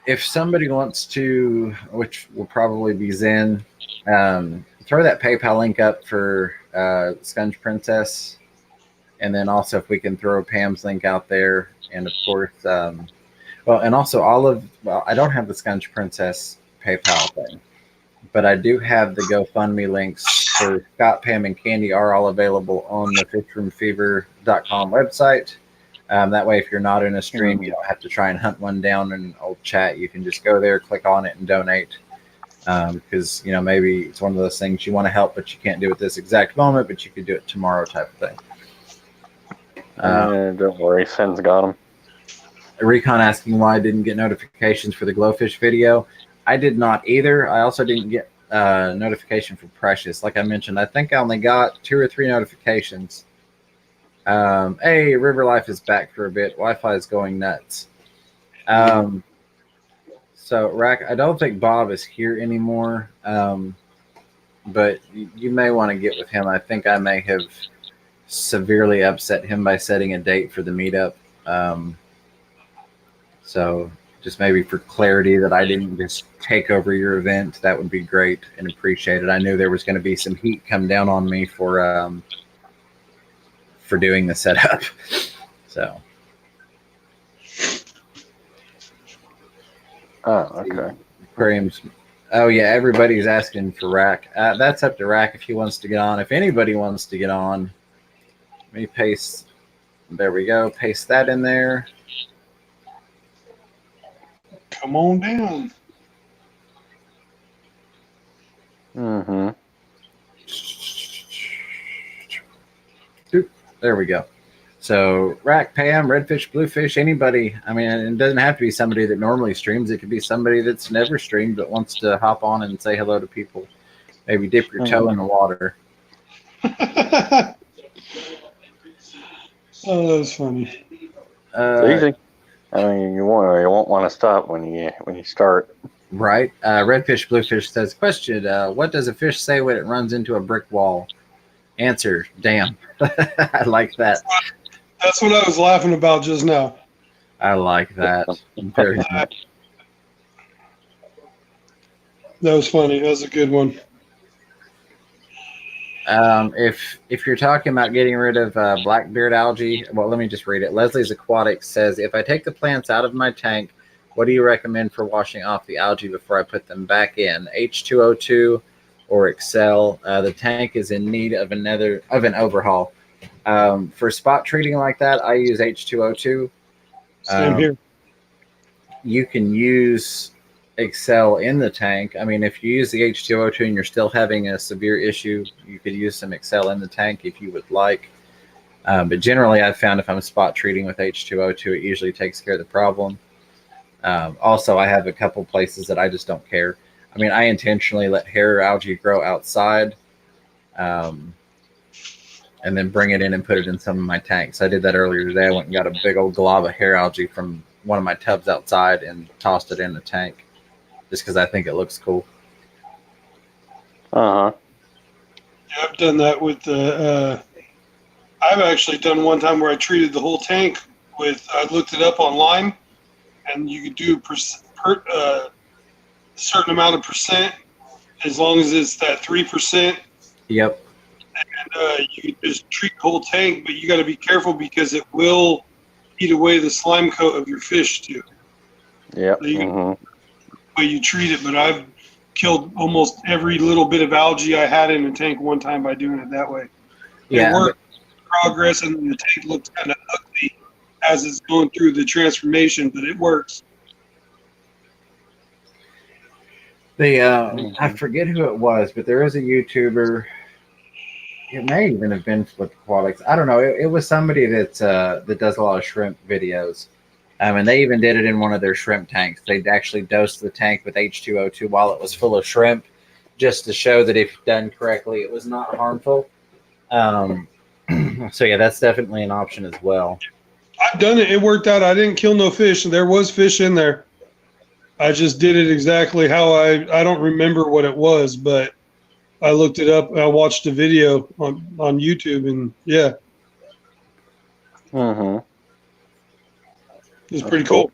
If somebody wants to, which will probably be Zen, throw that PayPal link up for Sponge Princess. And then also if we can throw Pam's link out there. And of course, and also I don't have the Sponge Princess PayPal thing. but I do have the GoFundMe links for Scott, Pam, and Candy are all available on the fishroomfever.com website. That way, if you're not in a stream, you don't have to try and hunt one down in an old chat. You can just go there, click on it, and donate. Because, maybe it's one of those things you want to help, but you can't do it this exact moment, but you could do it tomorrow type of thing. Don't worry, Sin's got them. Recon asking why I didn't get notifications for the Glowfish video. I did not either. I also didn't get notification for Precious. Like I mentioned, I think I only got 2 or 3 notifications. Hey, River Life is back for a bit. Wi-Fi is going nuts. So, Rack, I don't think Bob is here anymore, but you may want to get with him. I think I may have severely upset him by setting a date for the meetup. So just maybe for clarity that I didn't just take over your event, that would be great and appreciated. I knew there was going to be some heat come down on me for doing the setup. So. Oh, okay. Aquarium's. Oh yeah, everybody's asking for Rack. That's up to Rack if he wants to get on. If anybody wants to get on, let me paste. There we go. Paste that in there. Come on down. Mm-hmm. There we go. So Rack, Pam, Redfish, Bluefish, anybody. I mean, it doesn't have to be somebody that normally streams. It could be somebody that's never streamed but wants to hop on and say hello to people. Maybe dip your toe in the water. Oh, that was funny. It's easy. I mean, you won't want to stop when you start. Right. Redfish Bluefish says, question, what does a fish say when it runs into a brick wall? Answer, damn. I like that. That's what I was laughing about just now. I like that. Very much. That was funny. That was a good one. If you're talking about getting rid of blackbeard algae, well, let me just read it. Leslie's Aquatics says, if I take the plants out of my tank, what do you recommend for washing off the algae before I put them back in? H2O2 or Excel? The tank is in need of an overhaul. For spot treating like that, I use H2O2. Same here. You can use Excel in the tank. I mean, if you use the H2O2 and you're still having a severe issue, you could use some Excel in the tank if you would like. But generally, I've found if I'm spot treating with H2O2, it usually takes care of the problem. Also, I have a couple places that I just don't care. I mean, I intentionally let hair algae grow outside and then bring it in and put it in some of my tanks. I did that earlier today. I went and got a big old glob of hair algae from one of my tubs outside and tossed it in the tank just because I think it looks cool. Uh-huh. Yeah, I've done that with the. I've actually done one time where I treated the whole tank with. I looked it up online, and you could do a certain amount of percent, as long as it's that 3%. Yep. And you can just treat the whole tank, but you got to be careful because it will eat away the slime coat of your fish too. Yep. So the way you treat it, but I've killed almost every little bit of algae I had in the tank one time by doing it that way. Yeah. It worked progress, and the tank looks kind of ugly as it's going through the transformation, but it works. I forget who it was, but there is a YouTuber. It may even have been Flip Aquatics. I don't know. It was somebody that does a lot of shrimp videos. And they even did it in one of their shrimp tanks. They'd actually dosed the tank with H2O2 while it was full of shrimp, just to show that if done correctly, it was not harmful. So yeah, that's definitely an option as well. I've done it. It worked out. I didn't kill no fish. There was fish in there. I just did it exactly how I don't remember what it was, but I looked it up. I watched a video on YouTube, and yeah. Mm-hmm. It was pretty cool.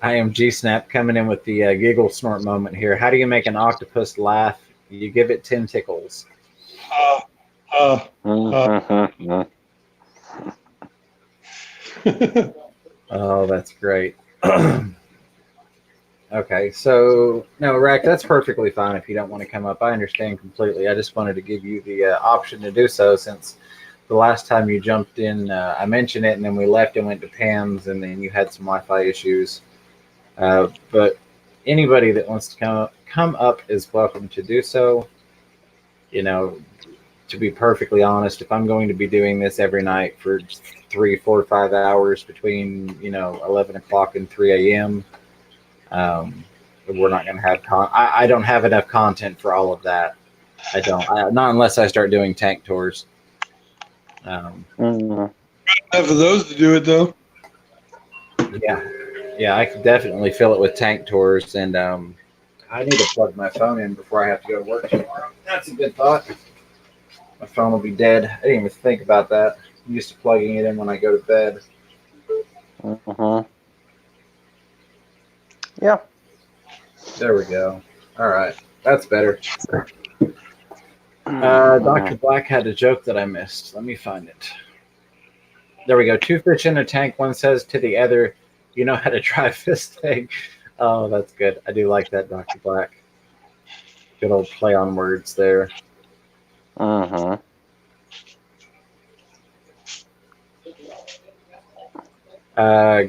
I am G-Snap coming in with the giggle snort moment here. How do you make an octopus laugh? You give it 10 tickles. Mm-hmm. Oh, that's great. Okay, so no, Rack, that's perfectly fine if you don't want to come up. I understand completely. I just wanted to give you the option to do so since the last time you jumped in, I mentioned it, and then we left and went to Pam's, and then you had some Wi-Fi issues. But anybody that wants to come up is welcome to do so. You know, to be perfectly honest, if I'm going to be doing this every night for 3, 4, 5 hours between 11 o'clock and 3 a.m. We're not going to have I don't have enough content for all of that. I don't. Not unless I start doing tank tours. Enough of those to do it though. Yeah, I could definitely fill it with tank tours, and I need to plug my phone in before I have to go to work tomorrow. That's a good thought. My phone will be dead. I didn't even think about that. I'm used to plugging it in when I go to bed. Yeah. There we go. All right. That's better. Dr. Black had a joke that I missed. Let me find it. There we go. 2 fish in a tank. One says to the other, "You know how to drive this thing." Oh, that's good. I do like that, Dr. Black. Good old play on words there.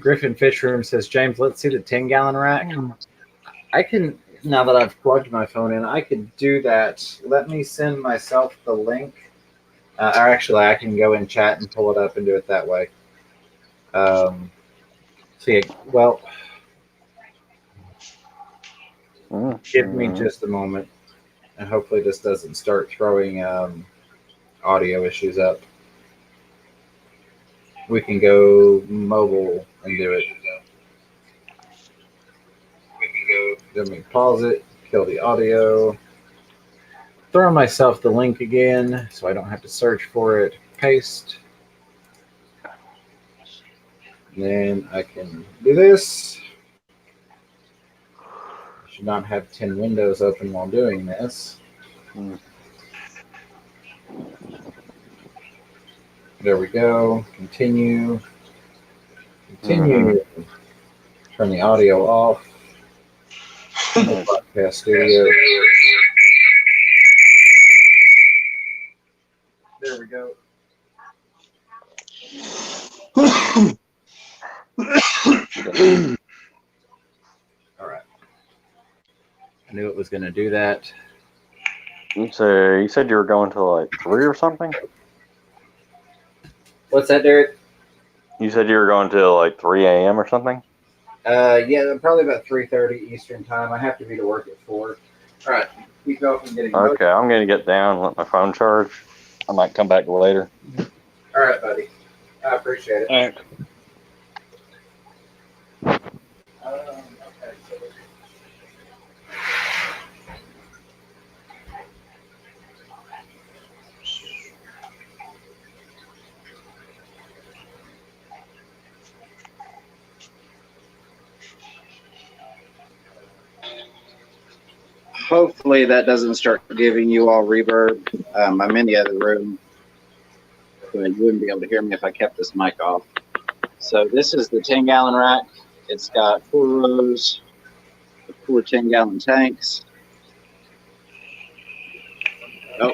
Griffin Fish Room says, "James, let's see the 10-gallon rack." I can, now that I've plugged my phone in, I can do that. Let me send myself the link. Or actually, I can go in chat and pull it up and do it that way. Well, give me just a moment. And hopefully this doesn't start throwing audio issues up. We can go mobile and do it. Let me pause it, kill the audio, throw myself the link again so I don't have to search for it, paste. And then I can do this. I should not have 10 windows open while doing this. There we go. Continue. Continue. Turn the audio off. Podcast studio. There we go. All right. I knew it was going to do that. You said you were going to like 3 or something? What's that, Derek? You said you were going to like 3 a.m. or something? Yeah, probably about 3:30 Eastern time. I have to be to work at 4. All right. Keep going from getting Okay, I'm going to get down and let my phone charge. I might come back later. All right, buddy. I appreciate it. All right. Okay, so hopefully that doesn't start giving you all reverb. I'm in the other room, but you wouldn't be able to hear me if I kept this mic off. So this is the 10-gallon rack. It's got 4 rows of 4 10-gallon tanks. Oh.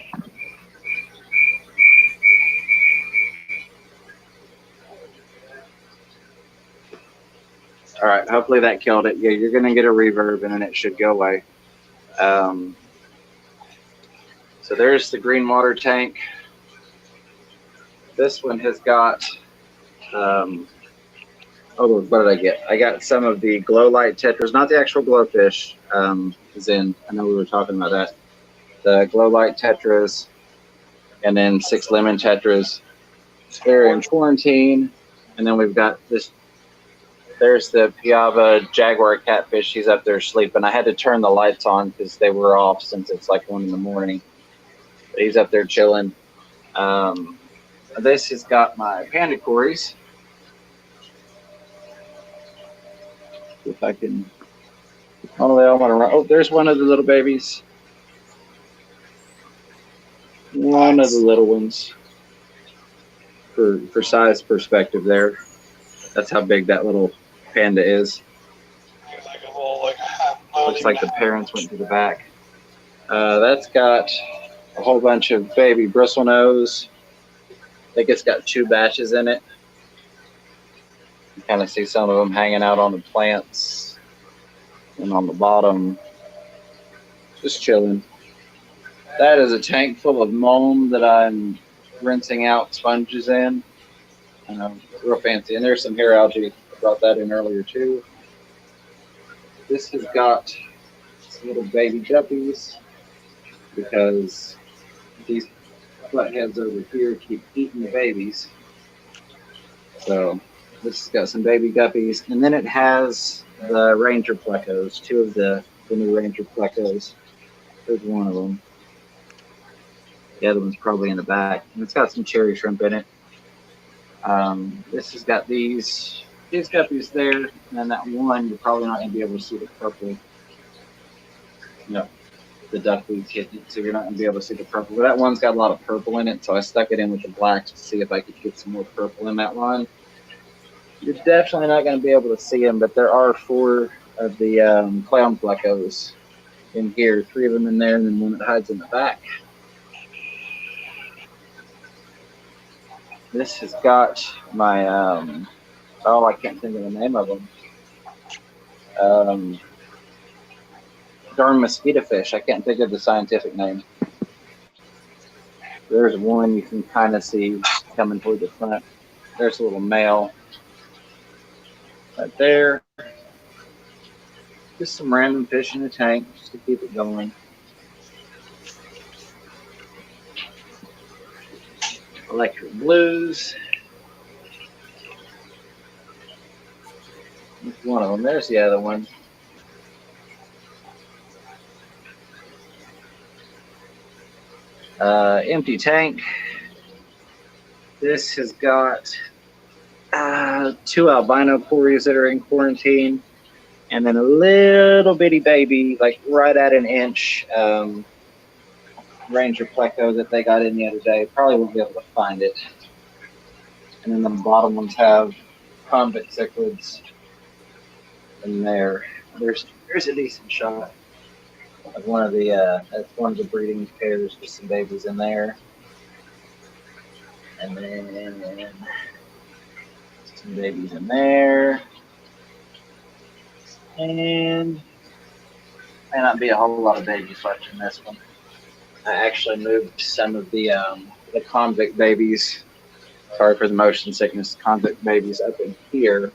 All right, hopefully that killed it. Yeah, you're going to get a reverb and then it should go away. So there's the green water tank. This one has got, what did I get? I got some of the glow light tetras, not the actual glowfish, as in, I know we were talking about that. The glow light tetras, and then 6 lemon tetras. They're in quarantine. And then we've got this, there's the Piava jaguar catfish. He's up there sleeping. I had to turn the lights on because they were off since it's like 1 in the morning. But he's up there chilling. This has got my panda cories. If I can, oh, they all want to run. Oh, there's one of the little babies. One of the little ones. For size perspective there. That's how big that little panda is. Like a little, like a Looks like the parents went to the back. That's got a whole bunch of baby bristlenose. I think it's got 2 batches in it. You kind of see some of them hanging out on the plants and on the bottom, just chilling. That is a tank full of mold that I'm rinsing out sponges in. Real fancy. And there's some hair algae. I brought that in earlier too. This has got little baby guppies because these buttheads over here keep eating the babies. So this has got some baby guppies. And then it has the Ranger plecos, 2 of the new Ranger plecos. There's one of them. The other one's probably in the back. And it's got some cherry shrimp in it. This has got these guppies there, and then that one, you're probably not going to be able to see the purple. No, the duckweed's hitting it, so you're not going to be able to see the purple. But that one's got a lot of purple in it, so I stuck it in with the black to see if I could get some more purple in that line. You're definitely not going to be able to see them, but there are 4 of the clown plecos in here, 3 of them in there, and then one that hides in the back. This has got my, I can't think of the name of them. Darn mosquito fish. I can't think of the scientific name. There's one you can kind of see coming toward the front. There's a little male right there. Just some random fish in the tank just to keep it going. Electric blues. That's one of them. There's the other one. Empty tank. This has got 2 albino cories that are in quarantine, and then a little bitty baby, like right at an inch, Ranger pleco that they got in the other day. Probably won't be able to find it. And then the bottom ones have convict cichlids in there. There's a decent shot of one of the that's one of the breeding pairs with some babies in there. And then some babies in there. And may not be a whole lot of babies left in this one. I actually moved some of the convict babies, sorry for the motion sickness, convict babies up in here,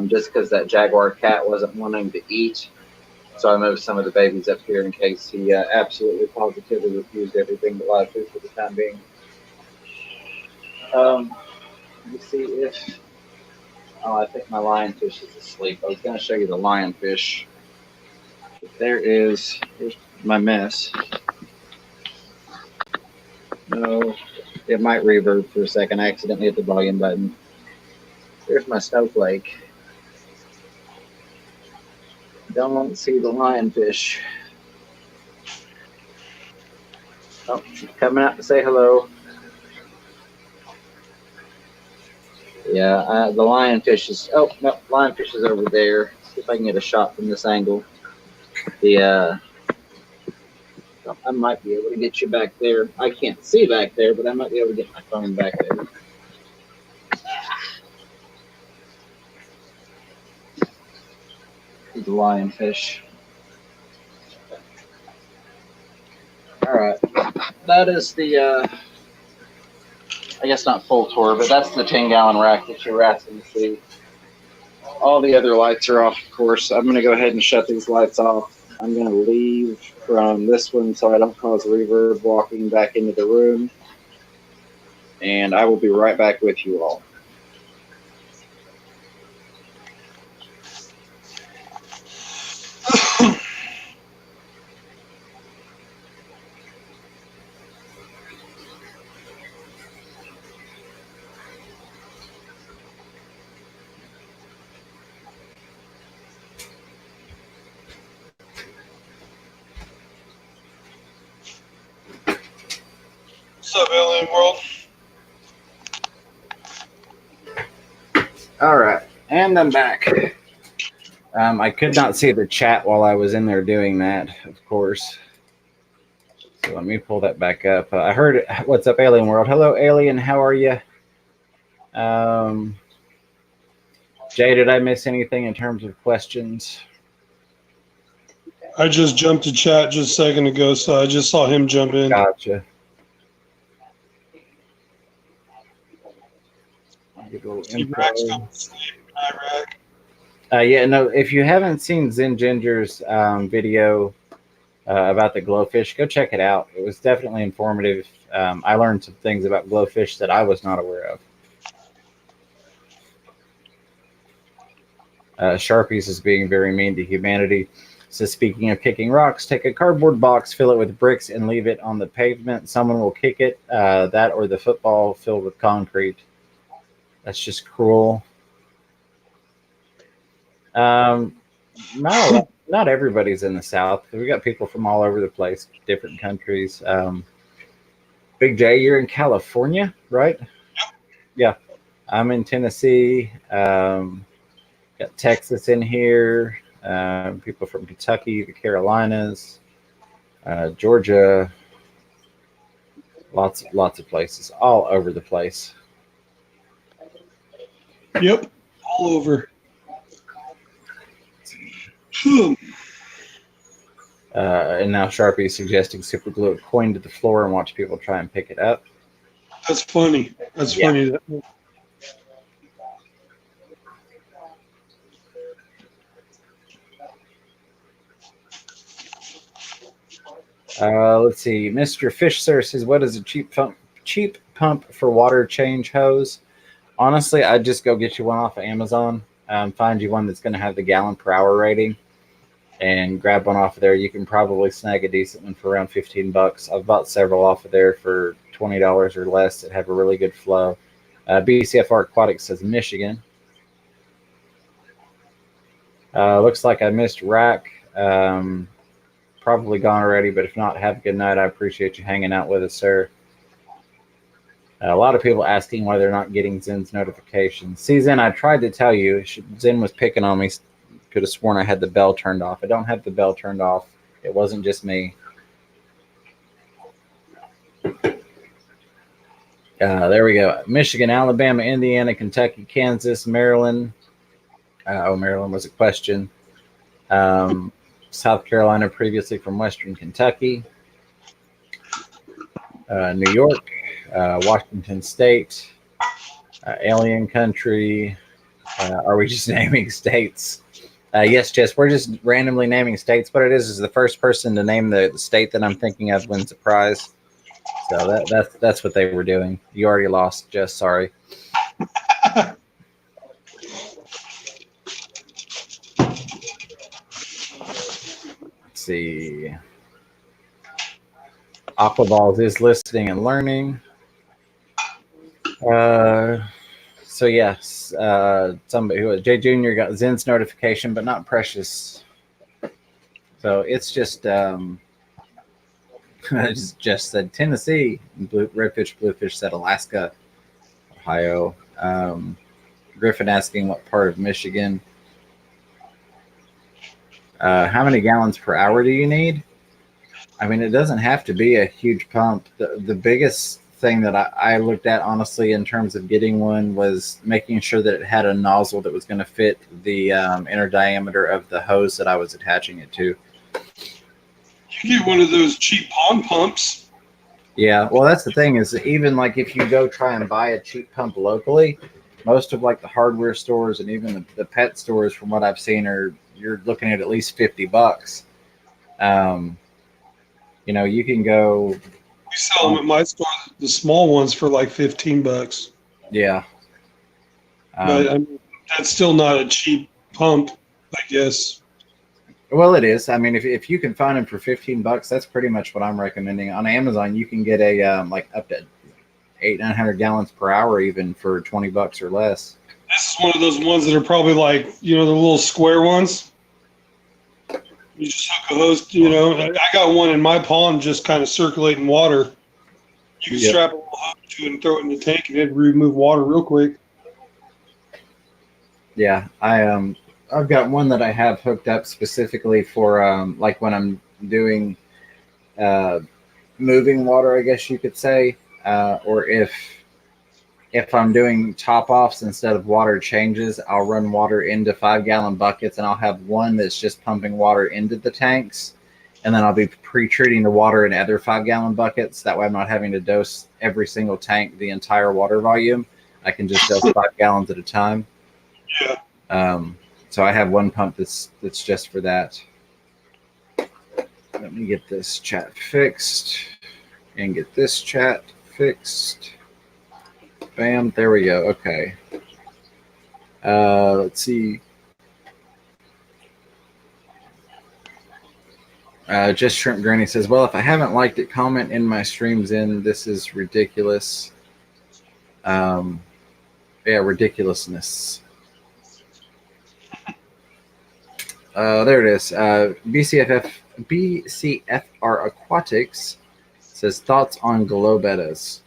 just because that jaguar cat wasn't wanting to eat. So I moved some of the babies up here in case he absolutely positively refused everything but live food for the time being. Let me see if, I think my lionfish is asleep. I was going to show you the lionfish. Here's my mess. No, it might reverb for a second. I accidentally hit the volume button. There's my snowflake. Don't see the lionfish. Oh, she's coming out to say hello. Yeah, the lionfish is, oh, no, lionfish is over there. See if I can get a shot from this angle. I might be able to get you back there. I can't see back there, but I might be able to get my phone back there. The lionfish. All right, that is the, I guess not full tour, but that's the 10-gallon rack that you were asking to see. All the other lights are off, of course. I'm going to go ahead and shut these lights off. I'm going to leave from this one so I don't cause reverb walking back into the room. And I will be right back with you all. What's up, alien world? All right, and I'm back. I could not see the chat while I was in there doing that, of course. So let me pull that back up. I heard, what's up, Alien World? Hello, Alien. How are you? Jay, did I miss anything in terms of questions? I just jumped to chat just a second ago, so I just saw him jump in. Gotcha. Get a little See, info. Rack's going to sleep. Hi, Rack. Yeah, no, if you haven't seen Zen Ginger's video about the glowfish, go check it out. It was definitely informative. I learned some things about glowfish that I was not aware of. Sharpies is being very mean to humanity. So speaking of kicking rocks, take a cardboard box, fill it with bricks, and leave it on the pavement. Someone will kick it, that or the football filled with concrete. That's just cruel. Not everybody's in the South. We got people from all over the place, different countries. Big J, you're in California, right? Yeah. I'm in Tennessee. Got Texas in here. People from Kentucky, the Carolinas, Georgia. Lots of places, all over the place. Yep, all over. And now Sharpie is suggesting super glue a coin to the floor and watch people try and pick it up. That's funny. That's funny. Let's see. Mr. Fish Sir says, what is a cheap pump for water change hose? Honestly, I'd just go get you one off of Amazon. Find you one that's going to have the gallon per hour rating and grab one off of there. You can probably snag a decent one for around $15. I've bought several off of there for $20 or less that have a really good flow. BCFR Aquatics says Michigan. Looks like I missed Rack. Probably gone already, but if not, have a good night. I appreciate you hanging out with us, sir. A lot of people asking why they're not getting Zen's notifications. See, Zen, I tried to tell you. Zen was picking on me. Could have sworn I had the bell turned off. I don't have the bell turned off. It wasn't just me. There we go. Michigan, Alabama, Indiana, Kentucky, Kansas, Maryland. Maryland was a question. South Carolina, previously from Western Kentucky. New York, Washington State, Alien Country. Are we just naming states? Yes, Jess, we're just randomly naming states. What it is the first person to name the state that I'm thinking of wins a prize. So that's what they were doing. You already lost, Jess. Sorry. Let's see. Aquaballs is listening and learning. So yes, somebody who Jay Jr. got Zen's notification, but not Precious. So it's just just said Tennessee. Redfish Bluefish said Alaska, Ohio. Griffin asking what part of Michigan. How many gallons per hour do you need? I mean, it doesn't have to be a huge pump. The biggest thing that I looked at, honestly, in terms of getting one was making sure that it had a nozzle that was going to fit the inner diameter of the hose that I was attaching it to. You get one of those cheap pond pumps. Yeah, well, that's the thing is even like if you go try and buy a cheap pump locally, most of like the hardware stores and even the pet stores, from what I've seen, you're looking at least $50. You know, you can go. We sell them at my store, the small ones, for like $15. Yeah. But I mean, that's still not a cheap pump, I guess. Well, it is. I mean, if you can find them for $15, that's pretty much what I'm recommending. On Amazon, you can get a like up to 800-900 gallons per hour, even for $20 or less. This is one of those ones that are probably like, you know, the little square ones. You just hook a hose, you know. I got one in my pond just kind of circulating water. You can strap a little hose to it and throw it in the tank, and it'd remove water real quick. Yeah, I've got one that I have hooked up specifically for like when I'm doing moving water, I guess you could say, or if I'm doing top offs instead of water changes, I'll run water into 5-gallon buckets, and I'll have one that's just pumping water into the tanks, and then I'll be pre-treating the water in other 5-gallon buckets. That way, I'm not having to dose every single tank the entire water volume. I can just dose 5 gallons at a time. Yeah. So I have one pump that's just for that. Let me get this chat fixed and get this chat fixed. Bam, there we go. Okay. Let's see. Just Shrimp Granny says, well, if I haven't liked it, comment in my streams in. This is ridiculous. Yeah, ridiculousness. There it is. BCFR Aquatics says, thoughts on globetas.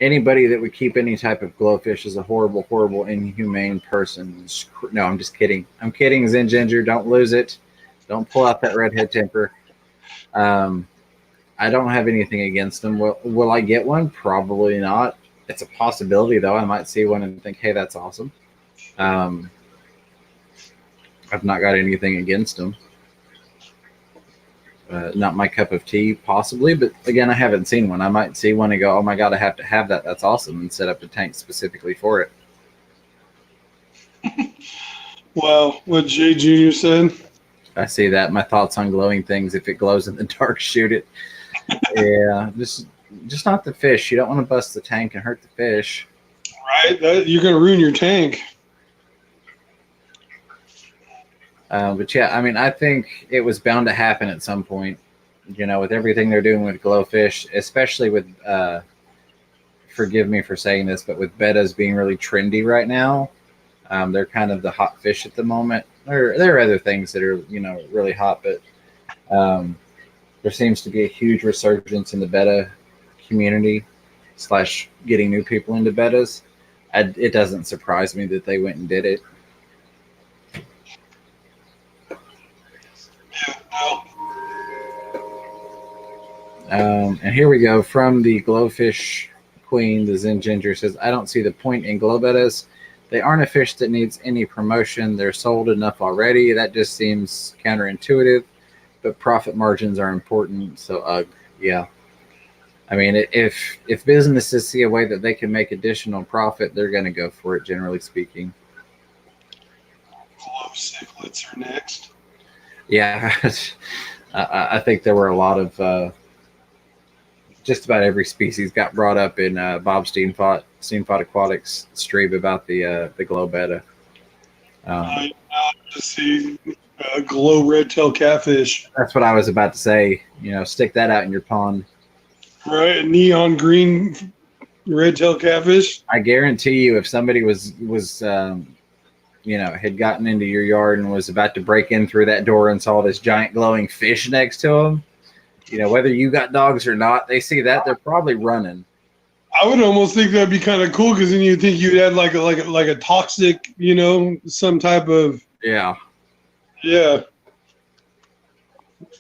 Anybody that would keep any type of glowfish is a horrible, horrible, inhumane person. No, I'm just kidding. I'm kidding, Zen Ginger. Don't lose it. Don't pull out that redhead temper. I don't have anything against them. Will I get one? Probably not. It's a possibility, though. I might see one and think, hey, that's awesome. I've not got anything against them. Not my cup of tea, possibly, but again, I haven't seen one. I might see one and go, oh my God, I have to have that. That's awesome, and set up a tank specifically for it. Wow, what Jay Jr. said. I see that. My thoughts on glowing things. If it glows in the dark, shoot it. Yeah, just not the fish. You don't want to bust the tank and hurt the fish. Right? You're going to ruin your tank. But yeah, I mean, I think it was bound to happen at some point, you know, with everything they're doing with glowfish, especially with, forgive me for saying this, but with bettas being really trendy right now. They're kind of the hot fish at the moment. There are other things that are, you know, really hot, but there seems to be a huge resurgence in the betta community / getting new people into bettas. It doesn't surprise me that they went and did it. And here we go from the Glowfish Queen. The Zen Ginger says, I don't see the point in glow bettas. They aren't a fish that needs any promotion. They're sold enough already. That just seems counterintuitive, but profit margins are important. So, yeah. I mean, if businesses see a way that they can make additional profit, they're going to go for it, generally speaking. Glow cichlids are next. Yeah. I think there were a lot of just about every species got brought up in Bob Steenfot Aquatics stream about the glow betta. I just see glow red-tailed catfish. That's what I was about to say. You know, stick that out in your pond. Right, neon green red-tailed catfish. I guarantee you, if somebody was you know, had gotten into your yard and was about to break in through that door and saw this giant glowing fish next to them, you know, whether you got dogs or not, they see that, they're probably running. I would almost think that'd be kind of cool, because then you'd think you'd add like a toxic, you know, some type of yeah,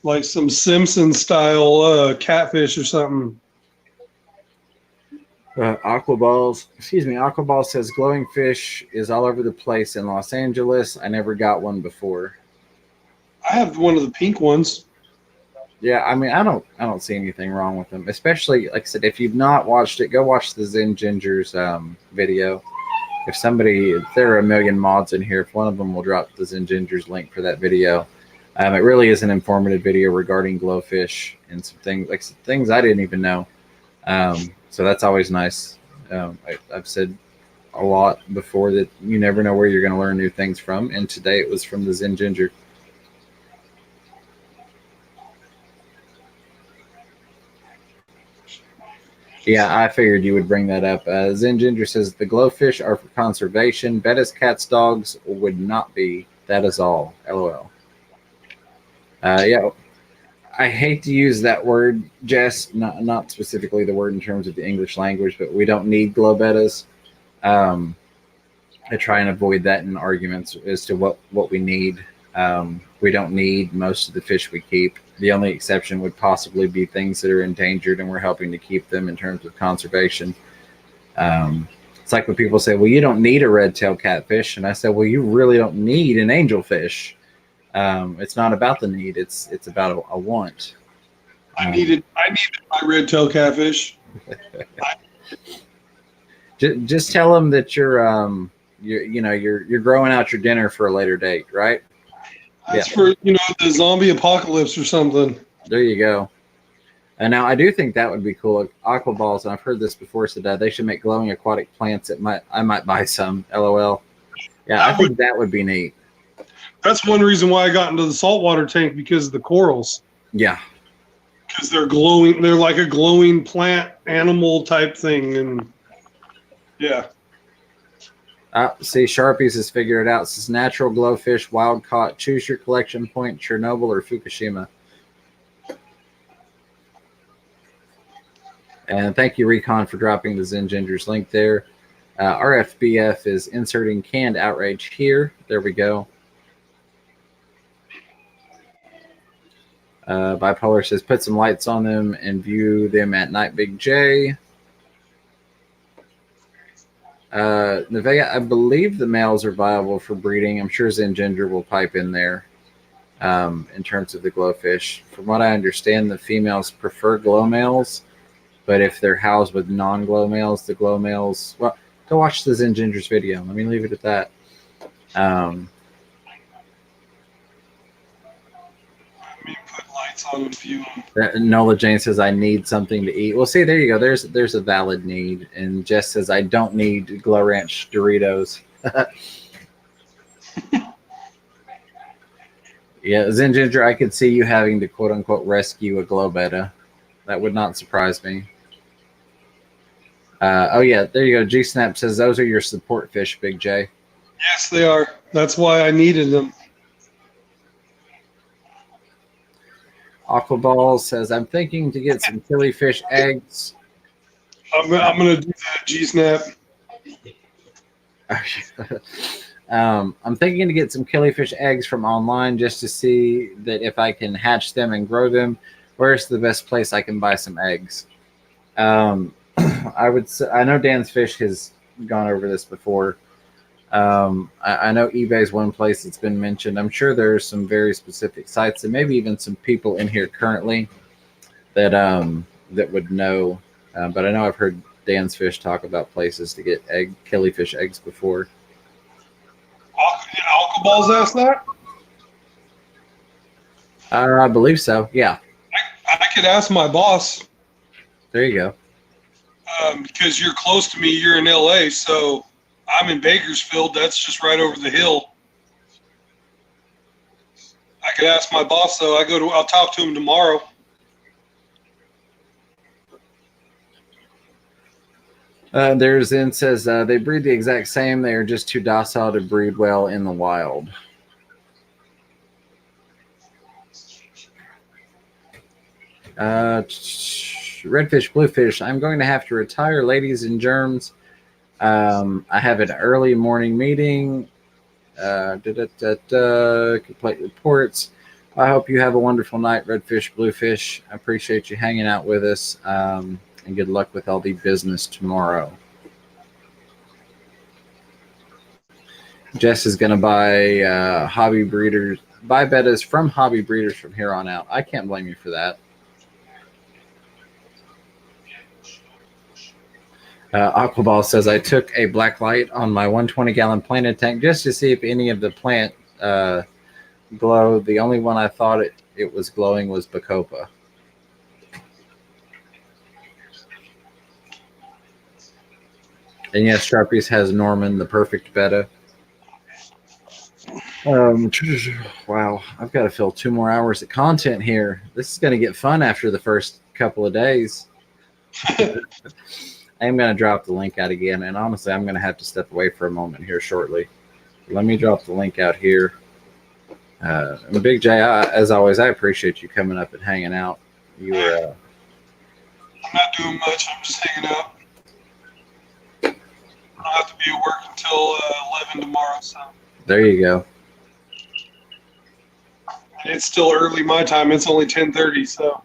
like some Simpson style catfish or something. Aquaball says glowing fish is all over the place in Los Angeles. I never got one before. I have one of the pink ones. Yeah, I mean, I don't see anything wrong with them. Especially, like I said, if you've not watched it, go watch the Zen Ginger's video. If there are a million mods in here, if one of them will drop the Zen Ginger's link for that video. It really is an informative video regarding glowfish and some things I didn't even know. So that's always nice. I've said a lot before that you never know where you're going to learn new things from, and today it was from the Zen Ginger. Yeah, I figured you would bring that up. Zen Ginger says the glowfish are for conservation. Bettas, cats, dogs would not be. That is all. LOL. Yeah, I hate to use that word, Jess. Not specifically the word in terms of the English language, but we don't need glow bettas. I try and avoid that in arguments as to what we need. We don't need most of the fish we keep. The only exception would possibly be things that are endangered, and we're helping to keep them in terms of conservation. It's like when people say, well, you don't need a red-tailed catfish. And I said, well, you really don't need an angelfish. It's not about the need. It's about a want. I needed my red-tailed catfish. Just tell them that you're growing out your dinner for a later date, right? That's for the zombie apocalypse or something. There you go. And now I do think that would be cool. Aqua balls, and I've heard this before, so that they should make glowing aquatic plants. I might buy some. LOL. Yeah, I think that would be neat. That's one reason why I got into the saltwater tank, because of the corals. Yeah. Because they're glowing. They're like a glowing plant animal type thing, and yeah. See, Sharpies has figured it out. It says natural glowfish, wild caught. Choose your collection point: Chernobyl or Fukushima. And thank you, Recon, for dropping the Zen Gingers link there. RFBF is inserting canned outrage here. There we go. Bipolar says, put some lights on them and view them at night, Big J. Nevea, I believe the males are viable for breeding. I'm sure Zen Ginger will pipe in there in terms of the glowfish. From what I understand, the females prefer glow males. But if they're housed with non-glow males, the glow males, well, go watch the Zen Ginger's video. Let me leave it at that. Put lights on them, view them. Nola Jane says, I need something to eat. Well, see, there you go. There's a valid need. And Jess says, I don't need Glow Ranch Doritos. Yeah, Zen Ginger, I could see you having to quote-unquote rescue a glow betta. That would not surprise me. Oh, yeah, there you go. G-Snap says, those are your support fish, Big J. Yes, they are. That's why I needed them. Aquaball says, I'm thinking to get some killifish eggs. I'm going to do that, G-Snap. I'm thinking to get some killifish eggs from online just to see that if I can hatch them and grow them. Where's the best place I can buy some eggs? I would say, I know Dan's Fish has gone over this before. I know eBay is one place that's been mentioned. I'm sure there are some very specific sites and maybe even some people in here currently that that would know. But I know I've heard Dan's Fish talk about places to get killifish eggs before. Alcoballs asked that? I believe so. Yeah. I could ask my boss. There you go. Because you're close to me. You're in LA, so I'm in Bakersfield. That's just right over the hill. I could ask my boss, though. I'll talk to him tomorrow. There's in says they breed the exact same. They are just too docile to breed well in the wild. Redfish, bluefish. I'm going to have to retire, ladies and germs. I have an early morning meeting. Complete reports. I hope you have a wonderful night, Redfish, bluefish. I appreciate you hanging out with us. And good luck with all the business tomorrow. Jess is going to buy buy bettas from hobby breeders from here on out. I can't blame you for that. Aquaball says, I took a black light on my 120-gallon planted tank just to see if any of the plant glowed. The only one I thought it was glowing was Bacopa. And yes, Sharpies has Norman, the perfect betta. Wow, I've got to fill 2 more hours of content here. This is going to get fun after the first couple of days. I'm going to drop the link out again, and honestly, I'm going to have to step away for a moment here shortly. Let me drop the link out here. And Big J, as always, I appreciate you coming up and hanging out. You were. I'm not doing much. I'm just hanging out. I'll have to be at work until 11 tomorrow. So There you go. it's still early my time. It's only 10:30. So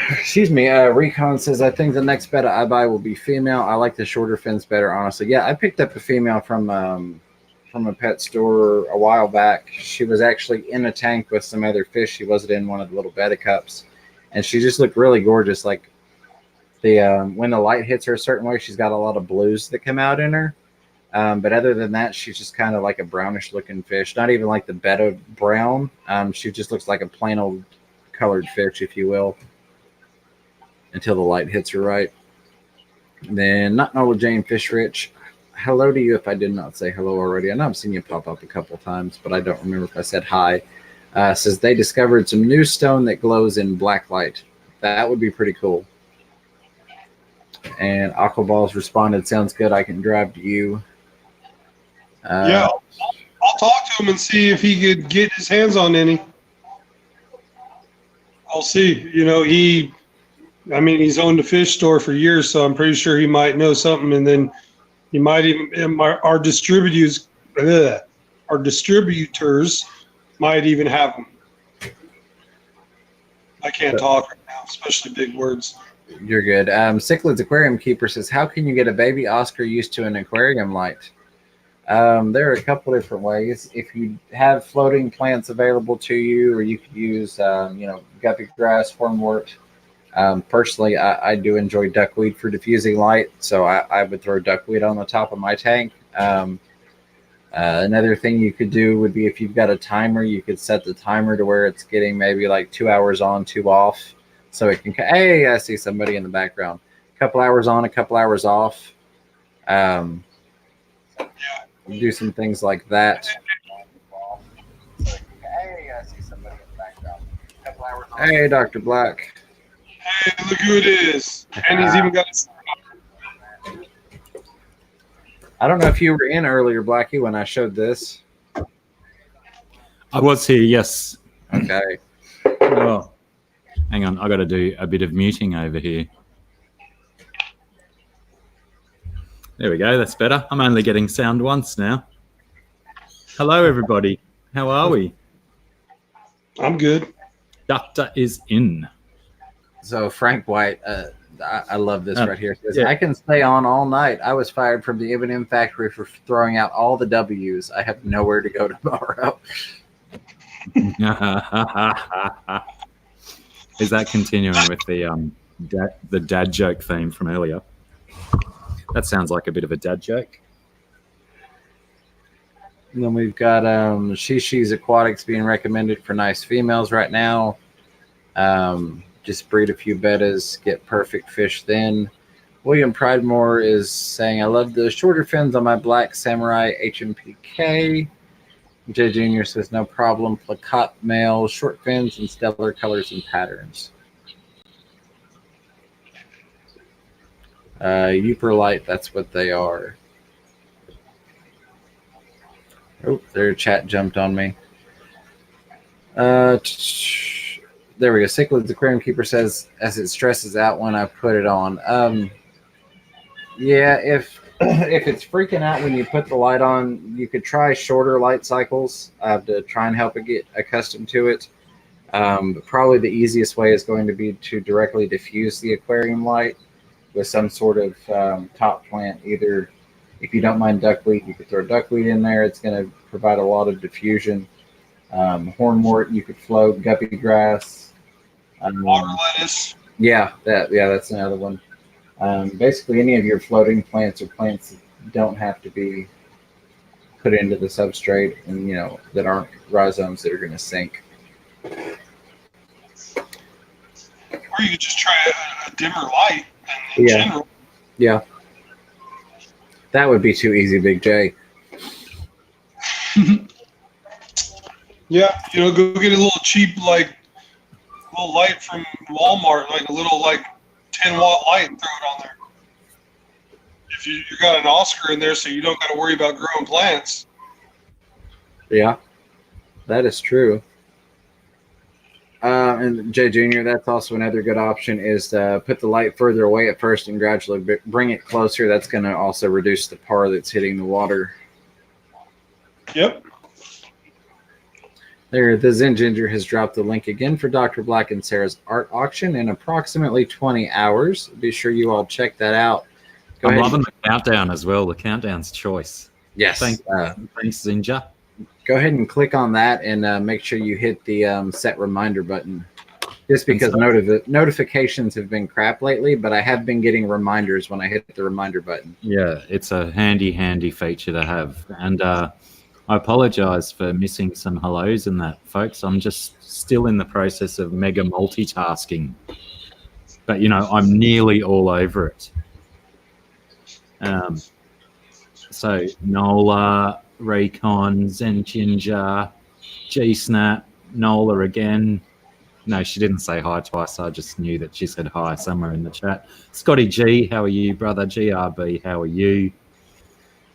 Excuse me. Recon says, I think the next betta I buy will be female. I like the shorter fins better, honestly. Yeah, I picked up a female from a pet store a while back. She was actually in a tank with some other fish. She wasn't in one of the little betta cups, and she just looked really gorgeous. Like the when the light hits her a certain way, she's got a lot of blues that come out in her. But other than that, she's just kind of like a brownish looking fish. Not even like the betta brown. She just looks like a plain old colored fish, if you will, until the light hits her right. And then Not Normal Jane Fish Rich. Hello to you if I did not say hello already. I know I've seen you pop up a couple times, but I don't remember if I said hi. Says they discovered some new stone that glows in black light. That would be pretty cool. And Aquaballs responded, sounds good. I can drive to you. yeah, I'll talk to him and see if he could get his hands on any. I'll see. You know, he's owned a fish store for years, so I'm pretty sure he might know something. And then he might even our distributors might even have them. I can't talk right now, especially big words. You're good. Cichlids Aquarium Keeper says, how can you get a baby Oscar used to an aquarium light? There are a couple different ways. If you have floating plants available to you, or you could use, guppy grass, hornwort. Personally, I do enjoy duckweed for diffusing light, so I would throw duckweed on the top of my tank. Another thing you could do would be if you've got a timer, you could set the timer to where it's getting maybe like 2 hours on, 2 off. So it can, hey, I see somebody in the background. A couple hours on, a couple hours off. Do some things like that. Hey, I see somebody in the background. A couple hours on. Hey, Dr. Black. Hey, look who it is. And he's even got his... I don't know if you were in earlier, Blackie, when I showed this. I was here, yes. Okay. Oh, hang on, I got to do a bit of muting over here. There we go, that's better. I'm only getting sound once now. Hello, everybody. How are we? I'm good. Doctor is in. So Frank White, I love this right here. Says, yeah. I can stay on all night. I was fired from the M&M factory for throwing out all the W's. I have nowhere to go tomorrow. Is that continuing with the dad joke theme from earlier? That sounds like a bit of a dad joke. And then we've got She's Aquatics being recommended for nice females right now. Just breed a few bettas, get perfect fish then. William Pridemore is saying, I love the shorter fins on my Black Samurai HMPK. Jay Jr. says, no problem. Placotte male, short fins, and stellar colors and patterns. Uperlite, that's what they are. Oh, their chat jumped on me. There we go. Cichlids Aquarium Keeper says, as it stresses out when I put it on. Yeah, if it's freaking out when you put the light on, you could try shorter light cycles to try and help it get accustomed to it. But probably the easiest way is going to be to directly diffuse the aquarium light with some sort of top plant. Either, if you don't mind duckweed, you could throw duckweed in there. It's going to provide a lot of diffusion. Hornwort, you could float. Guppy grass. Water lettuce. Yeah, that's another one. Basically, any of your floating plants or plants that don't have to be put into the substrate, and that aren't rhizomes that are going to sink. Or you could just try a dimmer light in general. Yeah. That would be too easy, Big J. Yeah, go get a little cheap, little light from Walmart, like a little 10-watt light, and throw it on there. If you got an Oscar in there, so you don't got to worry about growing plants. Yeah, that is true. And Jay Jr., that's also another good option, is to put the light further away at first and gradually bring it closer. That's going to also reduce the par that's hitting the water. Yep. There, the Zen Ginger has dropped the link again for Dr. Black and Sarah's art auction in approximately 20 hours. Be sure you all check that out. I'm loving the countdown as well. The countdown's choice. Yes. Thanks, Ginger. Go ahead and click on that and make sure you hit the set reminder button. Just because notifications have been crap lately, but I have been getting reminders when I hit the reminder button. Yeah, it's a handy feature to have. And I apologize for missing some hellos in that, folks. I'm just still in the process of mega multitasking. But, I'm nearly all over it. So, Nola, Raycon, Zen Ginger, G-Snap, Nola again. No, she didn't say hi twice. I just knew that she said hi somewhere in the chat. Scotty G, how are you, brother? GRB, how are you?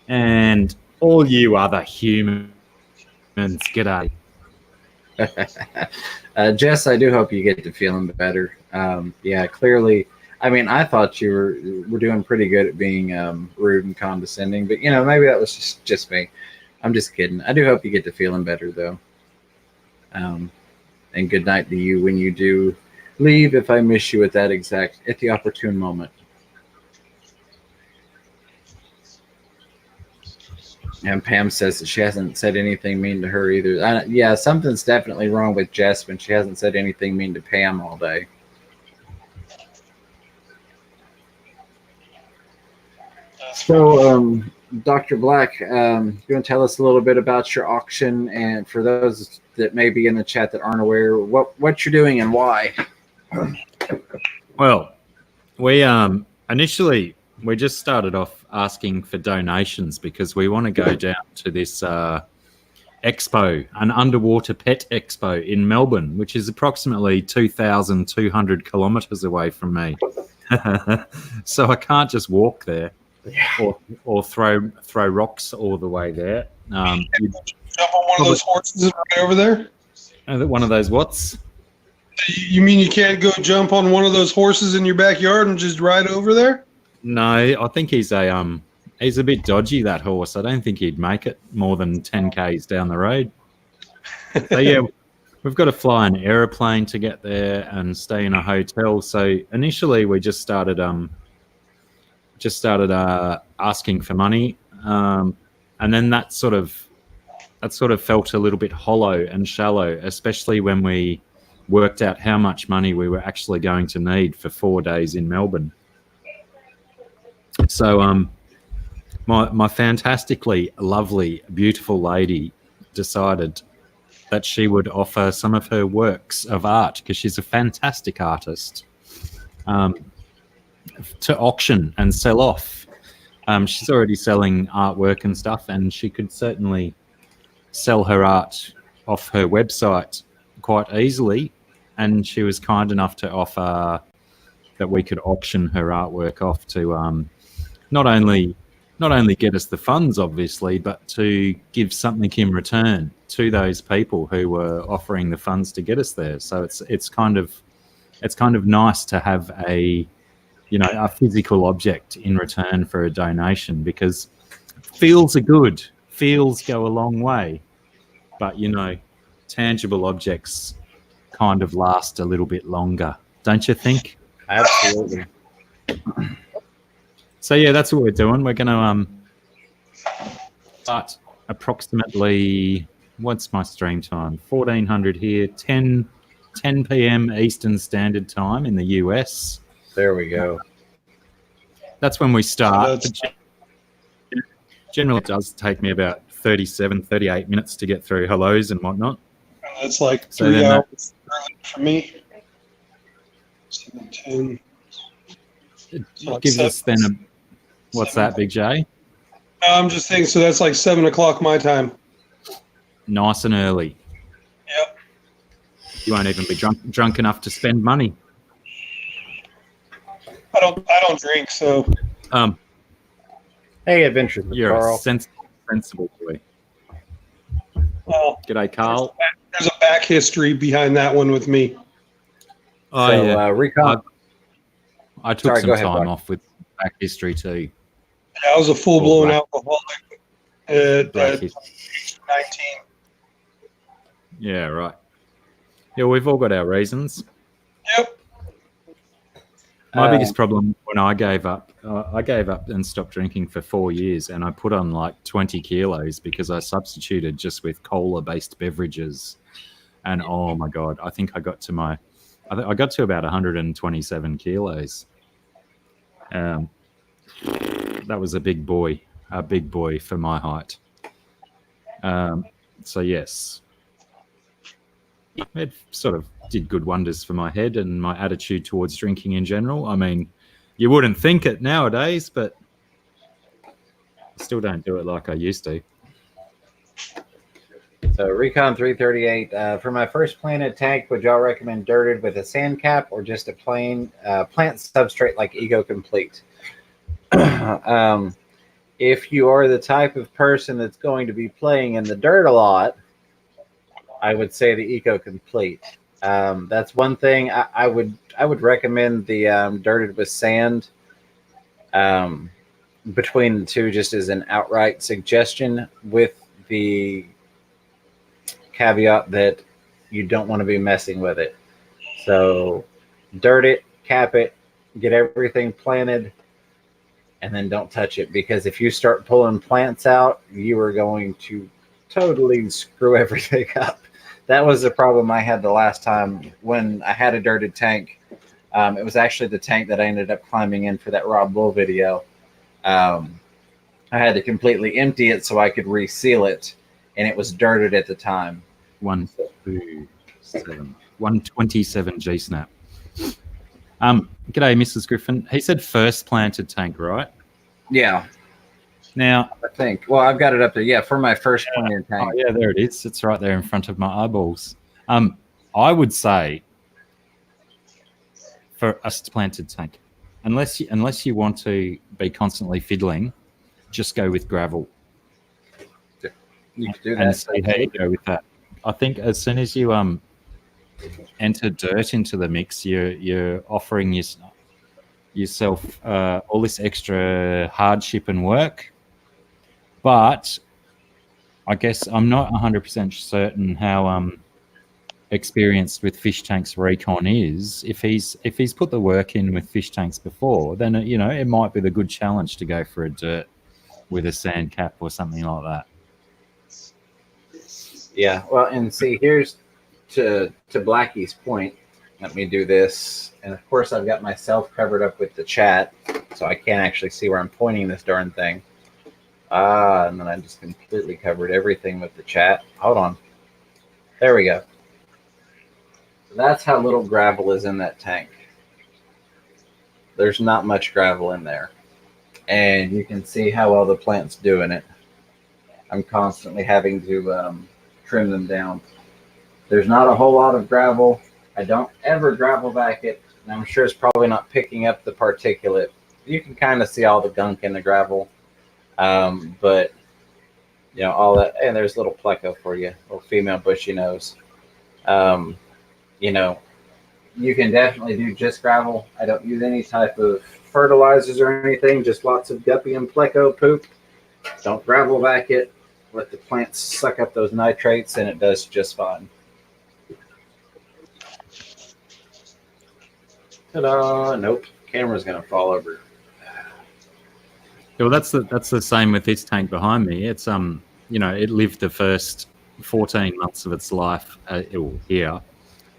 And all you other humans, g'day. Jess, I do hope you get to feeling better. Yeah, clearly. I mean, I thought you were doing pretty good at being rude and condescending, but maybe that was just me. I'm just kidding. I do hope you get to feeling better, though. And good night to you when you do leave. If I miss you at the opportune moment. And Pam says that she hasn't said anything mean to her either. Yeah, something's definitely wrong with Jess when she hasn't said anything mean to Pam all day. So, Dr. Black, you want to tell us a little bit about your auction, and for those that may be in the chat that aren't aware, what you're doing and why? Well, we initially we just started off asking for donations because we want to go down to this expo, an underwater pet expo in Melbourne, which is approximately 2,200 kilometers away from me. So I can't just walk there. Or throw rocks all the way there. Jump on one of those horses right over there? One of those whats? You mean you can't go jump on one of those horses in your backyard and just ride over there? No, I think he's a bit dodgy, that horse. I don't think he'd make it more than 10 k's down the road. So yeah, we've got to fly an aeroplane to get there and stay in a hotel. So initially we just started asking for money, and then that sort of felt a little bit hollow and shallow, especially when we worked out how much money we were actually going to need for 4 days in Melbourne. So my fantastically lovely, beautiful lady decided that she would offer some of her works of art, because she's a fantastic artist, to auction and sell off. She's already selling artwork and stuff, and she could certainly sell her art off her website quite easily. And she was kind enough to offer that we could auction her artwork off to not only get us the funds, obviously, but to give something in return to those people who were offering the funds to get us there. So it's kind of nice to have a physical object in return for a donation, because feels are good. Feels go a long way. But, tangible objects kind of last a little bit longer, don't you think? Absolutely. So, yeah, that's what we're doing. We're going to start approximately, what's my stream time? 1400 here, 10 p.m. Eastern Standard Time in the US. There we go. That's when we start. Generally, it does take me about 38 minutes to get through hellos and whatnot. That's like 3 hours early for me. 7:10. It gives us then what's that, Big J? I'm just thinking, so that's like 7 o'clock my time. Nice and early. Yep. You won't even be drunk enough to spend money. I don't drink, so. Hey, Adventures, You're Carl. a sensible boy. Well, G'day, Carl. there's a back history behind that one with me. Oh, So, yeah. Recon. I took Sorry, some go ahead, time Buck. off with back history too. I was a full-blown Black- alcoholic at Black 19. Yeah, right. Yeah, we've all got our reasons. Yep. My biggest problem when I gave up and stopped drinking for 4 years, and I put on like 20 kilos because I substituted just with cola-based beverages. And oh my God, I think I got to about 127 kilos. That was a big boy for my height. So yes, it sort of did good wonders for my head and my attitude towards drinking in general. I mean, you wouldn't think it nowadays, but I still don't do it like I used to. So Recon 338. For my first planted tank, would y'all recommend dirted with a sand cap or just a plain plant substrate like Eco Complete? If you are the type of person that's going to be playing in the dirt a lot, I would say the Eco Complete. That's one thing I would recommend the dirted with sand. Between the two, just as an outright suggestion, with the caveat that you don't want to be messing with it. So dirt it, cap it, get everything planted, and then don't touch it, because if you start pulling plants out, you are going to totally screw everything up. That was the problem I had the last time when I had a dirted tank. It was actually the tank that I ended up climbing in for that Rob Bull video. I had to completely empty it so I could reseal it, and it was dirted at the time. 127 G snap. G'day, Mrs. Griffin. He said first planted tank, right? Yeah, Now, I think. Well, I've got it up there. Yeah, for my first planted tank. oh, yeah, there it is. It's right there in front of my eyeballs. I would say for a planted tank, unless you want to be constantly fiddling, just go with gravel. You could do And that. see how you go with that. I think as soon as you enter dirt into the mix, you're offering yourself all this extra hardship and work. But I guess I'm not 100% certain how experienced with fish tanks Recon is. If he's put the work in with fish tanks before, then it might be the good challenge to go for a dirt with a sand cap or something like that. Yeah, well, and see, here's to Blackie's point. Let me do this. And of course, I've got myself covered up with the chat, so I can't actually see where I'm pointing this darn thing. And then I just completely covered everything with the chat. Hold on. There we go. So that's how little gravel is in that tank. There's not much gravel in there. And you can see how well the plant's doing it. I'm constantly having to trim them down. There's not a whole lot of gravel. I don't ever gravel back it, and I'm sure it's probably not picking up the particulate. You can kind of see all the gunk in the gravel, but all that. And there's a little pleco for you, little female bushy nose. You can definitely do just gravel. I don't use any type of fertilizers or anything, just lots of guppy and pleco poop. Don't gravel back it. Let the plants suck up those nitrates, and it does just fine. Ta-da! Nope, camera's gonna fall over. Yeah, well, that's the same with this tank behind me. It's it lived the first 14 months of its life here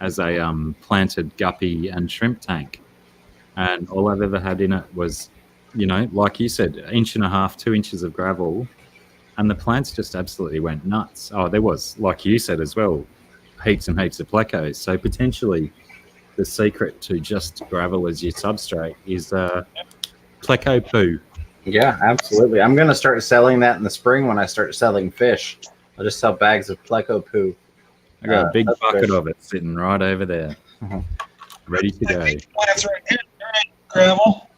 as a planted guppy and shrimp tank, and all I've ever had in it was, like you said, 1.5 to 2 inches of gravel. And the plants just absolutely went nuts. Oh, there was, like you said as well, heaps and heaps of plecos. So potentially the secret to just gravel as your substrate is pleco poo. Yeah, absolutely. I'm going to start selling that in the spring when I start selling fish. I'll just sell bags of pleco poo. I got a big bucket fish. of it sitting right over there, ready to go. Plants right here. Gravel.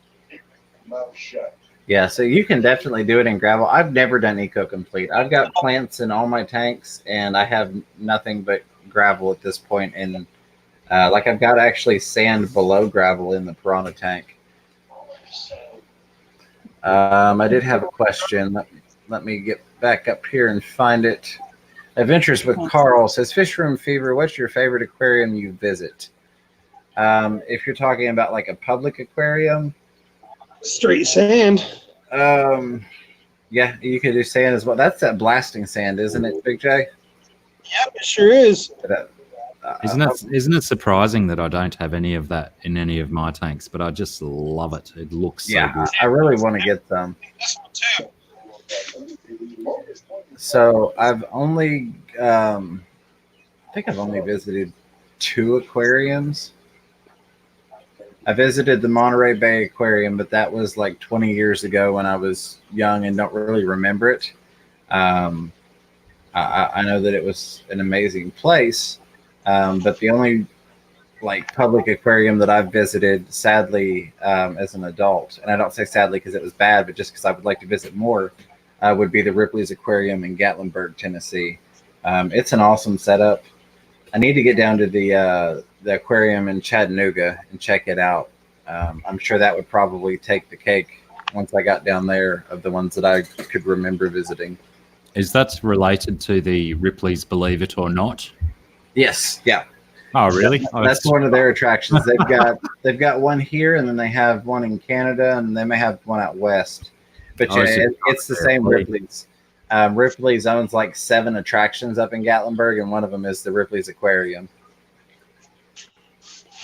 Yeah, so you can definitely do it in gravel. I've never done Eco Complete. I've got plants in all my tanks, and I have nothing but gravel at this point, and like I've got actually sand below gravel in the piranha tank. I did have a question. Let me get back up here and find it. Adventures with Carl says, Fish Room Fever, what's your favorite aquarium you visit? If you're talking about like a public aquarium, Straight sand. Yeah, you could do sand as well. That's that blasting sand, isn't it, Big J? Yep, it sure is. Isn't it surprising that I don't have any of that in any of my tanks? But I just love it. It looks so good. I really want to get some. This one too. So I've only, I think I've only visited 2 aquariums. I visited the Monterey Bay Aquarium, but that was like 20 years ago when I was young and don't really remember it. I know that it was an amazing place, but the only like public aquarium that I've visited, sadly, as an adult, and I don't say sadly because it was bad, but just because I would like to visit more, would be the Ripley's Aquarium in Gatlinburg, Tennessee. It's an awesome setup. I need to get down to the aquarium in Chattanooga and check it out. I'm sure that would probably take the cake once I got down there of the ones that I could remember visiting. Is that related to the Ripley's Believe It or Not? Yes. Yeah. Oh, really? That's one of their attractions. They've got one here, and then they have one in Canada, and they may have one out west. But it's the same Ripley's. Ripley's owns like 7 attractions up in Gatlinburg, and one of them is the Ripley's Aquarium.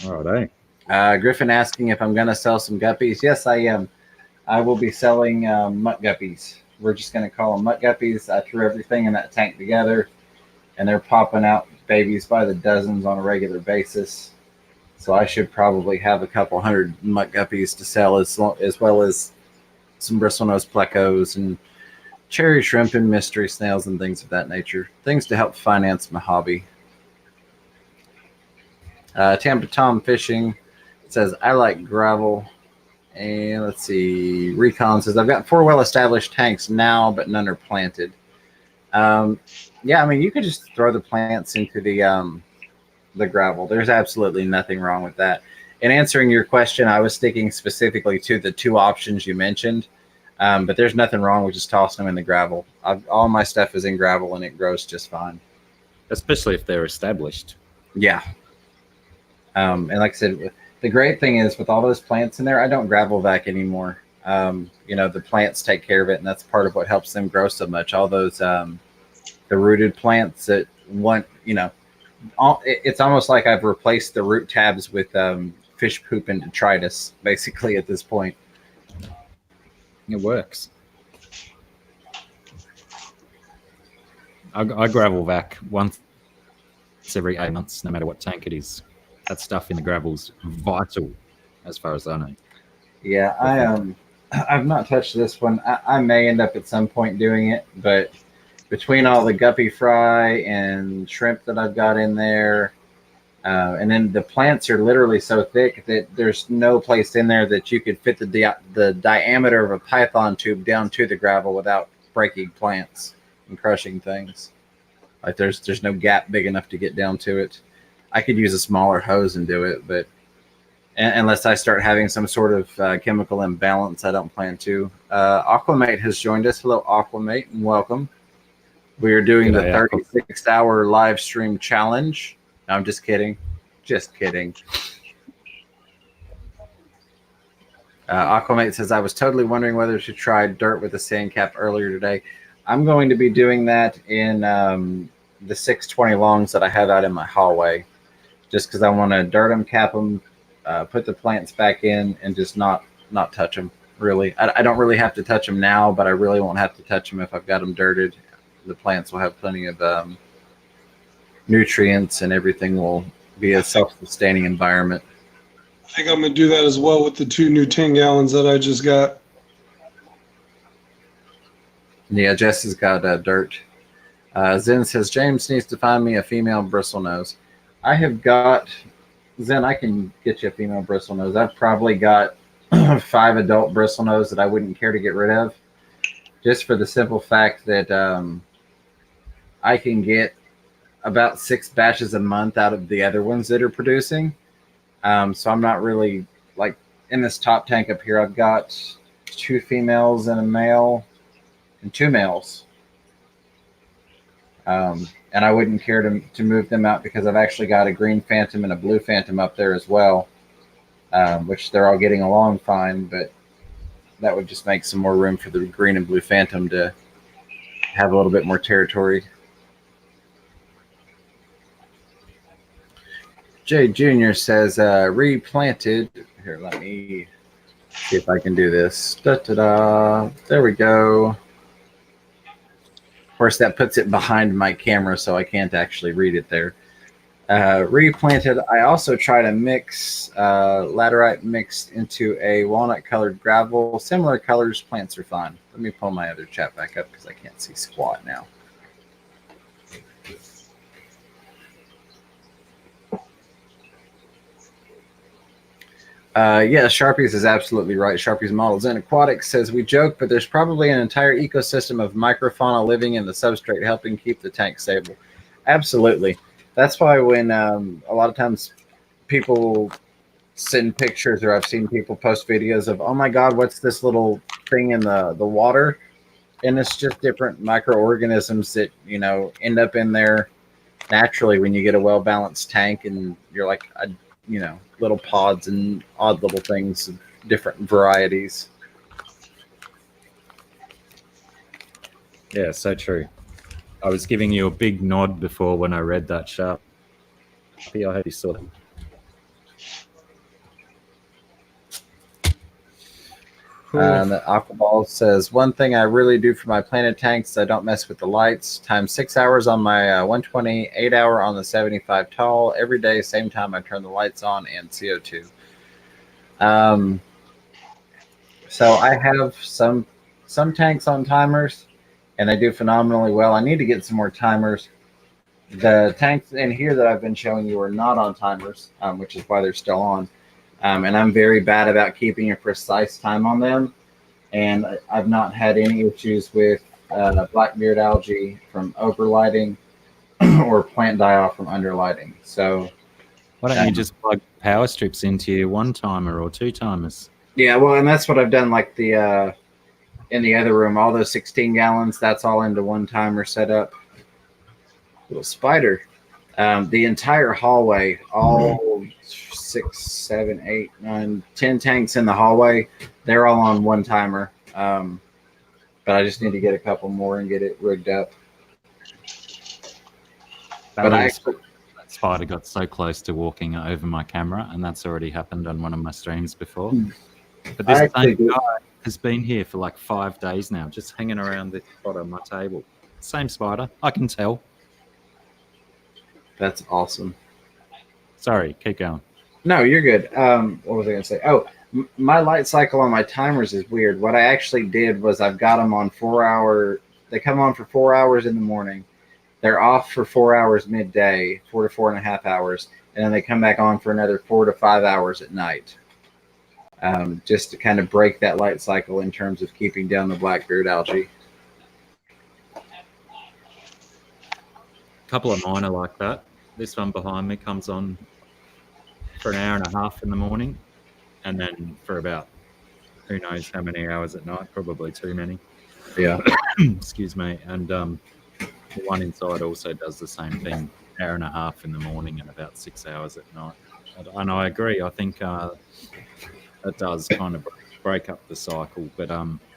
All right. Griffin asking if I'm going to sell some guppies. Yes, I am. I will be selling mutt guppies. We're just going to call them mutt guppies. I threw everything in that tank together, and they're popping out babies by the dozens on a regular basis. So I should probably have a couple hundred mutt guppies to sell, as well as some bristlenose plecos and cherry shrimp and mystery snails and things of that nature. Things to help finance my hobby. Tampa Tom Fishing says, I like gravel. And let's see, Recon says, I've got 4 well-established tanks now, but none are planted. Yeah, I mean, you could just throw the plants into the gravel. There's absolutely nothing wrong with that. In answering your question, I was sticking specifically to the 2 options you mentioned, but there's nothing wrong with just tossing them in the gravel. All my stuff is in gravel, and it grows just fine. Especially if they're established. Yeah. And like I said, the great thing is with all those plants in there, I don't gravel vac anymore. The plants take care of it, and that's part of what helps them grow so much. All those the rooted plants that want, it's almost like I've replaced the root tabs with fish poop and detritus, basically, at this point. It works. I gravel vac once every 8 months, no matter what tank it is. That stuff in the gravel's vital, as far as I know. Yeah, I've not touched this one. I may end up at some point doing it, but between all the guppy fry and shrimp that I've got in there, and then the plants are literally so thick that there's no place in there that you could fit the diameter of a python tube down to the gravel without breaking plants and crushing things. Like there's no gap big enough to get down to it. I could use a smaller hose and do it, but unless I start having some sort of chemical imbalance, I don't plan to. Aquamate has joined us. Hello, Aquamate, and welcome. We are doing the 36-hour live stream challenge. No, I'm just kidding. Just kidding. Aquamate says, I was totally wondering whether to try dirt with a sand cap earlier today. I'm going to be doing that in the 620 longs that I have out in my hallway, just because I want to dirt them, cap them, put the plants back in, and just not touch them, really. I don't really have to touch them now, but I really won't have to touch them if I've got them dirted. The plants will have plenty of nutrients, and everything will be a self-sustaining environment. I think I'm going to do that as well with the 2 new 10 gallons that I just got. Yeah, Jess has got dirt. Zen says, James needs to find me a female bristlenose. I have got, Zen, I can get you a female bristlenose. I've probably got 5 adult bristlenose that I wouldn't care to get rid of, just for the simple fact that I can get about 6 batches a month out of the other ones that are producing. So I'm not really like in this top tank up here. I've got 2 females and a male and 2 males. And I wouldn't care to move them out because I've actually got a green phantom and a blue phantom up there as well, which they're all getting along fine, but that would just make some more room for the green and blue phantom to have a little bit more territory. Jay Jr. says, replanted. Here, let me see if I can do this. Da-da-da. There we go. Of course, that puts it behind my camera, so I can't actually read it there. Replanted. I also try to mix laterite mixed into a walnut-colored gravel. Similar colors, plants are fine. Let me pull my other chat back up because I can't see squat now. Yeah, Sharpies is absolutely right. Sharpies Models and Aquatics says, we joke, but there's probably an entire ecosystem of microfauna living in the substrate helping keep the tank stable. Absolutely. That's why when a lot of times people send pictures, or I've seen people post videos of, oh my God, what's this little thing in the water? And it's just different microorganisms that, you know, end up in there naturally when you get a well-balanced tank, and you're like, you know, little pods and odd little things of different varieties. Yeah, so true. I was giving you a big nod before when I read that, Sharp. I hope you saw that. The Aquaball says, one thing I really do for my planted tanks, I don't mess with the lights. Times 6 hours on my 120, 8 hour on the 75 tall. Every day, same time I turn the lights on and CO2. So I have some tanks on timers, and they do phenomenally well. I need to get some more timers. The tanks in here that I've been showing you are not on timers, which is why they're still on. And I'm very bad about keeping a precise time on them. And I've not had any issues with blackbeard algae from overlighting or plant die-off from underlighting. So why don't you just plug power strips into your 1-timer or 2-timers? Yeah, well, and that's what I've done, like the in the other room, all those 16 gallons, that's all into 1-timer setup. Little spider. The entire hallway, all 6, 7, 8, 9, 10 tanks in the hallway, they're all on 1-timer. But I just need to get a couple more and get it rigged up. That spider got so close to walking over my camera, and that's already happened on one of my streams before. But this same guy has been here for like 5 days now, just hanging around the bottom of my table. Same spider, I can tell. That's awesome. Sorry, keep going. No, you're good. What was I going to say? Oh, my light cycle on my timers is weird. What I actually did was I've got them on 4-hour. They come on for 4 hours in the morning. They're off for 4 hours midday, 4 to 4.5 hours. And then they come back on for another 4 to 5 hours at night. Just to kind of break that light cycle in terms of keeping down the blackbeard algae. A couple of mine are like that. This one behind me comes on for 1.5 hours in the morning, and then for about who knows how many hours at night, probably too many. Yeah. Excuse me. And the one inside also does the same thing, 1.5 hours in the morning and about 6 hours at night. And I agree. I think it does kind of break up the cycle, but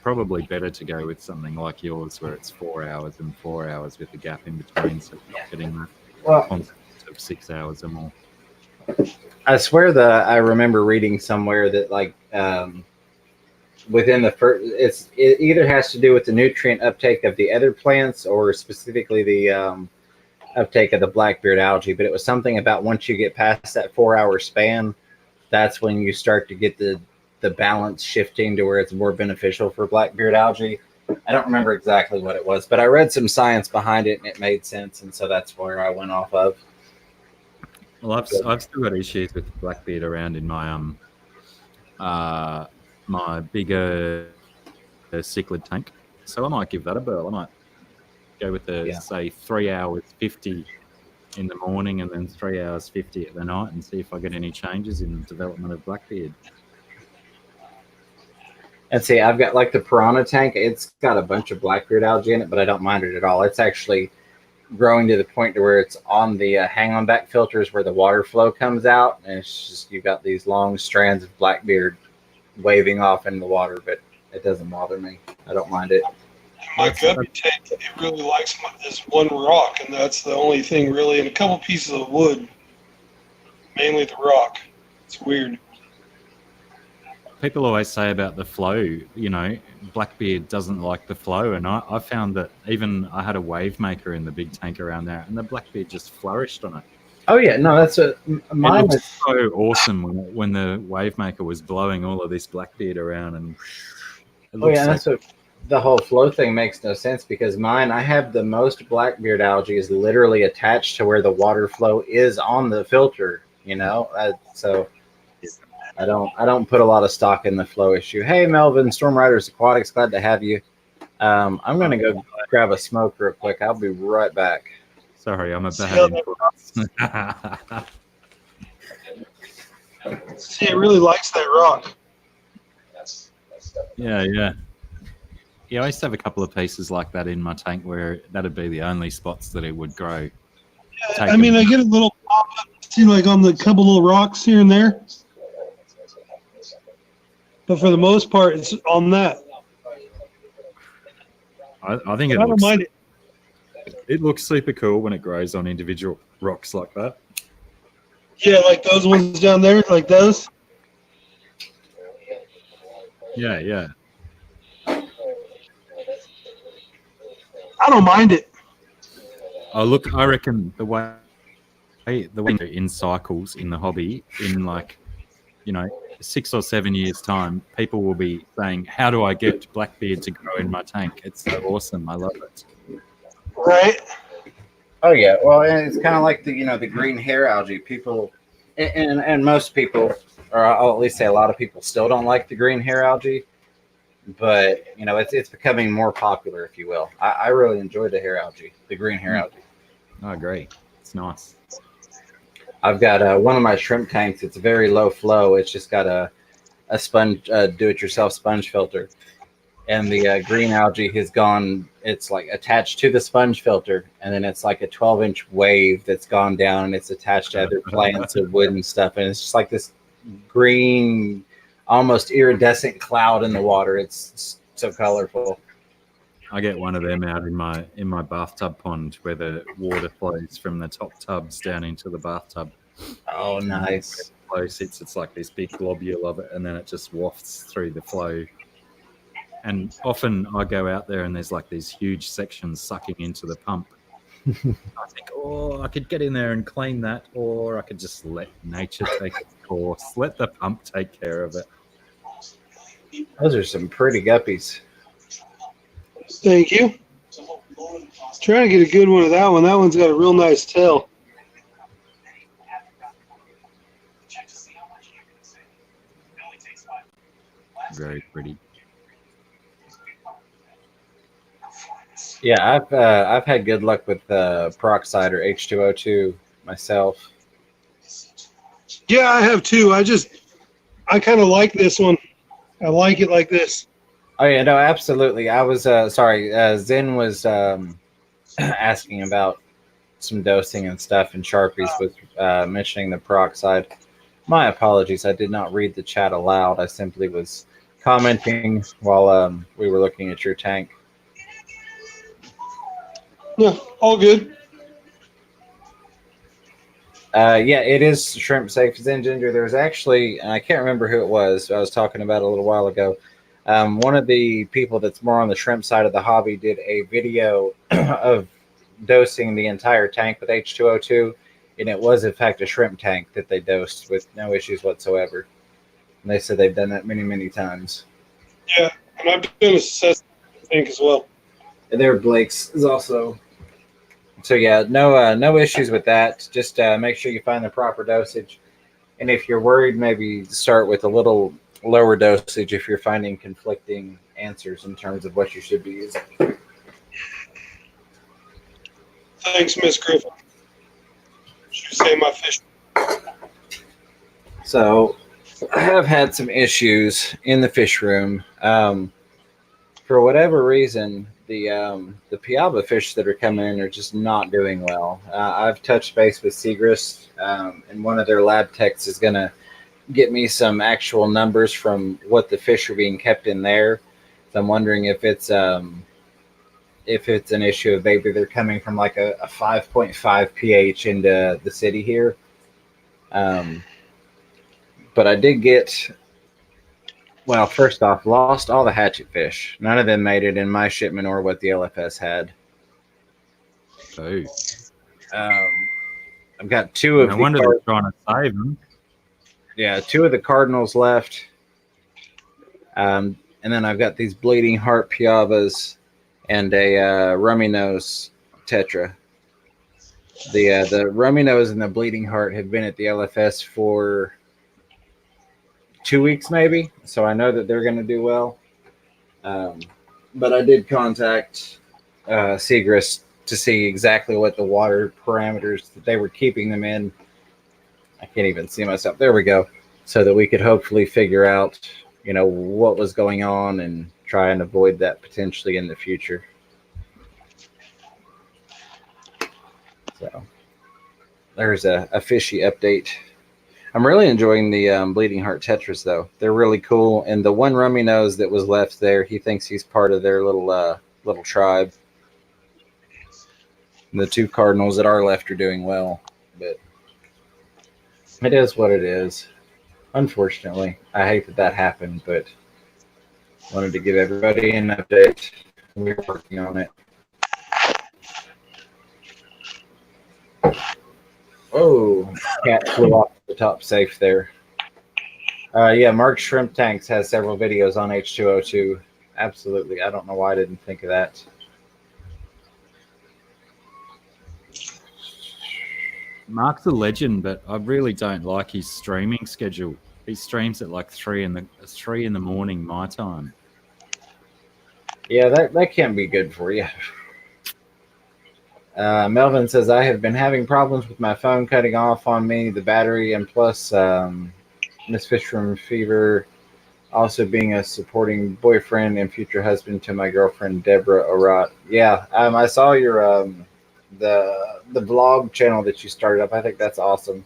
probably better to go with something like yours where it's 4 hours and 4 hours with a gap in between, so you're not getting that concept of 6 hours or more. I swear that I remember reading somewhere that like within the first, it either has to do with the nutrient uptake of the other plants or specifically the uptake of the blackbeard algae, but it was something about once you get past that 4 hour span, that's when you start to get the balance shifting to where it's more beneficial for blackbeard algae. I don't remember exactly what it was, but I read some science behind it and it made sense, and so that's where I went off of. Well, I've still got issues with blackbeard around in my my bigger cichlid tank, so I might give that a whirl. I might go with say 3 hours 50 in the morning and then 3 hours 50 at the night and see if I get any changes in the development of blackbeard. And see, I've got like the piranha tank. It's got a bunch of blackbeard algae in it, but I don't mind it at all. It's actually growing to the point to where it's on the hang-on back filters where the water flow comes out, and it's just you've got these long strands of blackbeard waving off in the water, but it doesn't bother me. I don't mind it. My guppy tank, it really likes this one rock, and that's the only thing really, and a couple pieces of wood, mainly the rock. It's weird. People always say about the flow, you know, blackbeard doesn't like the flow, and I found that even I had a wave maker in the big tank around there, and the blackbeard just flourished on it. Oh yeah, no, that's a mine. It looked so awesome when the wave maker was blowing all of this blackbeard around, and Oh yeah, that's what the whole flow thing makes no sense, because mine, I have the most blackbeard algae is literally attached to where the water flow is on the filter, you know, so I don't put a lot of stock in the flow issue. Hey, Melvin, Storm Riders Aquatics, glad to have you. I'm gonna go grab a smoke real quick. I'll be right back. Sorry, I'm a bad influence. See, it really likes that rock. Yeah. I used to have a couple of pieces like that in my tank where that'd be the only spots that it would grow. Yeah, I mean, I get a little pop up, see, like on the couple little rocks here and there. But for the most part, it's on that. I think I don't mind it. It looks super cool when it grows on individual rocks like that. Yeah, like those ones down there, like those. Yeah. I don't mind it. Oh, look, I reckon the way in cycles in the hobby, in like, you know, 6 or 7 years' time, people will be saying, "How do I get blackbeard to grow in my tank?" It's so awesome. I love it. Right. Oh yeah, well, and it's kind of like the green hair algae. People, and most people, or I'll at least say a lot of people, still don't like the green hair algae. But it's becoming more popular, if you will. I really enjoy the hair algae, the green hair algae. I agree. It's nice. I've got one of my shrimp tanks. It's very low flow. It's just got a sponge, do-it-yourself sponge filter, and the green algae has gone. It's like attached to the sponge filter, and then it's like a 12-inch wave that's gone down, and it's attached to other plants and wood and stuff, and it's just like this green, almost iridescent cloud in the water. It's so colorful. I get one of them out in my bathtub pond where the water flows from the top tubs down into the bathtub. Oh, nice. Flow sits, it's like this big globule of it, and then it just wafts through the flow. And often I go out there and there's like these huge sections sucking into the pump. I think, I could get in there and clean that, or I could just let nature take its course, let the pump take care of it. Those are some pretty guppies. Thank you. Trying to get a good one of that one. That one's got a real nice tail. Very pretty. Yeah, I've had good luck with peroxide or H2O2 myself. Yeah, I have too. I kind of like this one. I like it like this. Oh yeah, no, absolutely. I was sorry. Zen was asking about some dosing and stuff, and Sharpies was mentioning the peroxide. My apologies. I did not read the chat aloud. I simply was commenting while we were looking at your tank. Yeah, all good. Yeah, it is shrimp safe. Zen Ginger. There's actually, and I can't remember who it was. I was talking about a little while ago. One of the people that's more on the shrimp side of the hobby did a video of dosing the entire tank with H2O2, and it was in fact a shrimp tank that they dosed with no issues whatsoever. And they said they've done that many, many times. Yeah, and I've done a cesspool tank as well. And there, Blake's is also. So yeah, no issues with that. Just make sure you find the proper dosage, and if you're worried, maybe start with a little lower dosage if you're finding conflicting answers in terms of what you should be using. Thanks, Miss Griffin. She say my fish. So I have had some issues in the fish room. For whatever reason, the piaba fish that are coming in are just not doing well. I've touched base with Segrist, and one of their lab techs is going to get me some actual numbers from what the fish are being kept in there. So I'm wondering if it's an issue of maybe they're coming from like a 5.5 pH into the city here. But I did get, well, first off, lost all the hatchet fish. None of them made it in my shipment or what the LFS had. Oh. I've got two of No wonder they're trying to save them. Yeah, two of the cardinals left. And then I've got these bleeding heart piabas and a rummy nose tetra. The rummy nose and the bleeding heart have been at the LFS for 2 weeks maybe, so I know that they're going to do well. But I did contact Segrist to see exactly what the water parameters that they were keeping them in. I can't even see myself. There we go. So that we could hopefully figure out, what was going on and try and avoid that potentially in the future. So there's a fishy update. I'm really enjoying the bleeding heart tetras, though. They're really cool. And the one rummy nose that was left there, he thinks he's part of their little tribe. And the two cardinals that are left are doing well, but it is what it is. Unfortunately, I hate that happened, but wanted to give everybody an update. We're working on it. Oh, cat flew off the top safe there. Yeah, Mark Shrimp Tanks has several videos on H2O2. Absolutely. I don't know why I didn't think of that. Mark's a legend, but I really don't like his streaming schedule. He streams at like 3 in the morning my time. Yeah, that can be good for you. Melvin says, I have been having problems with my phone cutting off on me, the battery, and plus Miss Fishroom Fever, also being a supporting boyfriend and future husband to my girlfriend, Deborah Orat. Yeah, I saw your the vlog channel that you started up. I think that's awesome.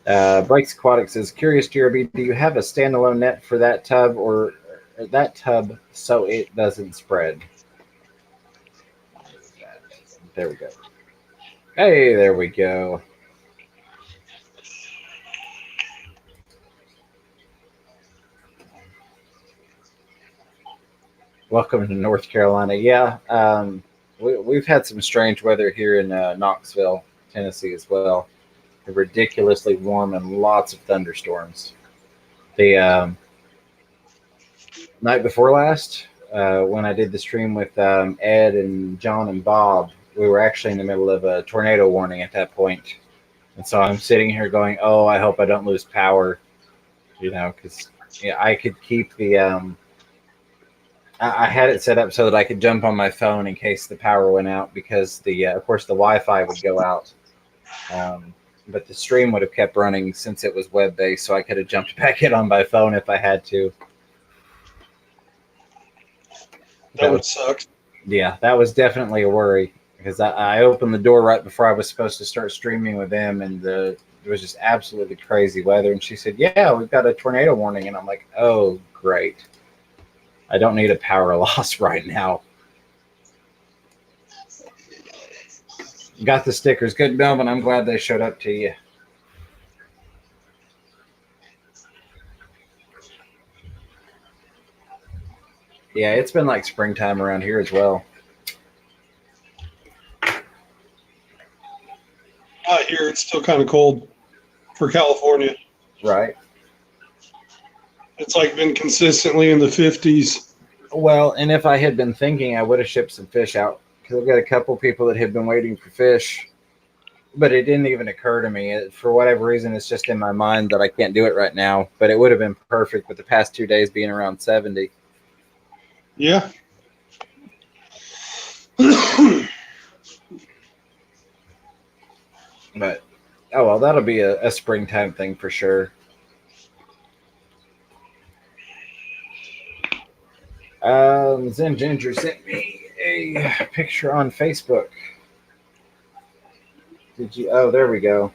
Brakes Aquatic says, curious, DRB, do you have a standalone net for that tub or that tub so it doesn't spread? There we go. Hey, there we go. Welcome to North Carolina. Yeah, we've had some strange weather here in Knoxville, Tennessee as well. Ridiculously warm and lots of thunderstorms. The night before last, when I did the stream with Ed and John and Bob, we were actually in the middle of a tornado warning at that point. And so I'm sitting here going, oh, I hope I don't lose power, because I could keep the I had it set up so that I could jump on my phone in case the power went out, because of course the Wi-Fi would go out. But the stream would have kept running since it was web-based, so I could have jumped back in on my phone if I had to. That would suck. Yeah, that was definitely a worry, because I opened the door right before I was supposed to start streaming with them, and it was just absolutely crazy weather. And she said, yeah, we've got a tornado warning. And I'm like, oh, great. I don't need a power loss right now. Got the stickers. Good, Melvin. I'm glad they showed up to you. Yeah, it's been like springtime around here as well. Out here, it's still kind of cold for California. Right. It's like been consistently in the 50s. Well, and if I had been thinking, I would have shipped some fish out, because I've got a couple people that have been waiting for fish, but it didn't even occur to me. For whatever reason, it's just in my mind that I can't do it right now, but it would have been perfect with the past 2 days being around 70. Yeah. But oh well, that'll be a springtime thing for sure. Zen Ginger sent me a picture on Facebook. Did you? Oh, there we go.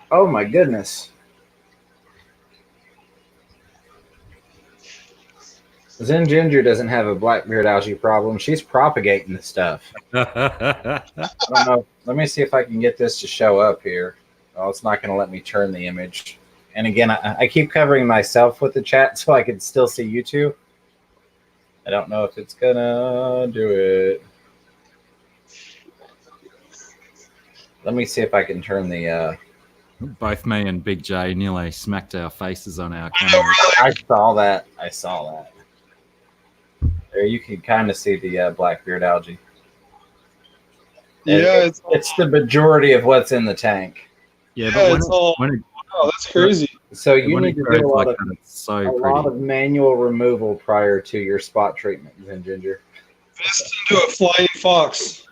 Oh my goodness. Zen Ginger doesn't have a blackbeard algae problem. She's propagating the stuff. I don't know. Let me see if I can get this to show up here. Oh, it's not going to let me turn the image. And again, I keep covering myself with the chat so I can still see you two. I don't know if it's going to do it. Let me see if I can turn the... Both me and Big J nearly smacked our faces on our camera. I saw that. I saw that. There, you can kind of see the blackbeard algae. Yeah, it's the majority of what's in the tank. Yeah, but oh, that's crazy. So you need to do a lot of manual removal prior to your spot treatment, Zen Ginger. Best to do a flying fox.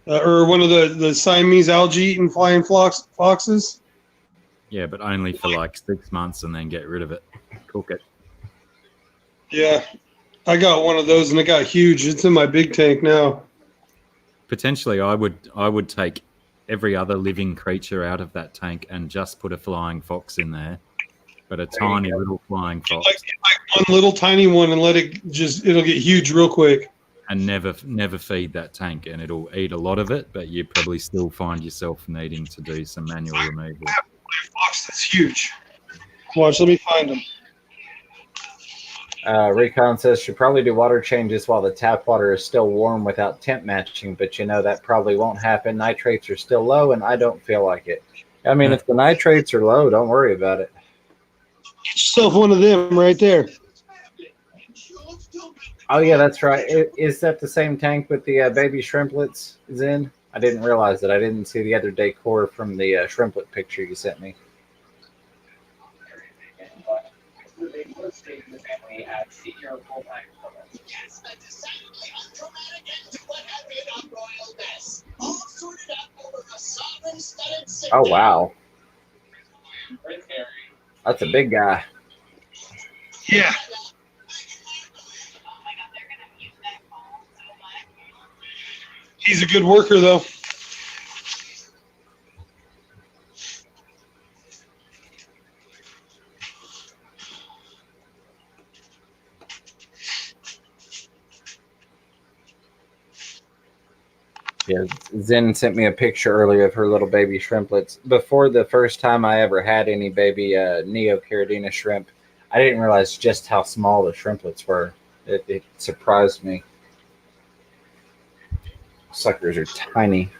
Or one of the Siamese algae-eating flying foxes. Yeah, but only for like 6 months and then get rid of it. Cook it. Yeah, I got one of those and it got huge. It's in my big tank now. Potentially, I would take every other living creature out of that tank and just put a flying fox in there, but a tiny little flying fox. Like one little tiny one and let it it'll get huge real quick. And never feed that tank, and it'll eat a lot of it, but you probably still find yourself needing to do some manual removal. I have a fox that's huge. Watch, let me find him. Recon says should probably do water changes while the tap water is still warm without temp matching, but you know that probably won't happen. Nitrates are still low, and I don't feel like it. I mean, if the nitrates are low, don't worry about it. Get yourself one of them right there. Oh, yeah, that's right. Is that the same tank with the baby shrimplets, Zen? I didn't realize that. I didn't see the other decor from the shrimplet picture you sent me. Oh, wow. That's a big guy. Yeah. He's a good worker, though. Yeah, Zen sent me a picture earlier of her little baby shrimplets. Before the first time I ever had any baby Neocaridina shrimp, I didn't realize just how small the shrimplets were. It surprised me. Suckers are tiny.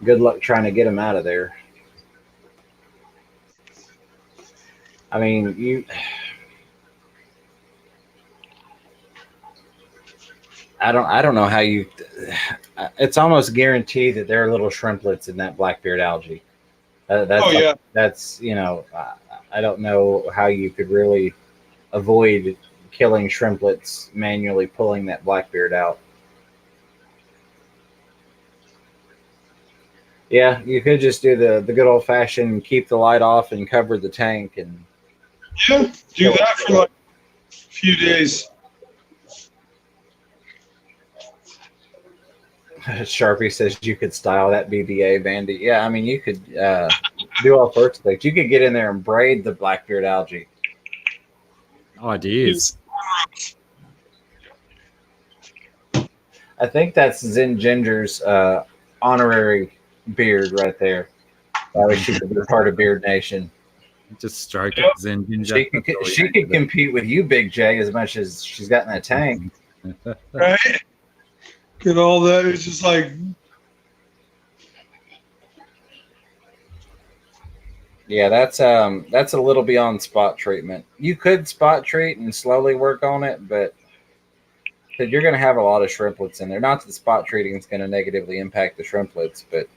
Good luck trying to get them out of there. I mean, I don't know how you. It's almost guaranteed that there are little shrimplets in that blackbeard algae. That's I don't know how you could really avoid killing shrimplets manually pulling that blackbeard out. Yeah, you could just do the good old fashioned keep the light off and cover the tank and do that for like a few days. Sharpie says you could style that BBA Bandy. Yeah, I mean you could do all sorts of things. You could get in there and braid the blackbeard algae. Ideas. I think that's Zen Ginger's honorary beard right there. That way she could be part of Beard Nation. Just stroke it, Zen Ginger. She could compete with you, Big J, as much as she's got in that tank. Right? Get all that. It's just like. Yeah, that's a little beyond spot treatment. You could spot treat and slowly work on it, but you're going to have a lot of shrimplets in there. Not that spot treating is going to negatively impact the shrimplets, but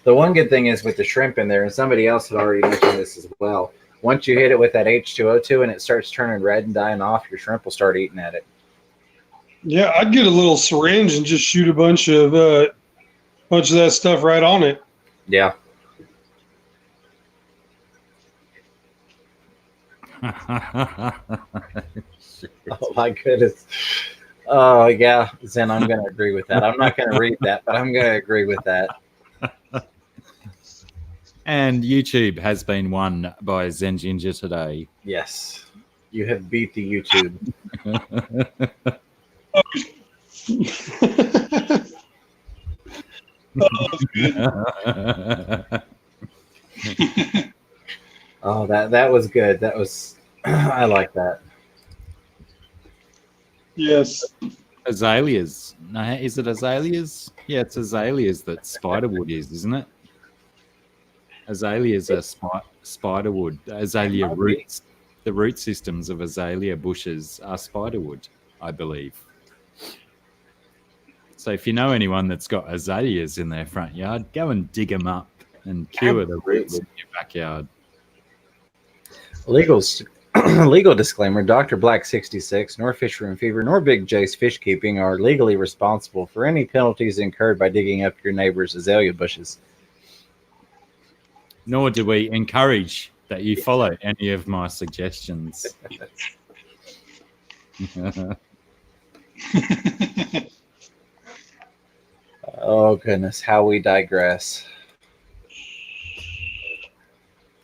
the one good thing is with the shrimp in there, and somebody else had already mentioned this as well, once you hit it with that H2O2 and it starts turning red and dying off, your shrimp will start eating at it. Yeah, I'd get a little syringe and just shoot a bunch of that stuff right on it. Yeah. Oh my goodness. Oh yeah, Zen, I'm going to agree with that. I'm not going to read that, but I'm going to agree with that. And YouTube has been won by Zen Ginger today. Yes, you have beat the YouTube. Oh, that was good. That was I like that. Yes. Azaleas. No, is it azaleas? Yeah, it's azaleas that spiderwood is, isn't it? Azaleas are spiderwood. Azalea roots. The root systems of azalea bushes are spiderwood, I believe. So if you know anyone that's got azaleas in their front yard, go and dig them up and cure the roots in your backyard. Legal disclaimer: Dr. Black 66, nor Fish Room Fever, nor Big J's Fish Keeping are legally responsible for any penalties incurred by digging up your neighbor's azalea bushes. Nor do we encourage that you follow any of my suggestions. Oh goodness, how we digress.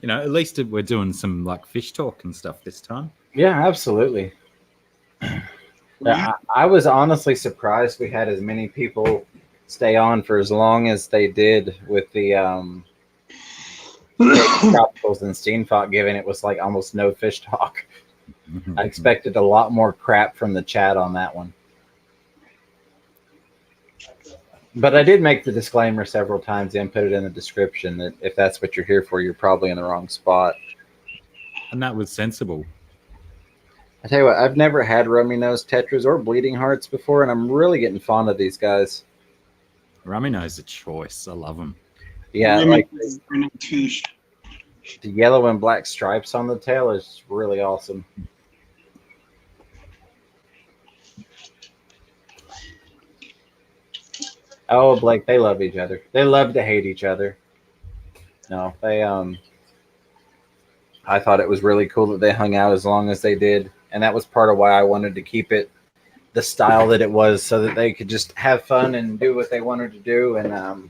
You know, at least we're doing some like fish talk and stuff this time. Yeah, absolutely. I was honestly surprised we had as many people stay on for as long as they did with the tropicals and Steenfot, given it was like almost no fish talk. I expected a lot more crap from the chat on that one. But I did make the disclaimer several times and put it in the description that if that's what you're here for, you're probably in the wrong spot. And that was sensible. I tell you what, I've never had rummy nose tetras or bleeding hearts before, and I'm really getting fond of these guys. Rummy nose a choice. I love them. Yeah, Rummy like the yellow and black stripes on the tail is really awesome. Oh, Blake, they love each other. They love to hate each other. No, they I thought it was really cool that they hung out as long as they did, and that was part of why I wanted to keep it the style that it was, so that they could just have fun and do what they wanted to do. And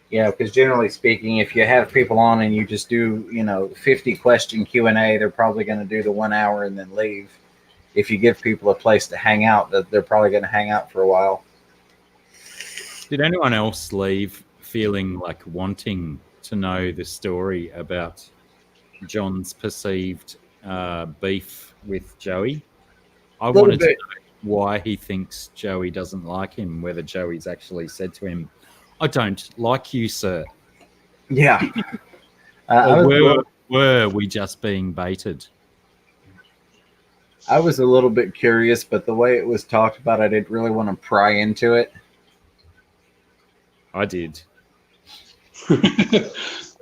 you know, because generally speaking, if you have people on and you just do 50 question Q&A, they're probably going to do the 1 hour and then leave. If you give people a place to hang out, they're probably going to hang out for a while. Did anyone else leave feeling like wanting to know the story about John's perceived beef with Joey? I wanted to know why he thinks Joey doesn't like him, whether Joey's actually said to him, "I don't like you, sir." Yeah. Or were we just being baited? I was a little bit curious, but the way it was talked about, I didn't really want to pry into it. I did.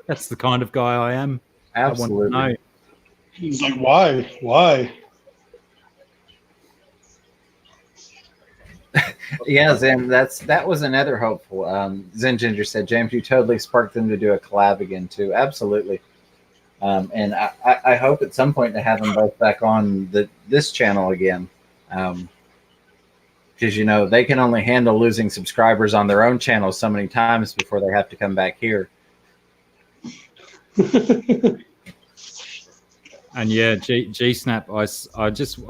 That's the kind of guy I am. Absolutely. I want to know. He's like, why? Why? Yeah, Zen, that was another hopeful. Zen Ginger said, James, you totally sparked them to do a collab again too. Absolutely. And I hope at some point to have them both back on this channel again. Because they can only handle losing subscribers on their own channel so many times before they have to come back here. And yeah, G-Snap, I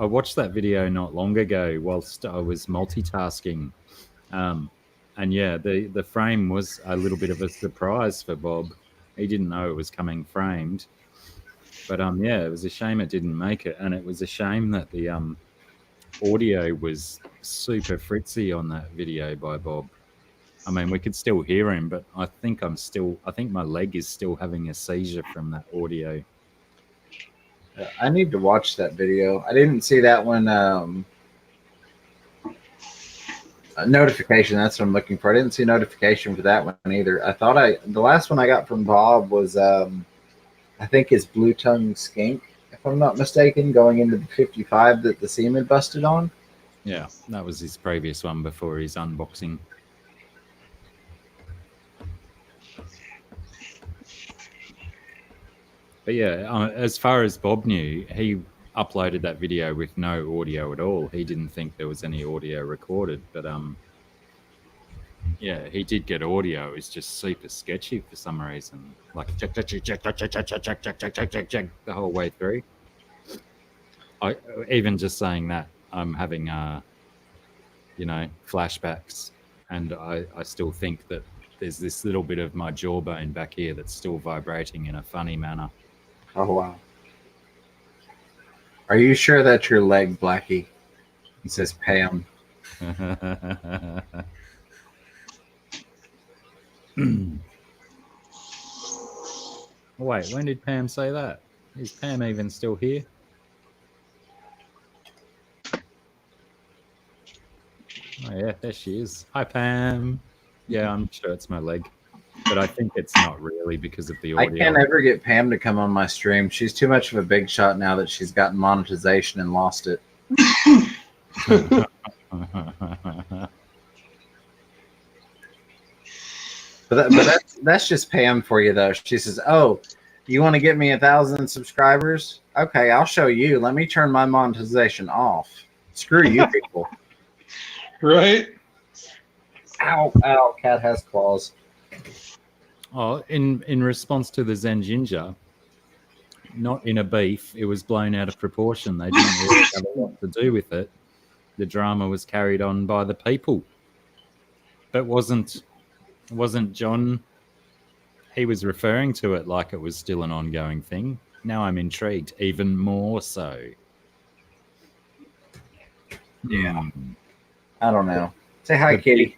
watched that video not long ago whilst I was multitasking. And yeah, the frame was a little bit of a surprise for Bob. He didn't know it was coming framed. But yeah, it was a shame it didn't make it. And it was a shame that the audio was super fritzy on that video by Bob. I mean, we could still hear him, but I think my leg is still having a seizure from that audio. I need to watch that video. I didn't see that one. A notification. That's what I'm looking for. I didn't see notification for that one either. I thought the last one I got from Bob was, I think his blue tongue skink, if I'm not mistaken, going into the 55 that the semen busted on. Yeah, that was his previous one before his unboxing. But yeah, as far as Bob knew, he uploaded that video with no audio at all. He didn't think there was any audio recorded, but yeah, he did get audio. It's just super sketchy for some reason. Like check the whole way through. I even just saying that, I'm having flashbacks, and I still think that there's this little bit of my jawbone back here that's still vibrating in a funny manner. Oh wow. Are you sure that's your leg, Blackie? He says Pam. Wait, when did Pam say that? Is Pam even still here? Oh yeah, there she is. Hi Pam. Yeah, I'm sure it's my leg, but I think it's not really because of the audio. I can't ever get Pam to come on my stream. She's too much of a big shot now that she's gotten monetization and lost it. But that's just Pam for you, though. She says, "Oh, you want to get me 1,000 subscribers? Okay, I'll show you. Let me turn my monetization off. Screw you, people." Right? Ow, ow! Cat has claws. Oh, in response to the Zen Ginger, not in a beef, it was blown out of proportion. They didn't really have a lot to do with it. The drama was carried on by the people. But wasn't John, he was referring to it like it was still an ongoing thing. Now I'm intrigued, even more so. Yeah. I don't know. Say hi, Kitty.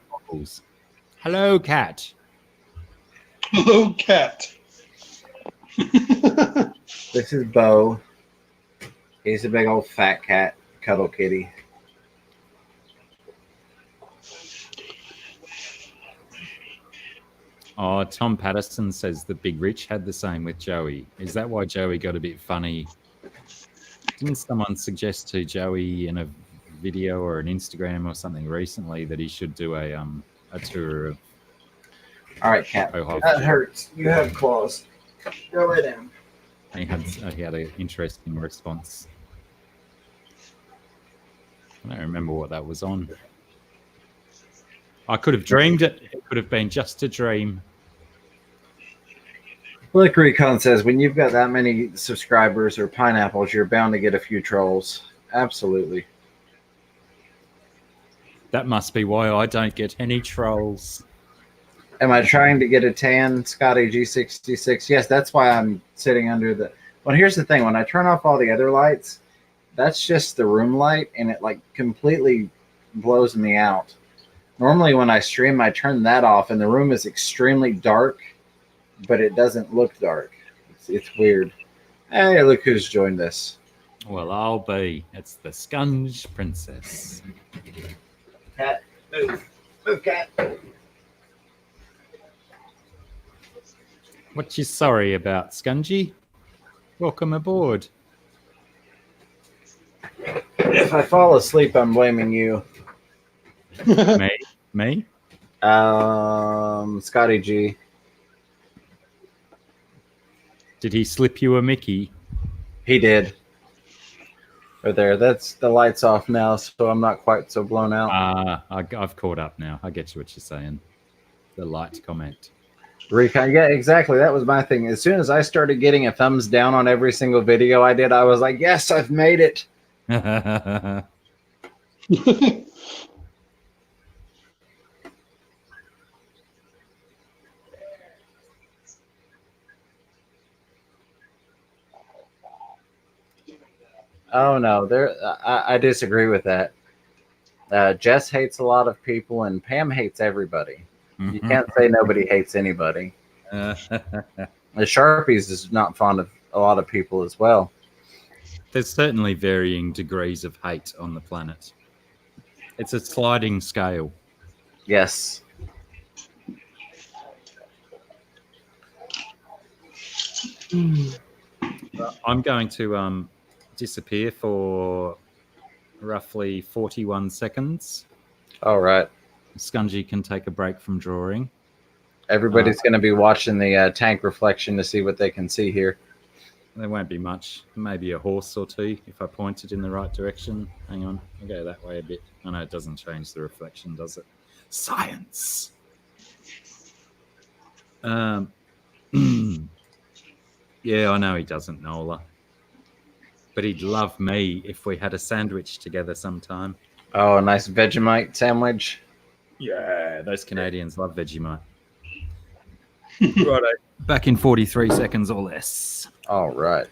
Hello, cat. Hello, cat. This is Bo. He's a big old fat cat, cuddle kitty. Oh, Tom Patterson says the Big Rich had the same with Joey. Is that why Joey got a bit funny? Didn't someone suggest to Joey in a video or an Instagram or something recently that he should do a tour of... All right, cat. That hurts. You have claws. Go lay down. He had an interesting response. I don't remember what that was on. I could have dreamed it. It could have been just a dream. Like Recon says, when you've got that many subscribers or pineapples, you're bound to get a few trolls. Absolutely. That must be why I don't get any trolls. Am I trying to get a tan, Scotty G66? Yes, that's why I'm sitting under the... Well, here's the thing. When I turn off all the other lights, that's just the room light, and it like completely blows me out. Normally when I stream, I turn that off, and the room is extremely dark, but it doesn't look dark. It's weird. Hey, look who's joined us. Well, I'll be. It's the Scunge Princess. Cat, move. Move, cat. What you sorry about, Scungy? Welcome aboard. If I fall asleep, I'm blaming you. Me? Scotty G. Did he slip you a Mickey? He did. Right there. That's the lights off now, so I'm not quite so blown out. I've caught up now. I get you what you're saying. The light comment. Recon, yeah, exactly. That was my thing. As soon as I started getting a thumbs down on every single video I did, I was like, yes, I've made it. Oh no, I disagree with that. Jess hates a lot of people, and Pam hates everybody. You can't say nobody hates anybody. The Sharpies is not fond of a lot of people as well. There's certainly varying degrees of hate on the planet. It's a sliding scale. Yes. I'm going to disappear for roughly 41 seconds. All right. Scungy can take a break from drawing. Everybody's going to be watching the tank reflection to see what they can see here. There won't be much. Maybe a horse or two if I point it in the right direction. Hang on. I'll go that way a bit. I know it doesn't change the reflection, does it? Science! Yeah, I know he doesn't, Nola. But he'd love me if we had a sandwich together sometime. Oh, a nice Vegemite sandwich. Yeah, those Canadians love Vegemite. Righto. Back in 43 seconds or less. All right.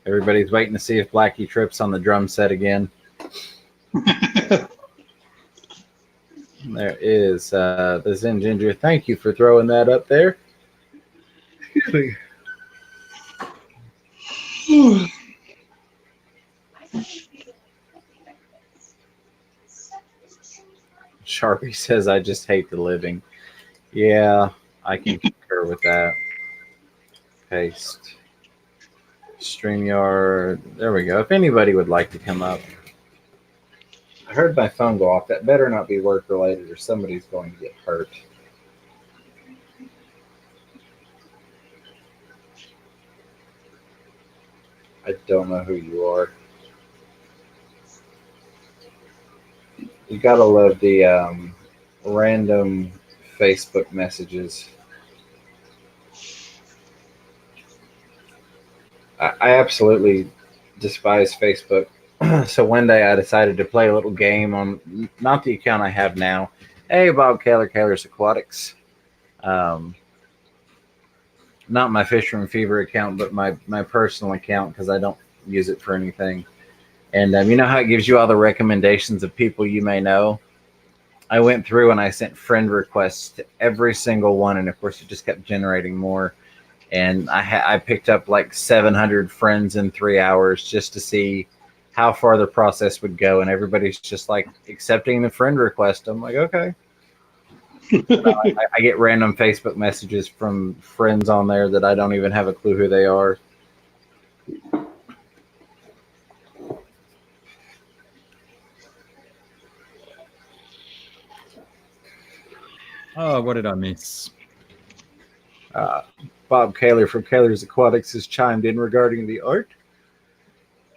Everybody's waiting to see if Blackie trips on the drum set again. There is the Zen Ginger. Thank you for throwing that up there. Excuse me. Sharpie says, I just hate the living. Yeah, I can concur with that. Paste. StreamYard. There we go. If anybody would like to come up. I heard my phone go off. That better not be work related or somebody's going to get hurt. I don't know who you are. You gotta love the random Facebook messages. I absolutely despise Facebook. So one day I decided to play a little game on not the account I have now. Hey, Bob Kaler, Kaler's Aquatics. Not my Fish Room Fever account, but my personal account because I don't use it for anything. And you know how it gives you all the recommendations of people you may know? I went through and I sent friend requests to every single one. And of course, it just kept generating more. And I picked up like 700 friends in 3 hours just to see how far the process would go. And everybody's just like accepting the friend request. I'm like, okay. I get random Facebook messages from friends on there that I don't even have a clue who they are. Oh, what did I miss? Bob Kaler from Kaler's Aquatics has chimed in regarding the art.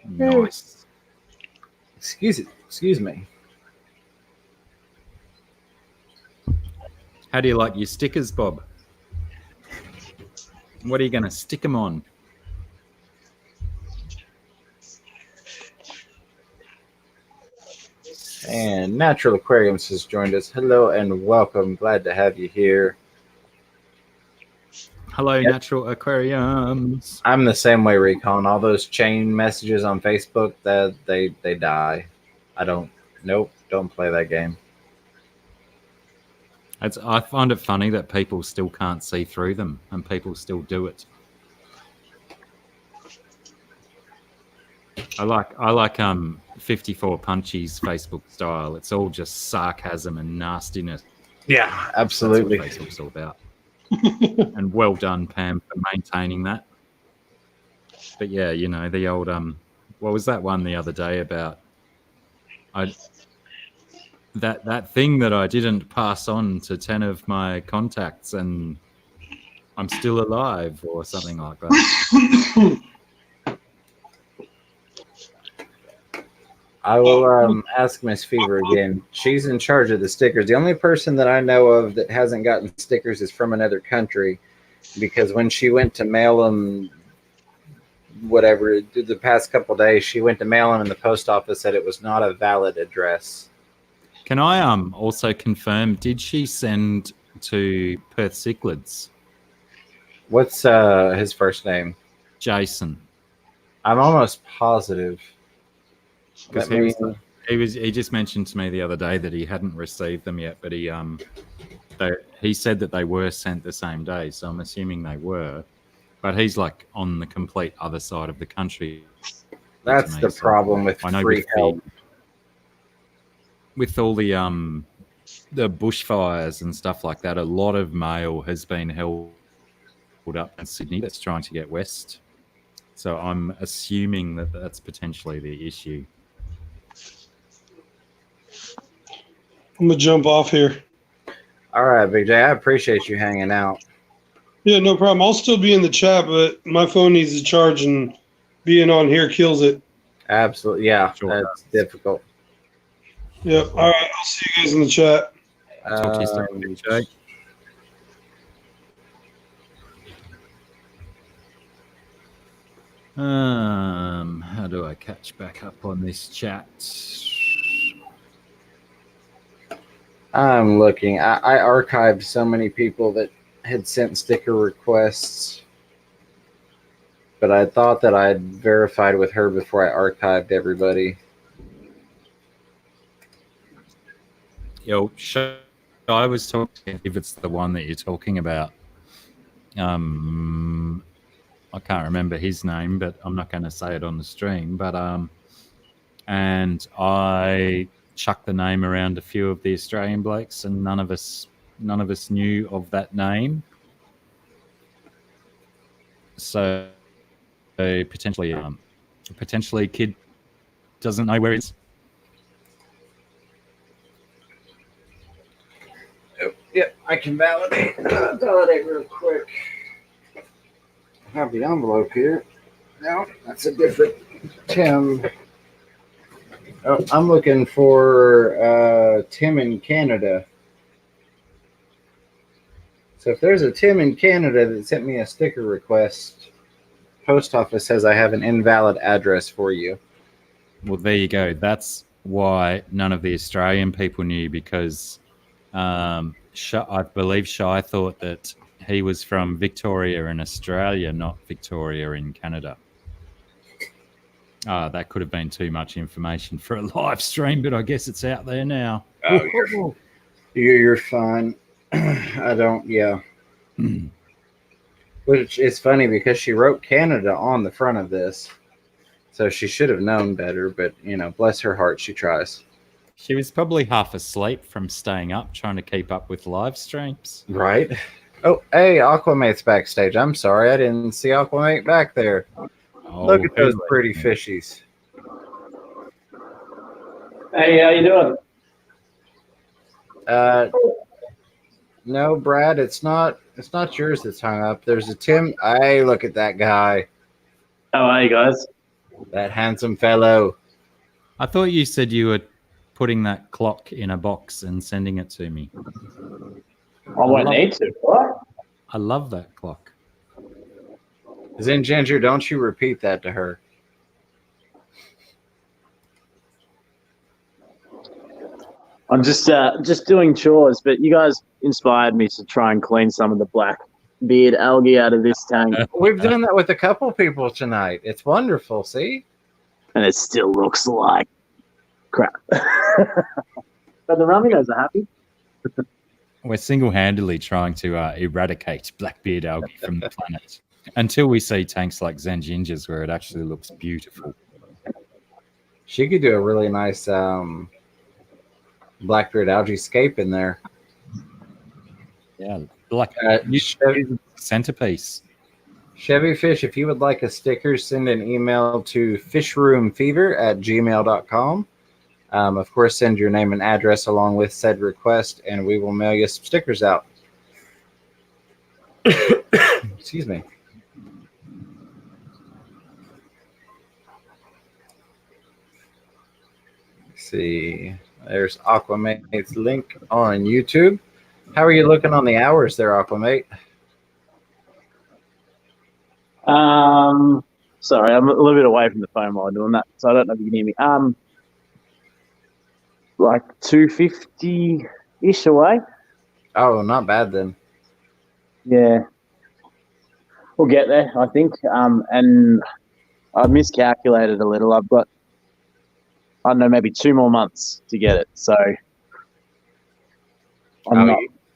Nice. Excuse me. How do you like your stickers, Bob? What are you going to stick them on? And Natural Aquariums has joined us. Hello and welcome. Glad to have you here. Hello, yep. Natural Aquariums. I'm the same way, Recon. All those chain messages on Facebook, that they die. I don't play that game. I find it funny that people still can't see through them and people still do it. I like 54 Punchy's Facebook style. It's all just sarcasm and nastiness. Yeah, absolutely. That's what Facebook's all about. And well done, Pam, for maintaining that. But yeah, you know, the old what was that one the other day about that thing that I didn't pass on to 10 of my contacts and I'm still alive or something like that. I will ask Miss Fever again. She's in charge of the stickers. The only person that I know of that hasn't gotten stickers is from another country, because when she went to mail them, whatever, the past couple of days, she went to mail them and the post office said it was not a valid address. Can I also confirm, did she send to Perth Cichlids? What's his first name? Jason. I'm almost positive. Because he just mentioned to me the other day that he hadn't received them yet, but he said that they were sent the same day, so I'm assuming they were. But he's like on the complete other side of the country. That's the problem with free help. With all the bushfires and stuff like that, a lot of mail has been held up in Sydney that's trying to get west. So I'm assuming that that's potentially the issue. I'm gonna jump off here. All right, Big J. I appreciate you hanging out. Yeah, no problem. I'll still be in the chat, but my phone needs to charge, and being on here kills it. Absolutely. Yeah, Sure. that's difficult. Yep. All right. I'll see you guys in the chat. Talk to you soon, Big J. How do I catch back up on this chat? I'm looking. I archived so many people that had sent sticker requests, but I thought that I'd verified with her before I archived everybody. Yo, I was talking, if it's the one that you're talking about. I can't remember his name, but I'm not going to say it on the stream. But and I chucked the name around a few of the Australian blokes, and none of us knew of that name. So potentially kid doesn't know where it is. Yep, I can validate real quick. I have the envelope here. No, that's a different Tim. Oh, I'm looking for Tim in Canada. So if there's a Tim in Canada that sent me a sticker request, post office says I have an invalid address for you. Well, there you go. That's why none of the Australian people knew, because I believe Shai thought that he was from Victoria in Australia, not Victoria in Canada. That could have been too much information for a live stream, but I guess it's out there now. Oh, you're fine. I don't, yeah. Which is funny because she wrote Canada on the front of this, so she should have known better, but, you know, bless her heart, she tries. She was probably half asleep from staying up trying to keep up with live streams. Right. Oh, hey, Aquamate's backstage. I'm sorry, I didn't see Aquamate back there. Oh, look at those really? pretty fishies. Hey, how you doing? No, Brad, it's not yours that's hung up. There's a Tim. Hey, look at that guy. How are you guys? That handsome fellow. I thought you said you were putting that clock in a box and sending it to me. I won't need to. What? I love that clock. Zen Ginger, don't you repeat that to her. I'm just doing chores, but you guys inspired me to try and clean some of the black beard algae out of this tank. We've done that with a couple people tonight. It's wonderful, see? And it still looks like crap. But the rumminers are happy. We're single-handedly trying to eradicate blackbeard algae from the planet until we see tanks like Zen Gingers where it actually looks beautiful. She could do a really nice blackbeard algae scape in there. Yeah, like centerpiece. Chevy Fish, if you would like a sticker, send an email to fishroomfever@gmail.com. Of course, send your name and address along with said request, and we will mail you some stickers out. Excuse me. Let's see. There's Aquamate's link on YouTube. How are you looking on the hours there, Aquamate? Sorry, I'm a little bit away from the phone while I'm doing that, so I don't know if you can hear me. Like 250-ish away. Oh, not bad then. Yeah. We'll get there, I think. And I miscalculated a little. I've got, I don't know, maybe 2 more months to get it. So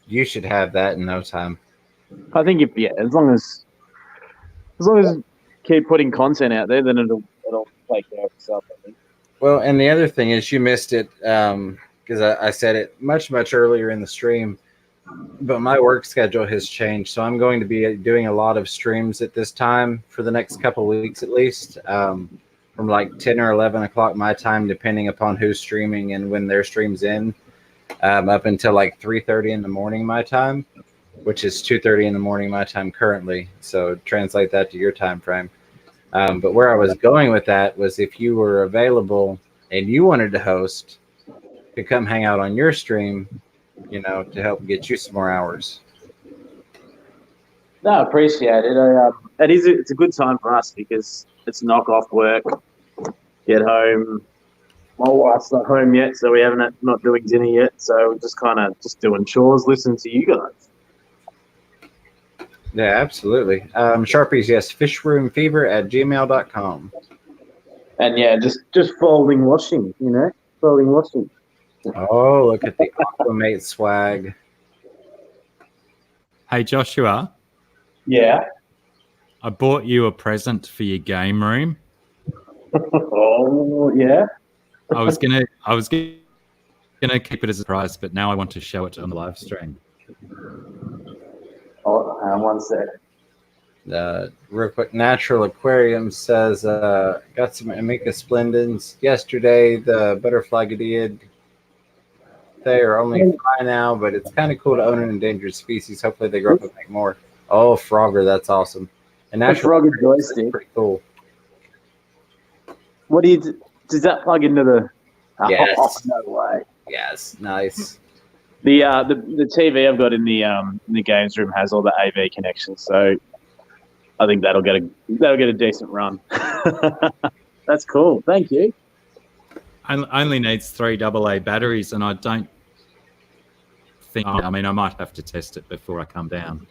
You should have that in no time. I think as long as keep putting content out there, then it'll take care of itself, I think. Well, and the other thing is you missed it because I said it much earlier in the stream. but my work schedule has changed, so I'm going to be doing a lot of streams at this time for the next couple weeks at least, from like 10 or 11 o'clock my time, depending upon who's streaming and when their stream's in, up until like 3:30 in the morning my time, which is 2:30 in the morning my time currently. So translate that to your time frame. But where I was going with that was if you were available and you wanted to host, to come hang out on your stream, you know, to help get you some more hours. No, I appreciate it. It's a good time for us because it's knock off work, get home. My wife's not home yet, so we haven't not doing dinner yet. So we're just kind of just doing chores, listening to you guys. Yeah, absolutely. Sharpies, yes, fishroomfever@gmail.com. And yeah, just folding washing, you know, folding washing. Oh, look at the Aquamate swag. Hey, Joshua, Yeah. I bought you a present for your game room. Oh yeah. I was gonna keep it as a surprise, but now I want to show it on the live stream. Oh, one sec. Real quick, Natural Aquarium says, got some Amica Splendens yesterday. The butterfly did. They are only fly now, but it's kind of cool to own an endangered species. Hopefully they grow up and make more. Oh, Frogger, that's awesome. And Natural Frogger Aquarium is joystick. pretty cool. What do you? Does that plug into the? Yes. Oh, no way. Yes, nice. The TV I've got in the games room has all the AV connections, so I think that'll get a decent run. That's cool. Thank you. Only needs 3 AA batteries, and I don't think. I mean, I might have to test it before I come down,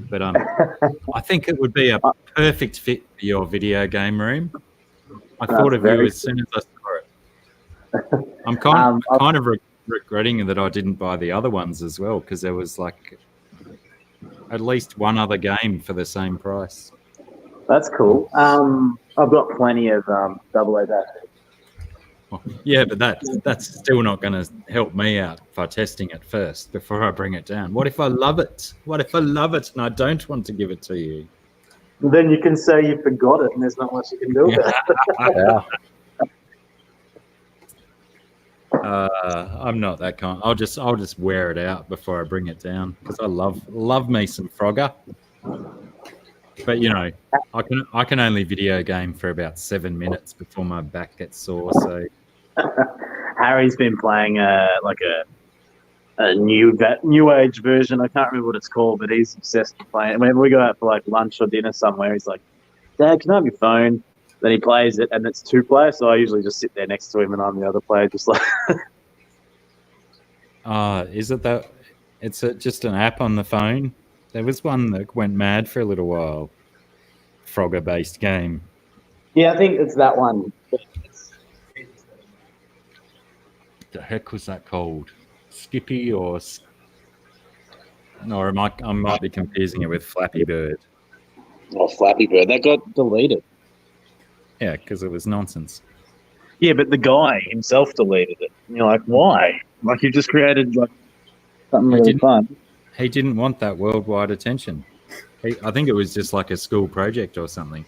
but I think it would be a perfect fit for your video game room. I thought of you as soon as I saw it. I'm kind of regretting that I didn't buy the other ones as well, because there was like at least one other game for the same price. That's cool. I've got plenty of AA batteries. Well, yeah, but that's still not going to help me out by testing it first before I bring it down. What if I love it? What if I love it and I don't want to give it to you? Well, then you can say you forgot it and there's not much you can do about it. Yeah. I'm not that kind. I'll just wear it out before I bring it down because I love me some Frogger. But you know, I can only video game for about 7 minutes before my back gets sore. So Harry's been playing like a new age version. I can't remember what it's called, but he's obsessed with playing it. Whenever we go out for like lunch or dinner somewhere, he's like, "Dad, can I have your phone?" Then he plays it, and it's 2-player. So I usually just sit there next to him, and I'm the other player, just like. Is it that? It's just an app on the phone. There was one that went mad for a little while. Frogger-based game. Yeah, I think it's that one. The heck was that called? Skippy or? No, I might be confusing it with Flappy Bird. Oh, Flappy Bird. That got deleted. Yeah, because it was nonsense. Yeah, but the guy himself deleted it. And you're like, why? Like you just created like something really fun. He didn't want that worldwide attention. I think it was just like a school project or something.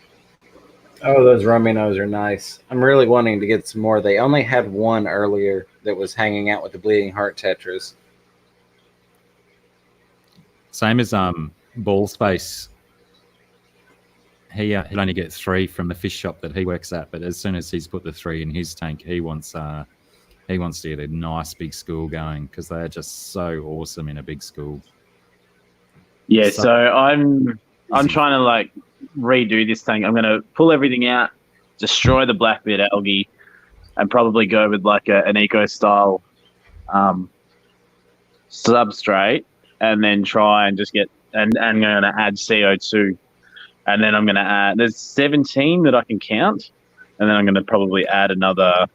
Oh, those Rumminos are nice. I'm really wanting to get some more. They only had one earlier that was hanging out with the Bleeding Heart Tetras. Same as Ball Space. He'd only get 3 from the fish shop that he works at, but as soon as he's put the 3 in his tank, he wants to get a nice big school going because they're just so awesome in a big school. Yeah, so I'm trying to like redo this thing. I'm going to pull everything out, destroy the blackbeard algae, and probably go with like an eco style substrate, and then try and just get and I'm going to add CO2, and then I'm going to add. There's 17 that I can count, and then I'm going to probably add another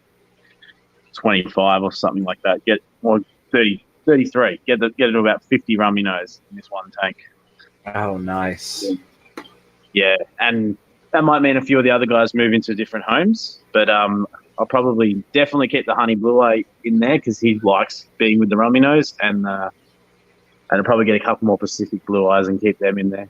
25 or something like that. Get more 30. 33. Get it to about 50 Rumminos in this one tank. Oh, nice. Yeah, and that might mean a few of the other guys move into different homes, but I'll probably definitely keep the honey blue eye in there because he likes being with the Rumminos, and I'll probably get a couple more Pacific blue eyes and keep them in there.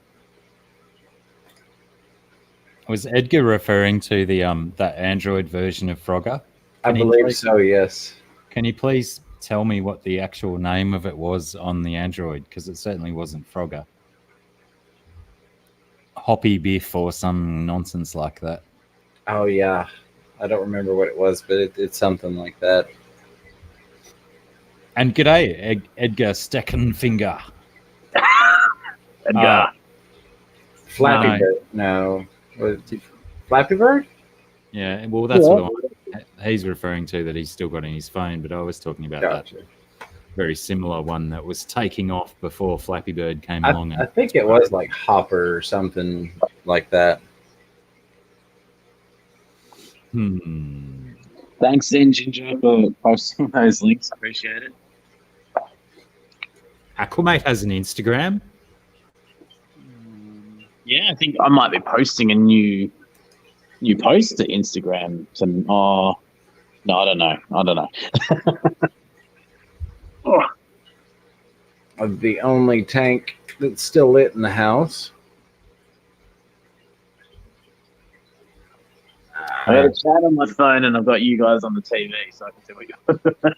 Was Edgar referring to the that Android version of Frogger? I believe so, yes. Can you please tell me what the actual name of it was on the Android? Because it certainly wasn't Frogger. Hoppy Biff or some nonsense like that. Oh, yeah. I don't remember what it was, but it's something like that. And g'day, Edgar Steckenfinger. Edgar. Flappy Bird. No. Flappy Bird? Yeah, well, that's what he's referring to, that he's still got in his phone, but I was talking about that very similar one that was taking off before Flappy Bird came along. I think it was like Hopper or something like that. Thanks, Zen Ginger, for posting those links. Appreciate it. Aquamate has an Instagram. Yeah, I think I might be posting a new post to Instagram. No, I don't know. Of the only tank that's still lit in the house. I got a chat on my phone and I've got you guys on the TV, so I can see what you're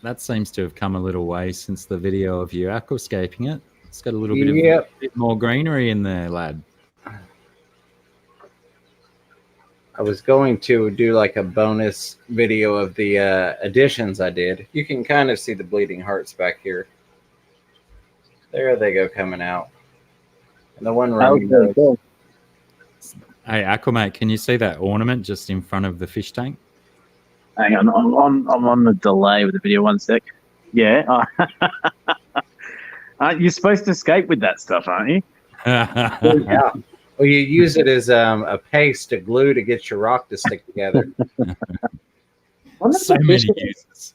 That seems to have come a little way since the video of you aquascaping it. It's got a little bit more greenery in there, lad. I was going to do like a bonus video of the additions I did. You can kind of see the bleeding hearts back here. There they go coming out. And the one running goes. Hey, Aquamate, can you see that ornament just in front of the fish tank? Hang on, I'm on the delay with the video. 1 sec. Yeah. You're supposed to escape with that stuff, aren't you? Yeah. Well, you use it as a paste to glue to get your rock to stick together. So many uses.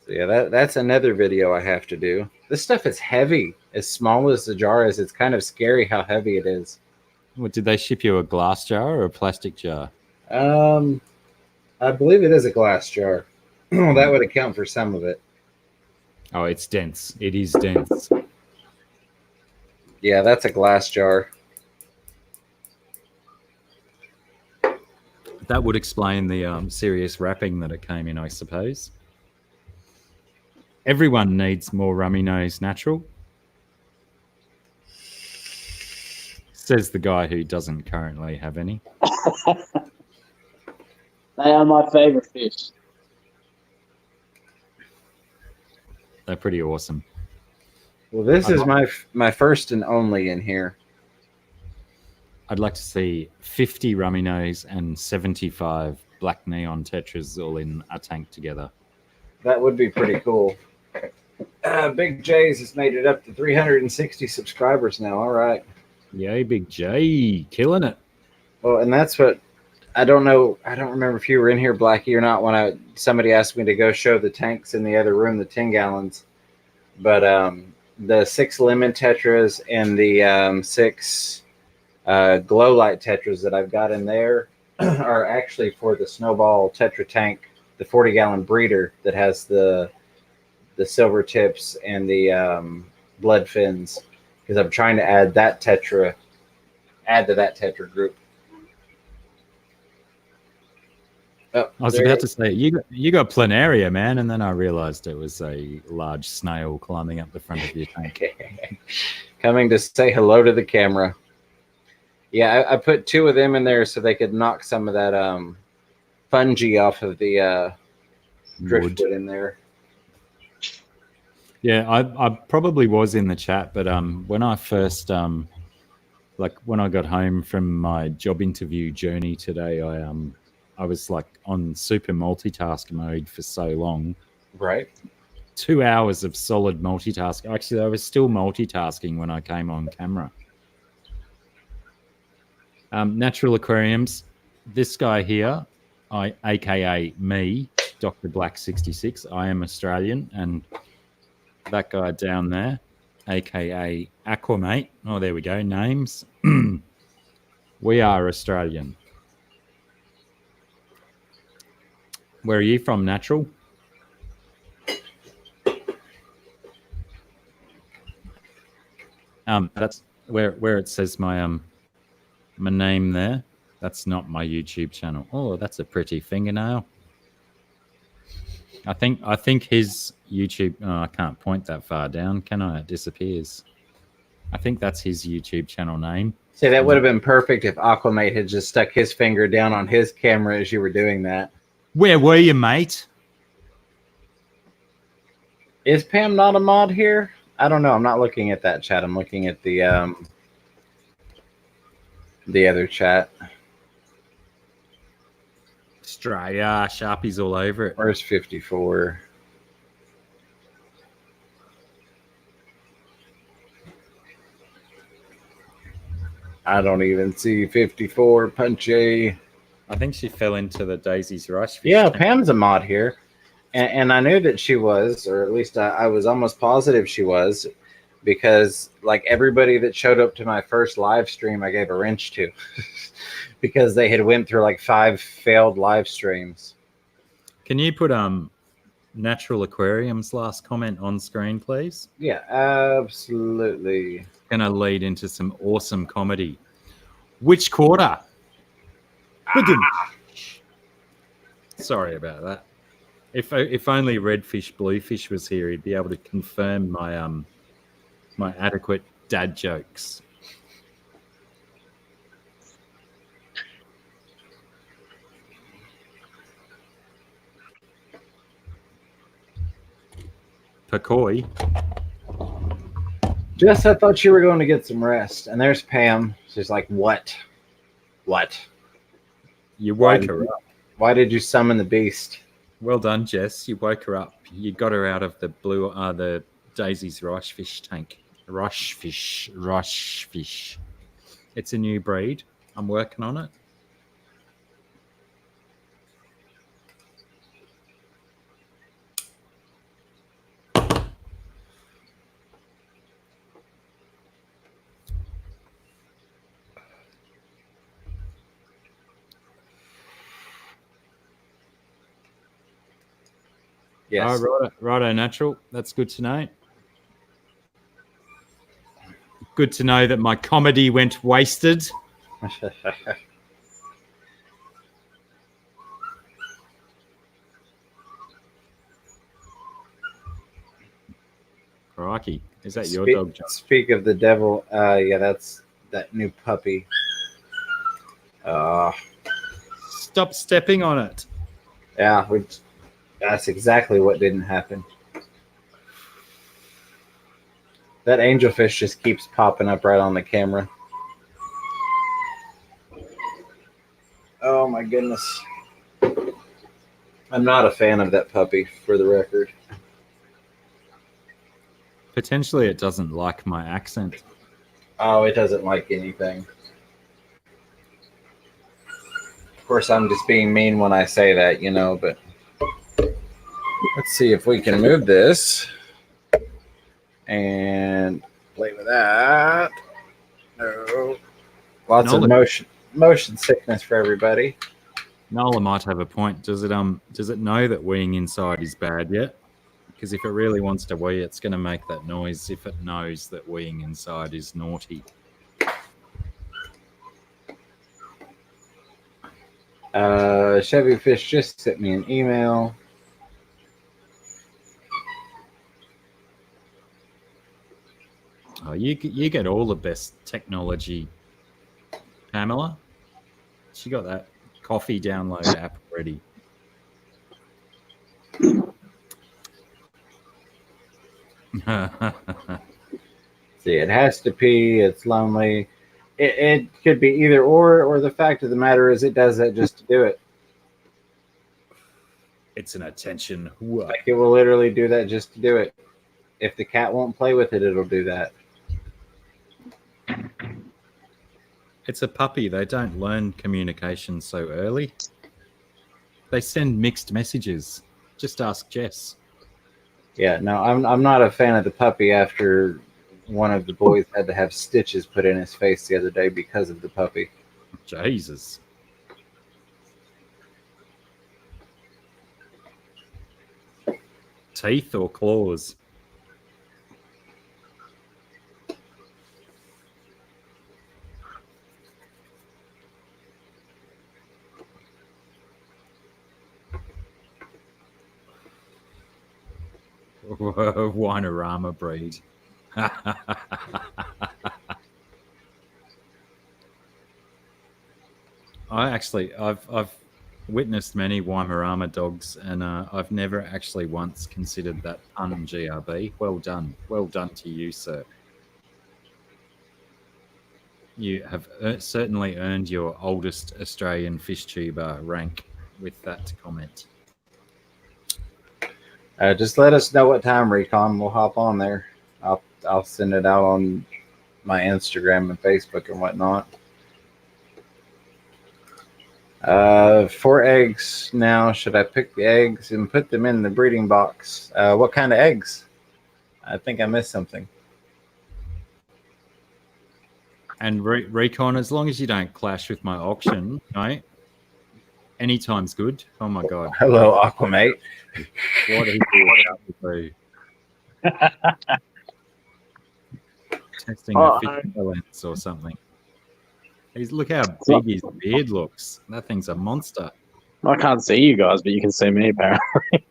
So yeah, that's another video I have to do. This stuff is heavy. As small as the jar is, it's kind of scary how heavy it is. What, did they ship you a glass jar or a plastic jar? I believe it is a glass jar. That would account for some of it. Oh, it's dense. It is dense. Yeah, that's a glass jar. That would explain the serious wrapping that it came in, I suppose. Everyone needs more rummy nose natural. Says the guy who doesn't currently have any. They are my favorite fish. They're pretty awesome. Well, this is my first and only in here. I'd like to see 50 rummy nose and 75 black neon tetras all in a tank together. That would be pretty cool. Big J's has made it up to 360 subscribers now. All right. Yay, Big J. Killing it. Well, and that's what I don't know. I don't remember if you were in here, Blackie, or not when somebody asked me to go show the tanks in the other room, the 10 gallons. But the 6 lemon tetras and the 6 glow light tetras that I've got in there are actually for the Snowball Tetra tank, the 40-gallon breeder that has the silver tips and the blood fins, because I'm trying to add to that tetra group. Oh, I was about to say, you got planaria, man, and then I realized it was a large snail climbing up the front of your tank. Coming to say hello to the camera. Yeah, I put 2 of them in there so they could knock some of that fungi off of the driftwood in there. Yeah, I probably was in the chat, but when I first, when I got home from my job interview journey today, I was like on super multitask mode for so long. Right. 2 hours of solid multitasking. Actually, I was still multitasking when I came on camera. Natural aquariums. This guy here, aka me, Dr. Black 66. I am Australian, and that guy down there, aka Aquamate. Oh, there we go. Names. We are Australian. Where are you from, Natural? That's where it says my name there. That's not my YouTube channel. Oh, that's a pretty fingernail. I think his YouTube. Oh, I can't point that far down, can I? It disappears. I think that's his YouTube channel name. See, that would have been perfect if Aquamate had just stuck his finger down on his camera as you were doing that. Where were you, mate? Is Pam not a mod here? I don't know. I'm not looking at that chat. I'm looking at the other chat. Australia, Sharpies all over it. Where's 54? I don't even see 54, Punchy. I think she fell into the Daisy's Rush. Yeah, Pam's a mod here. And I knew that she was, or at least I was almost positive she was, because like everybody that showed up to my first live stream, I gave a wrench to because they had went through like 5 failed live streams. Can you put Natural Aquarium's last comment on screen, please? Yeah, absolutely. Gonna lead into some awesome comedy. Which quarter? Sorry about that. If only Redfish Bluefish was here, he'd be able to confirm my my adequate dad jokes. Pakoi. Jess, I thought you were going to get some rest. And there's Pam. She's like, what? What? You woke her up. Why did you summon the beast? Well done, Jess. You woke her up. You got her out of the the Daisy's Rush fish tank. Rush fish. It's a new breed. I'm working on it. Yes. Righto, Natural. That's good to know. Good to know that my comedy went wasted. Crikey. Is that your dog, John? Speak of the devil. Yeah, that's that new puppy. Stop stepping on it. Yeah, that's exactly what didn't happen. That angelfish just keeps popping up right on the camera. Oh my goodness. I'm not a fan of that puppy, for the record. Potentially it doesn't like my accent. Oh, it doesn't like anything. Of course, I'm just being mean when I say that, you know, but let's see if we can move this and play with that. No. Lots of motion sickness for everybody. Nola might have a point. Does it know that weeing inside is bad yet? Because if it really wants to wee, it's going to make that noise if it knows that weeing inside is naughty. Chevy Fish just sent me an email. Oh, you get all the best technology, Pamela. She got that coffee download app ready. See, it has to pee. It's lonely. It could be either or the fact of the matter is it does that just to do it. It's an attention. Like it will literally do that just to do it. If the cat won't play with it, it'll do that. It's a puppy. They don't learn communication so early. They send mixed messages. Just ask Jess. Yeah, no, I'm not a fan of the puppy after one of the boys had to have stitches put in his face the other day because of the puppy. Jesus. Teeth or claws? Winorama breed. I've witnessed many Weimaraner dogs, and I've never actually once considered that pun GRB. Well done to you, sir. You have certainly earned your oldest Australian fish tuber rank with that comment. Just let us know what time, Recon. We'll hop on there. I'll send it out on my Instagram and Facebook and whatnot. 4 eggs now. Should I pick the eggs and put them in the breeding box? What kind of eggs? I think I missed something. And Recon, as long as you don't clash with my auction, right? Anytime's good. Oh my god. Hello, Aquamate. What are you testing a fish balance or something? Look how big his beard looks. That thing's a monster. I can't see you guys, but you can see me apparently.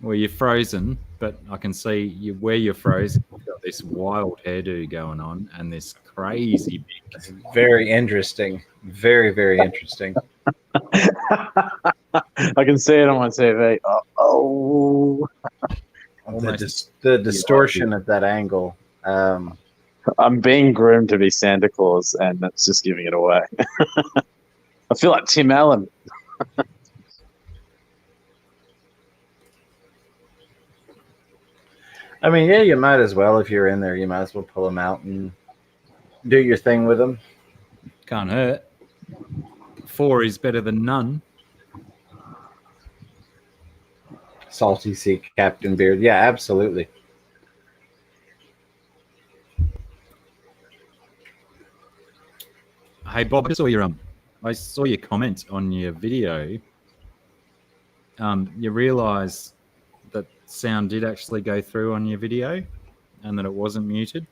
Well, you're frozen, but I can see you where you're frozen. You've got this wild hairdo going on and this crazy big. Very interesting. Very, very interesting. I can see it on my TV. Oh. The distortion of that angle. I'm being groomed to be Santa Claus, and that's just giving it away. I feel like Tim Allen. I mean, yeah, you might as well. If you're in there, you might as well pull them out and do your thing with them. Can't hurt. 4 is better than none. Salty Sea Captain Beard. Yeah, absolutely. Hey Bob, I saw your comment on your video. You realise that sound did actually go through on your video, and that it wasn't muted.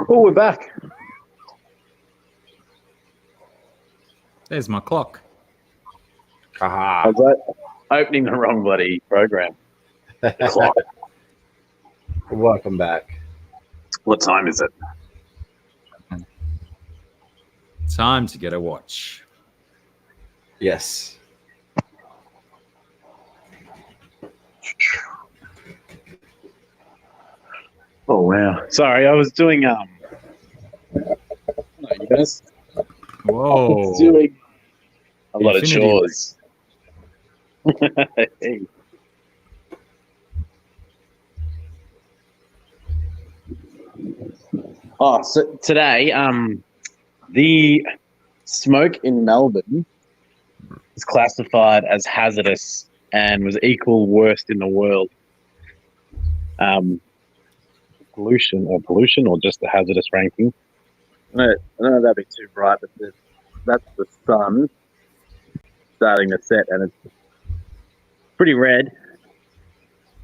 Oh, we're back. There's my clock. Aha. I was opening the wrong bloody program. Clock. Welcome back. What time is it? Time to get a watch. Yes. Oh wow! Sorry, I was doing No, you guys. Whoa! I was doing a lot of Infinity chores. Hey. Oh, so today, the smoke in Melbourne is classified as hazardous and was equal worst in the world. Pollution or just the hazardous ranking. I don't know that'd be too bright, but that's the sun starting to set, and it's pretty red.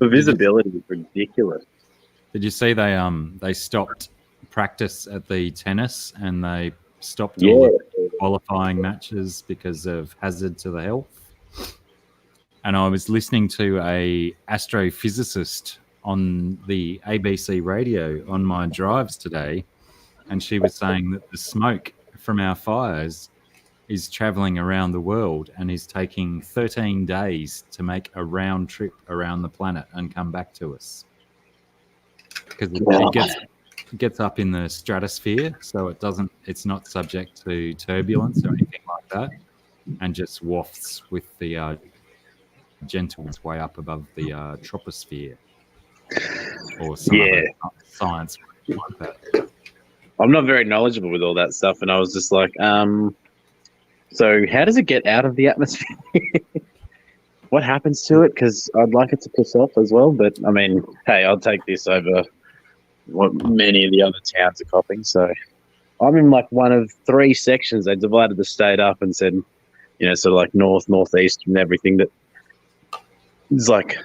The visibility is ridiculous. Did you see they stopped practice at the tennis and they stopped all the qualifying matches because of hazard to the health? And I was listening to a astrophysicist on the ABC radio on my drives today, and she was saying that the smoke from our fires is traveling around the world and is taking 13 days to make a round trip around the planet and come back to us. Because it gets up in the stratosphere, so it's not subject to turbulence or anything like that, and just wafts with the gentle way up above the troposphere. Or some other science like that. I'm not very knowledgeable with all that stuff, and I was just like, so how does it get out of the atmosphere? What happens to it? Because I'd like it to piss off as well, but I mean, hey, I'll take this over what many of the other towns are copping. So I'm in like one of 3 sections. They divided the state up and said, you know, sort of like north, northeast, and everything that is like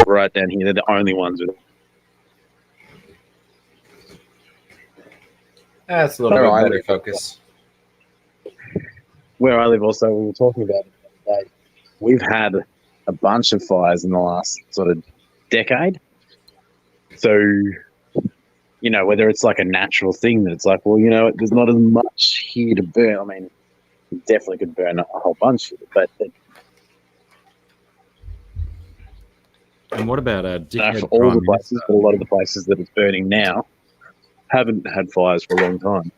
right down here. They're the only ones with. That's a little bit better focus. Where I live, also, we were talking about it the other day. We've had a bunch of fires in the last sort of decade. So, you know, whether it's like a natural thing that it's like, well, you know, there's not as much here to burn. I mean, you definitely could burn a whole bunch of it, but And what about for all the places, but a lot of the places that it's burning now haven't had fires for a long time.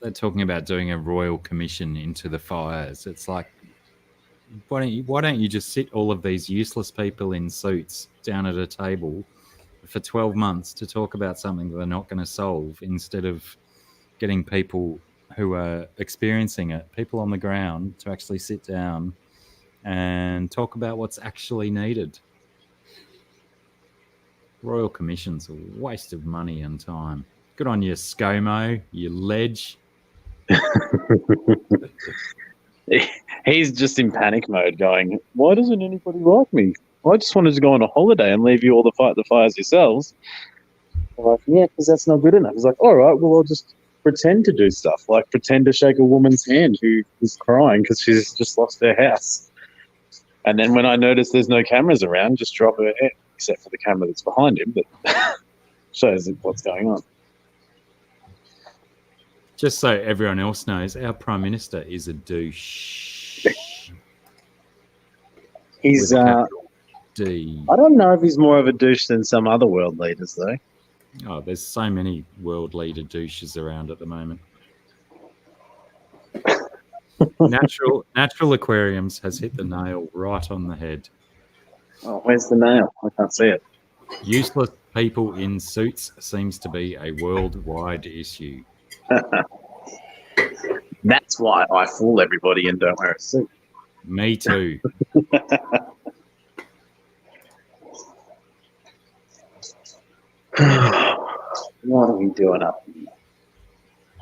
They're talking about doing a royal commission into the fires. It's like, why don't you just sit all of these useless people in suits down at a table for 12 months to talk about something that they're not going to solve, instead of getting people who are experiencing it, people on the ground, to actually sit down and talk about what's actually needed. Royal commissions are a waste of money and time. Good on you, ScoMo, you ledge. He's just in panic mode going, why doesn't anybody like me? I just wanted to go on a holiday and leave you all to fight the fires yourselves. I'm like, yeah, because that's not good enough. He's like, all right, well, I'll just pretend to do stuff, like pretend to shake a woman's hand who is crying because she's just lost her house. And then when I notice there's no cameras around, just drop her head, except for the camera that's behind him, but shows what's going on. Just so everyone else knows, our Prime Minister is a douche. He's, D. I don't know if he's more of a douche than some other world leaders, though. Oh, there's so many world leader douches around at the moment. Natural Aquariums has hit the nail right on the head. Oh, where's the nail? I can't see it. Useless people in suits seems to be a worldwide issue. That's why I fool everybody and don't wear a suit. Me too. What are we doing up here?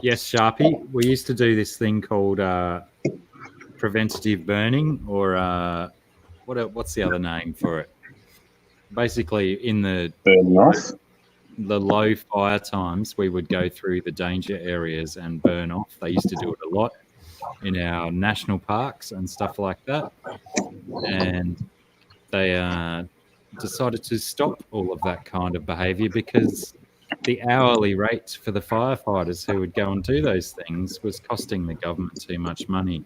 Yes, Sharpie. We used to do this thing called preventative burning, or what's the other name for it? Basically, in the burning off. The low fire times, we would go through the danger areas and burn off. They used to do it a lot in our national parks and stuff like that. And they decided to stop all of that kind of behaviour because the hourly rate for the firefighters who would go and do those things was costing the government too much money.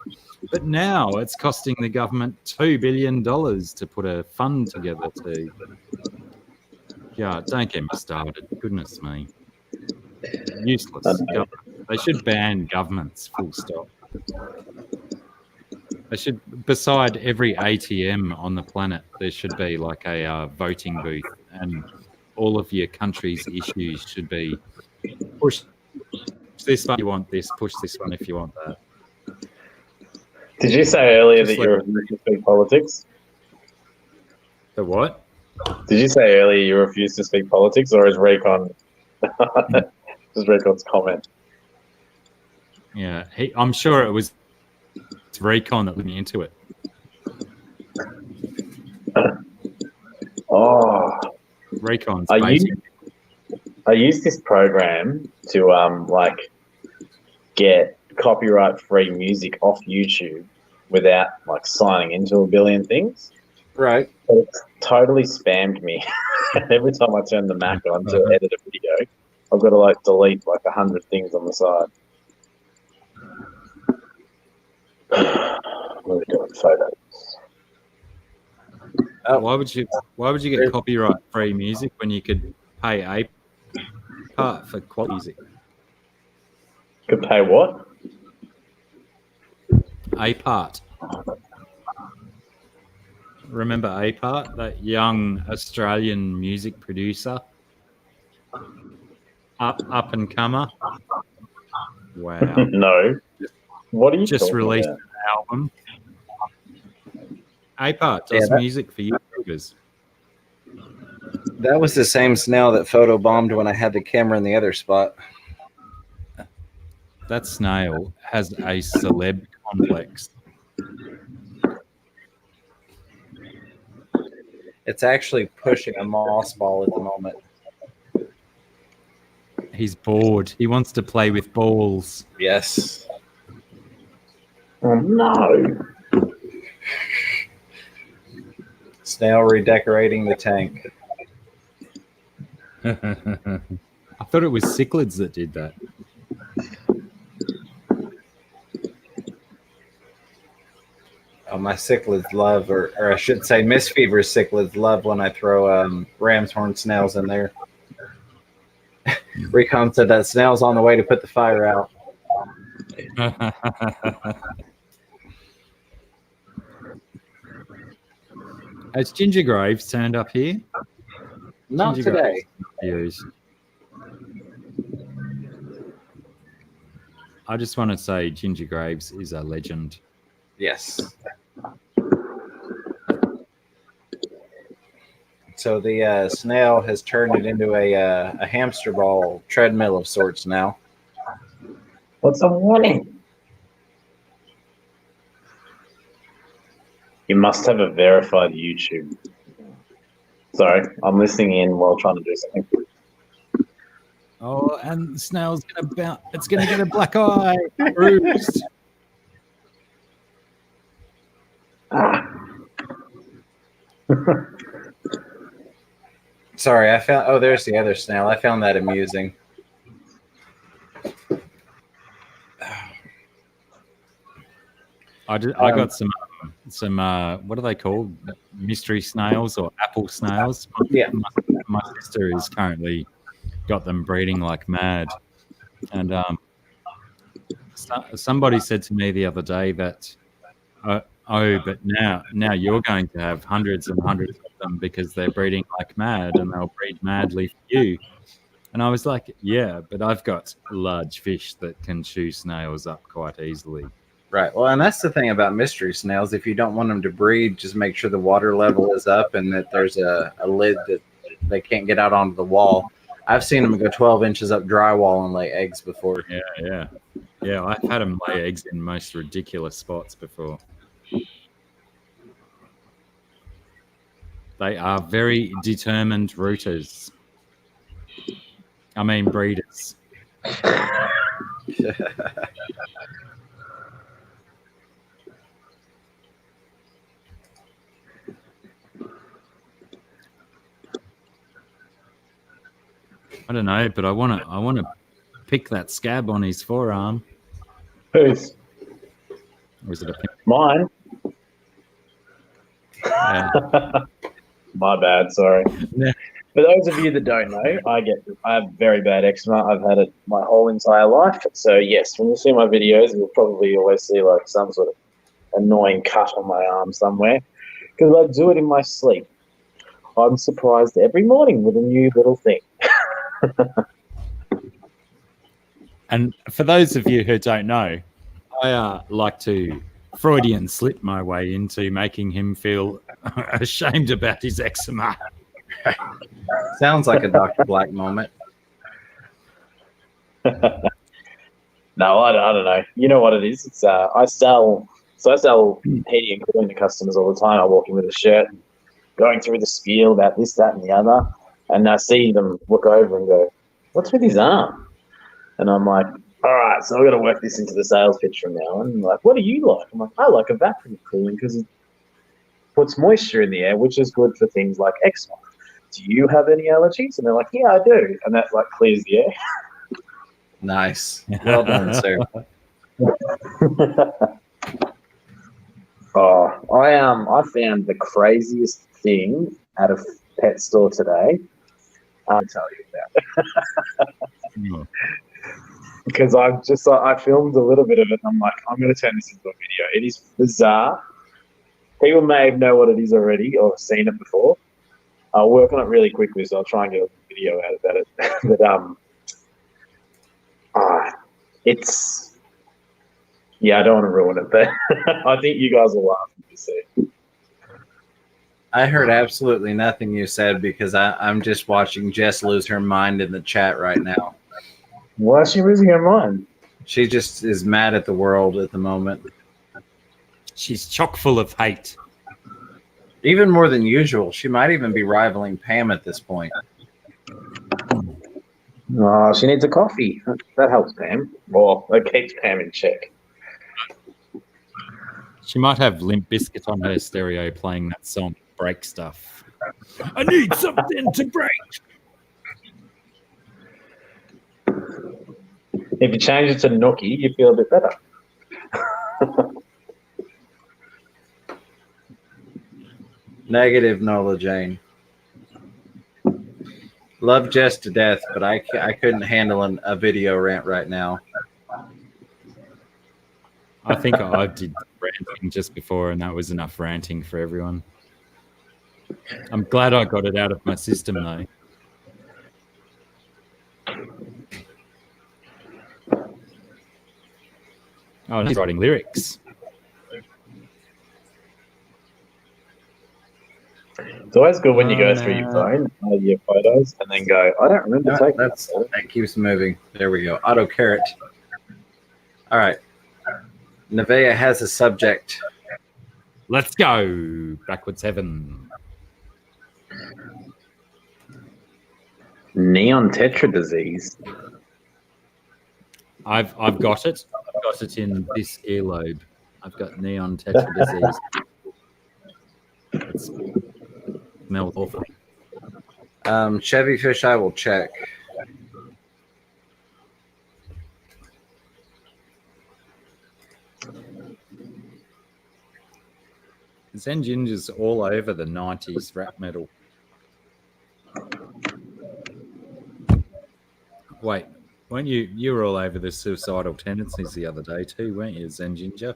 But now it's costing the government $2 billion to put a fund together to... Yeah, don't get me started. Goodness me. Useless. Government. They should ban governments, full stop. They should, beside every ATM on the planet, there should be like a voting booth, and all of your country's issues should be push this one if you want this, push this one if you want that. Did you say earlier Just that you refuse to speak politics? The what? Did you say earlier you refuse to speak politics, or is Raycon just Raycon's comment? Yeah, I'm sure it's Raycon that led me into it. Oh, Raycon's I use this program to like get copyright-free music off YouTube without like signing into a billion things. Right. But it's totally spammed me. Every time I turn the Mac on to edit a video, I've got to like delete like 100 things on the side. What are we doing? Photos. Why would you get copyright-free music when you could pay a part for quality music? Could pay what? A part. Remember A-Part, that young Australian music producer? Up and comer? Wow. No. What are you just talking released about? an album. A-Part does music for YouTubers. That was the same snail that photobombed when I had the camera in the other spot. That snail has a celeb complex. It's actually pushing a moss ball at the moment. He's bored. He wants to play with balls. Yes. Oh no! Snail redecorating the tank. I thought it was cichlids that did that. Oh, my cichlids love, or I should say Miss Fever's cichlids love when I throw ram's horn snails in there. Recon said that snail's on the way to put the fire out. Has Ginger Graves turned up here? Not Ginger today. Graves. I just want to say Ginger Graves is a legend. Yes. So the snail has turned it into a hamster ball treadmill of sorts now. What's a warning? You must have a verified YouTube. Sorry, I'm listening in while trying to do something. Oh, and the snail's gonna bounce. It's gonna get a black eye. Bruised. Sorry, I found. Oh, there's the other snail. I found that amusing. I got some what are they called? Mystery snails or apple snails? Yeah. My sister is currently got them breeding like mad, and somebody said to me the other day that but now you're going to have hundreds and hundreds of them because they're breeding like mad and they'll breed madly for you. And I was like, yeah, but I've got large fish that can chew snails up quite easily. Right. Well, and that's the thing about mystery snails. If you don't want them to breed, just make sure the water level is up and that there's a lid that they can't get out onto the wall. I've seen them go 12 inches up drywall and lay eggs before. Yeah. I've had them lay eggs in most ridiculous spots before. They are very determined rooters. I mean, breeders. I don't know, but I want to pick that scab on his forearm. Whose? Or is it a Mine? Yeah. My bad, sorry. Yeah. For those of you that don't know, I have very bad eczema. I've had it my whole entire life. So yes, when you see my videos, you'll probably always see like some sort of annoying cut on my arm somewhere because I do it in my sleep. I'm surprised every morning with a new little thing. And for those of you who don't know, I like to Freudian slip my way into making him feel ashamed about his eczema. Sounds like a Dr. Black moment. No, I don't know. You know what it is? It's I sell heating and cooling to customers all the time. I walk in with a shirt, going through the spiel about this, that, and the other, and I see them look over and go, "What's with his arm?" And I'm like, "All right, so I've got to work this into the sales pitch from now on." And like, "What do you like?" I'm like, "I like a vacuum cooling because it puts moisture in the air, which is good for things like eczema. Do you have any allergies?" And they're like, "Yeah, I do," and that like clears the air. Nice. Well done, sir. I found the craziest thing at a pet store today. I'll tell you about it. Because I filmed a little bit of it and I'm like, I'm going to turn this into a video. It is bizarre. People may know what it is already or seen it before. I'll work on it really quickly, so I'll try and get a video out about it. But it's, yeah, I don't want to ruin it, but I think you guys will laugh when you see it. I heard absolutely nothing you said because I'm just watching Jess lose her mind in the chat right now. Why is she losing her mind? She just is mad at the world at the moment. She's chock full of hate. Even more than usual. She might even be rivaling Pam at this point. Oh, she needs a coffee. That helps Pam. Or that keeps Pam in check. She might have Limp Bizkit on her stereo playing that song, Break Stuff. I need something to break. If you change it to Nookie, you feel a bit better. Negative, Nola Jane. Love Jess to death, but I couldn't handle a video rant right now. I think I did ranting just before, and that was enough ranting for everyone. I'm glad I got it out of my system, though. Oh, and he's writing lyrics. It's always good when you go through your phone, your photos, and then go, I don't remember taking that keeps moving. There we go. Auto carrot. All right. Nevaeh has a subject. Let's go. Backwards Heaven. Neon tetra disease. I've got it. I've got it in this earlobe. I've got neon tetra disease. It smells awful. Chevy Fish, I will check. Zen Ginger's all over the 90s rap metal. Wait, weren't you were all over the suicidal tendencies the other day too, weren't you, Zen Ginger?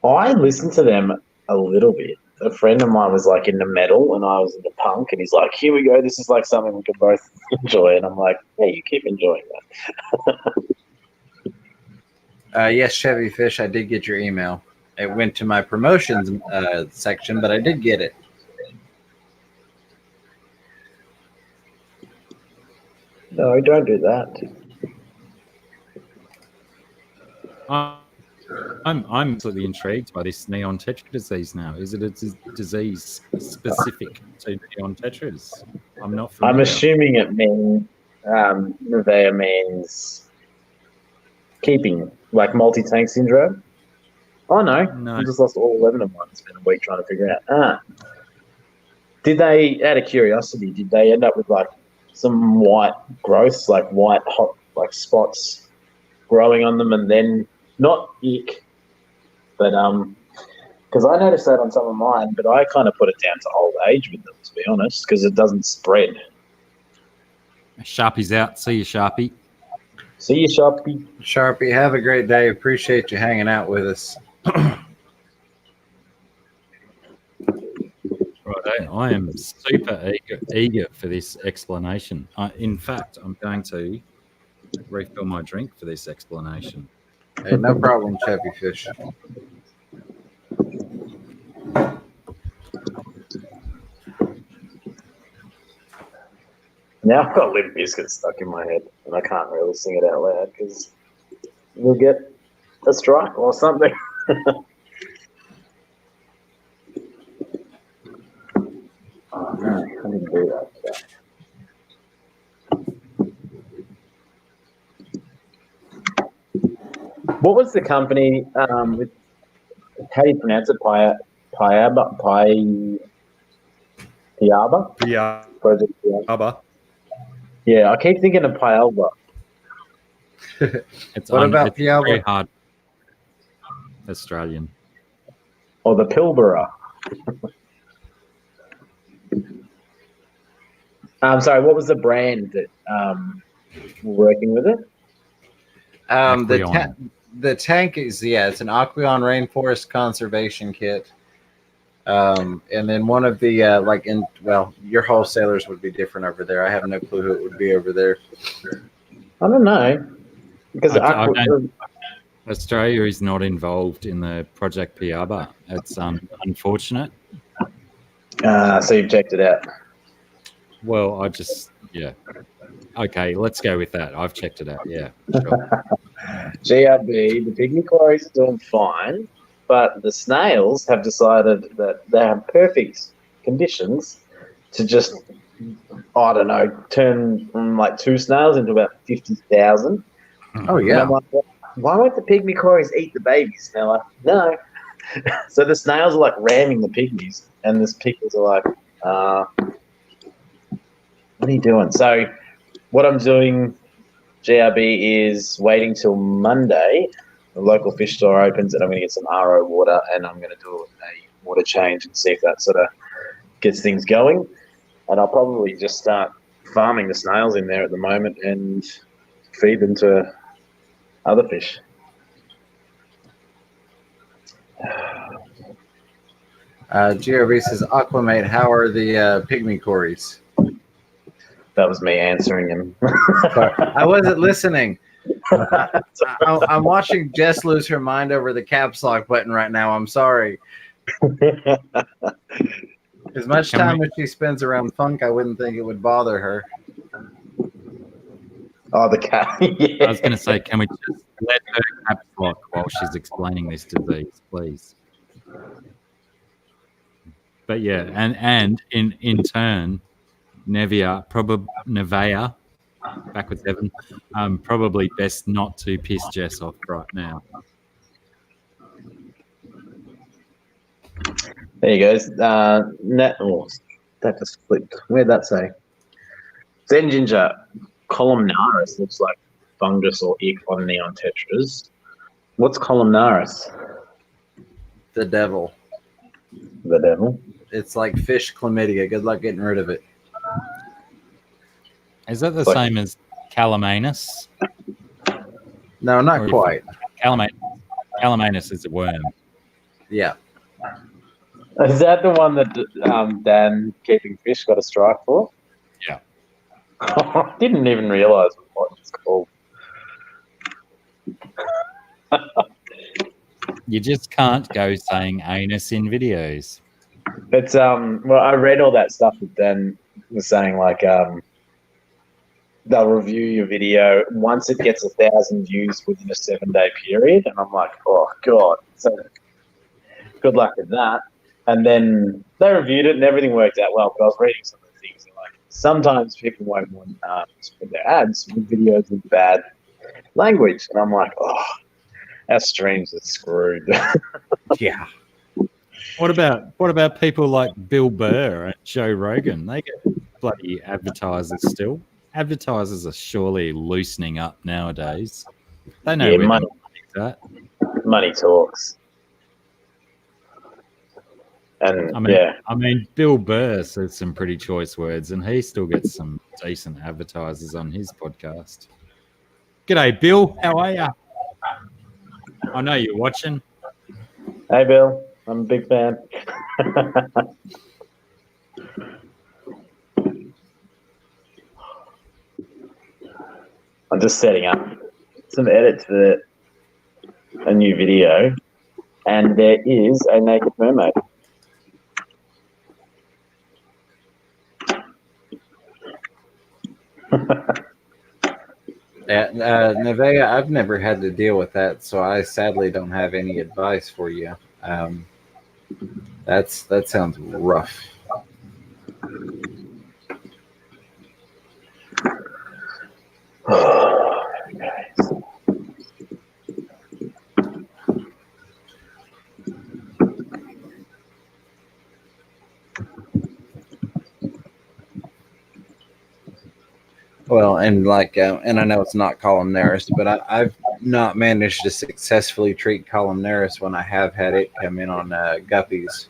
I listened to them a little bit. A friend of mine was like into metal and I was into punk, and he's like, here we go, this is like something we can both enjoy. And I'm like, hey, you keep enjoying that. Yes, Chevy Fish, I did get your email. It went to my promotions section, but I did get it. No, don't do that. I'm absolutely intrigued by this neon tetra disease now. Is it a disease specific to neon tetras? I'm not familiar. I'm assuming it means Nevaeh means keeping, like multi-tank syndrome. Oh no, I just lost all 11 of mine. It's been a week trying to figure it out. Did they, out of curiosity, did they end up with like some white growths, like white hot, like spots growing on them, and then not ick, but because I noticed that on some of mine, but I kind of put it down to old age with them, to be honest, because it doesn't spread. Sharpie's out. See you, Sharpie. See you, Sharpie. Sharpie, have a great day. Appreciate you hanging out with us. Right, I am super eager for this explanation. In fact, I'm going to refill my drink for this explanation. Hey, no problem, Chevy Fish. Now I've got Limp Bizkit stuck in my head, and I can't really sing it out loud because we'll get a strike or something. Oh no, I didn't do that. What was the company with? How do you pronounce it? Piaba. Project Piaba. Yeah, I keep thinking of Pialba. It's what about it's very Pialba? hard. Australian. Or the Pilbara. I'm sorry, what was the brand that we're working with it? The tank is, it's an Aquarium Rainforest Conservation Kit. And then one of the, your wholesalers would be different over there. I have no clue who it would be over there. I don't know. Because Australia is not involved in the Project Piaba. It's unfortunate. So you've checked it out. Well, yeah. Okay, let's go with that. I've checked it out. Yeah, sure. GRB, the pygmy quarries are doing fine, but the snails have decided that they have perfect conditions to just, I don't know, turn from like 2 snails into about 50,000. Oh, And yeah. I'm like, why won't the pygmy quarries eat the babies? And they're like, no. So the snails are like ramming the pygmies, and the pygmies are like, what are you doing? So what I'm doing, GRB, is waiting till Monday. The local fish store opens, and I'm going to get some RO water, and I'm going to do a water change and see if that sort of gets things going. And I'll probably just start farming the snails in there at the moment and feed them to other fish. GRB says, Aquamate, how are the pygmy quarries? That was me answering him. Sorry, I wasn't listening. I'm watching Jess lose her mind over the caps lock button right now. I'm sorry. As much time as she spends around funk, I wouldn't think it would bother her. Oh, the cat. Yeah. I was going to say, can we just let her caps lock while she's explaining this disease, please? But yeah, and in turn, Nevea, backwards Evan, probably best not to piss Jess off right now. There you go. That just flipped. Where'd that say? Zen Ginger, columnaris looks like fungus or ick on neon tetras. What's columnaris? The devil. The devil? It's like fish chlamydia. Good luck getting rid of it. Is that the same as Calamanus? No, not quite. Calamanus is a worm. Yeah. Is that the one that Dan Keeping Fish got a strike for? Yeah. I didn't even realise what it's called. You just can't go saying anus in videos. It's well, I read all that stuff that Dan was saying, like they'll review your video once it gets 1,000 views within a 7-day period, and I'm like, oh god, so good luck with that. And then they reviewed it and everything worked out well, but I was reading some of the things and like sometimes people won't want to put their ads with videos with bad language, and I'm like, oh, our streams are screwed. Yeah. What about people like Bill Burr and Joe Rogan? They get bloody advertisers still. Advertisers are surely loosening up nowadays. They know where money, that. Money talks. And I mean, Bill Burr says some pretty choice words, and he still gets some decent advertisers on his podcast. G'day, Bill. How are you? I know you're watching. Hey, Bill. I'm a big fan. I'm just setting up some edits for a new video, and there is a naked mermaid. Nevea, I've never had to deal with that, so I sadly don't have any advice for you. That sounds rough. Well, and and I know it's not columnaris, but I've not managed to successfully treat columnaris when I have had it come in on guppies,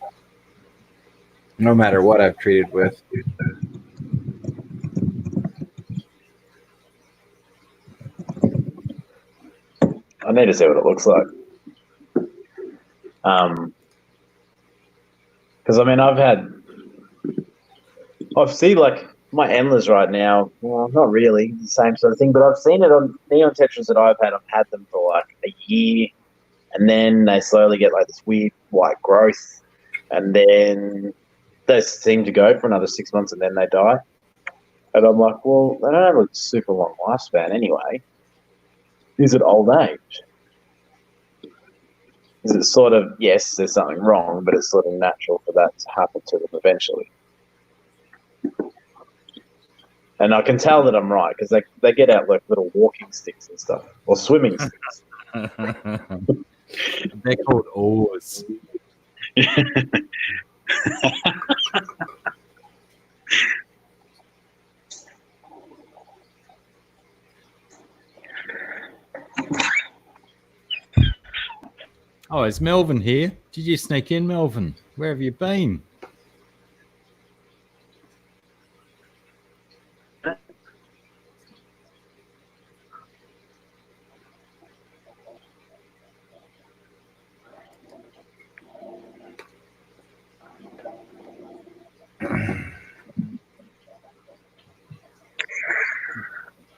no matter what I've treated with. I need to see what it looks like. Because I mean, I've seen like my endless right now. Well, not really the same sort of thing, but I've seen it on neon tetras that I've had them for like a year, and then they slowly get like this weird white growth, and then they seem to go for another 6 months and then they die. And I'm like, well, they don't have a super long lifespan anyway. Is it old age? Is it sort of, yes, there's something wrong, but it's sort of natural for that to happen to them eventually. And I can tell that I'm right because they get out like little walking sticks and stuff, or swimming sticks. They're called oars. Oh, is Melvin here? Did you sneak in, Melvin? Where have you been?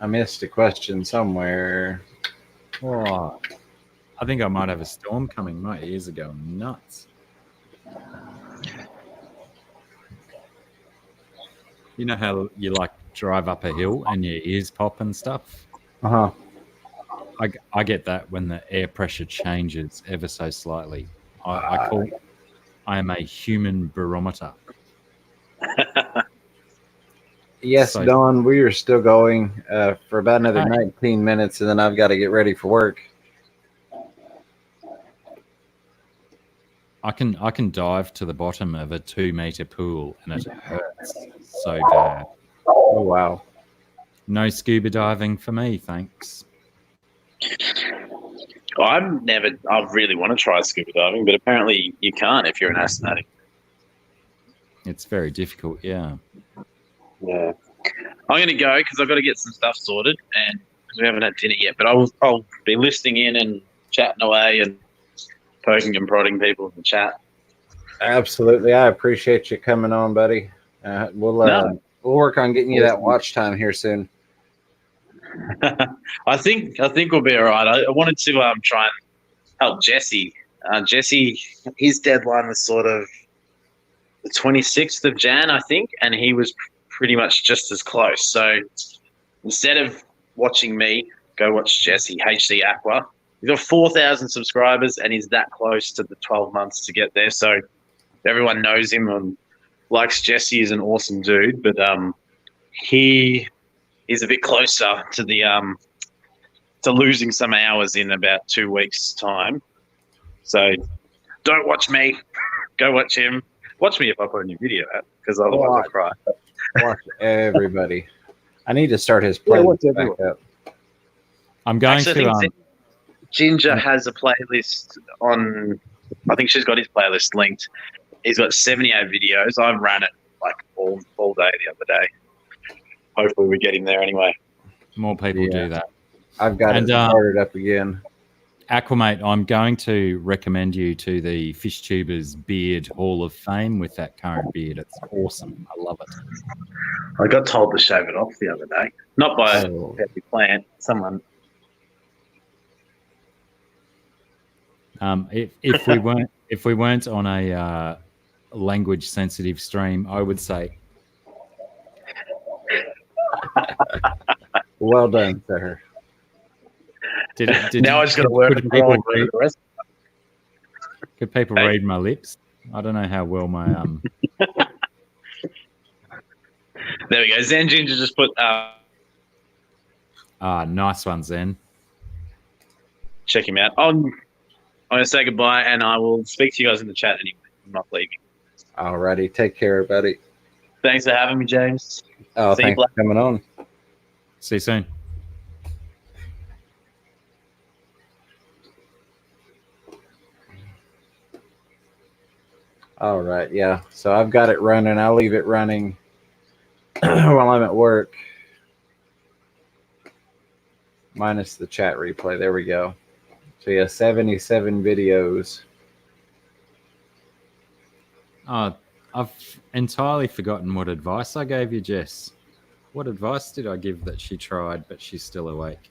I missed a question somewhere. Oh, I think I might have a storm coming. My ears are going nuts. You know how you like drive up a hill and your ears pop and stuff? Uh-huh. I get that when the air pressure changes ever so slightly. I am a human barometer. Yes, So- Don, we are still going for about another 19 minutes, and then I've got to get ready for work. I can dive to the bottom of a 2-meter pool and it hurts so bad. Oh, wow. No scuba diving for me, thanks. I really want to try scuba diving, but apparently you can't if you're an asthmatic. It's very difficult, yeah. Yeah. I'm going to go because I've got to get some stuff sorted, and we haven't had dinner yet. But I'll be listening in and chatting away and poking and prodding people in the chat. Absolutely. I appreciate you coming on, buddy. We'll work on getting you that watch time here soon. I think we'll be all right. I wanted to try and help Jesse. Jesse, his deadline was sort of the 26th of Jan, I think, and he was pretty much just as close. So instead of watching me, go watch Jesse, HC Aqua. He's got 4,000 subscribers, and he's that close to the 12 months to get there. So everyone knows him and likes Jesse. He's an awesome dude, but he is a bit closer to the to losing some hours in about 2 weeks' time. So don't watch me. Go watch him. Watch me if I put a new video out, because otherwise I'll cry. Watch everybody. I need to start his playlist back up. I'm going to... Ginger has a playlist on... I think she's got his playlist linked. He's got 78 videos. I've ran it like all day the other day. Hopefully we get him there anyway. More people do that. I've got it started up again. Aquamate, I'm going to recommend you to the Fish Tubers Beard Hall of Fame with that current beard. It's awesome. I love it. I got told to shave it off the other day. Not by a heavy plant. Someone... If we weren't on a language sensitive stream, I would say. Well done, sir. Now I just got to work. Could people read my lips? I don't know how well my There we go. Zen Ginger just put. Nice one, Zen. Check him out. I'm going to say goodbye, and I will speak to you guys in the chat anyway. I'm not leaving. Alrighty, take care, buddy. Thanks for having me, James. Oh, thanks for coming on. See you soon. All right, yeah. So I've got it running. I'll leave it running while I'm at work. Minus the chat replay. There we go. So yeah, 77 videos. I've entirely forgotten what advice I gave you, Jess. What advice did I give that she tried, but she's still awake?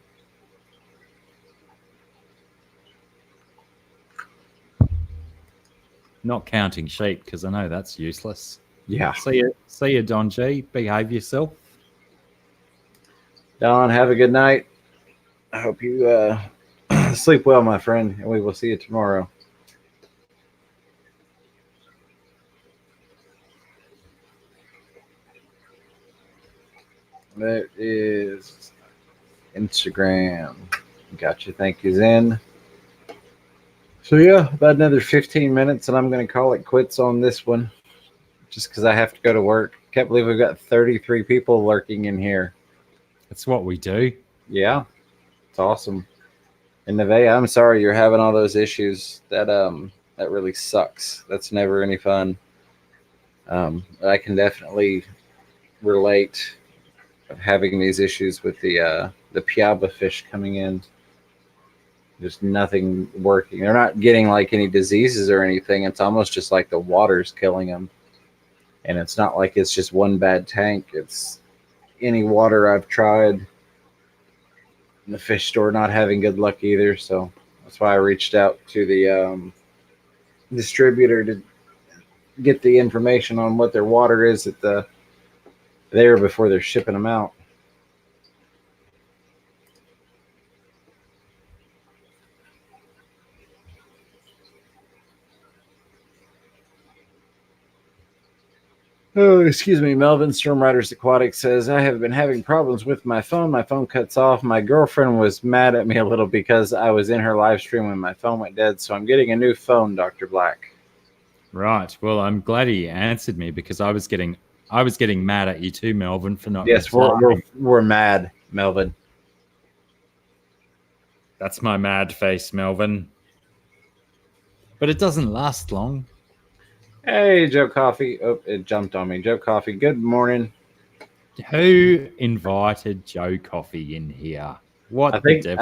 Not counting sheep, because I know that's useless. Yeah. See you, Don G. Behave yourself. Don, have a good night. I hope you sleep well, my friend, and we will see you tomorrow. That is Instagram. Got your thank yous in. So yeah, about another 15 minutes, and I'm going to call it quits on this one, just because I have to go to work. Can't believe we've got 33 people lurking in here. That's what we do. Yeah, it's awesome. And Nevaeh, I'm sorry you're having all those issues. That really sucks. That's never any fun. I can definitely relate of having these issues with the piaba fish coming in. Just nothing working. They're not getting like any diseases or anything. It's almost just like the water's killing them. And it's not like it's just one bad tank. It's any water I've tried in the fish store not having good luck either. So that's why I reached out to the distributor to get the information on what their water is at there before they're shipping them out. Oh, excuse me. Melvin Storm Riders Aquatic says, I have been having problems with my phone. My phone cuts off. My girlfriend was mad at me a little because I was in her live stream when my phone went dead. So I'm getting a new phone, Dr. Black. Right. Well, I'm glad he answered me because I was getting mad at you too, Melvin, for not. Yes, we're mad, Melvin. That's my mad face, Melvin. But it doesn't last long. Hey, Joe Coffee. Oh, it jumped on me. Joe Coffee, good morning. Who invited Joe Coffee in here? I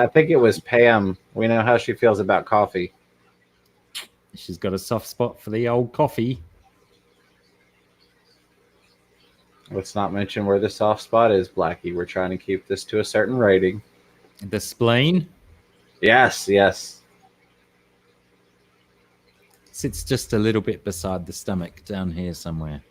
think it was Pam. We know how she feels about coffee. She's got a soft spot for the old coffee. Let's not mention where the soft spot is, Blackie. We're trying to keep this to a certain rating. The spleen? Yes. Sits just a little bit beside the stomach, down here somewhere.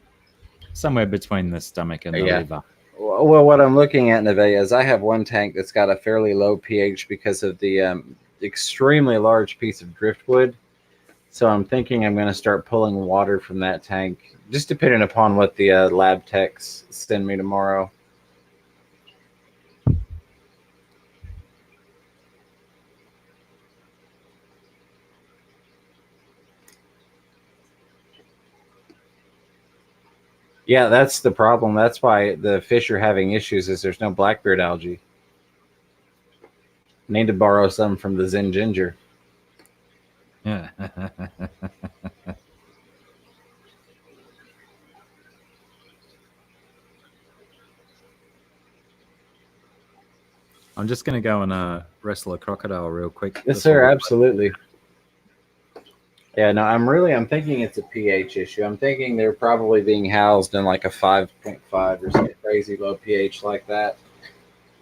Somewhere between the stomach and the liver. Well, what I'm looking at, Nevaeh, is I have one tank that's got a fairly low pH because of the extremely large piece of driftwood. So I'm thinking I'm going to start pulling water from that tank, just depending upon what the lab techs send me tomorrow. Yeah, that's the problem. That's why the fish are having issues, is there's no blackbeard algae. Need to borrow some from the Zen Ginger. Yeah. I'm just going to go and wrestle a crocodile real quick. Yes, sir. Absolutely. Yeah, no, I'm thinking it's a pH issue. I'm thinking they're probably being housed in like a 5.5 or some crazy low pH like that.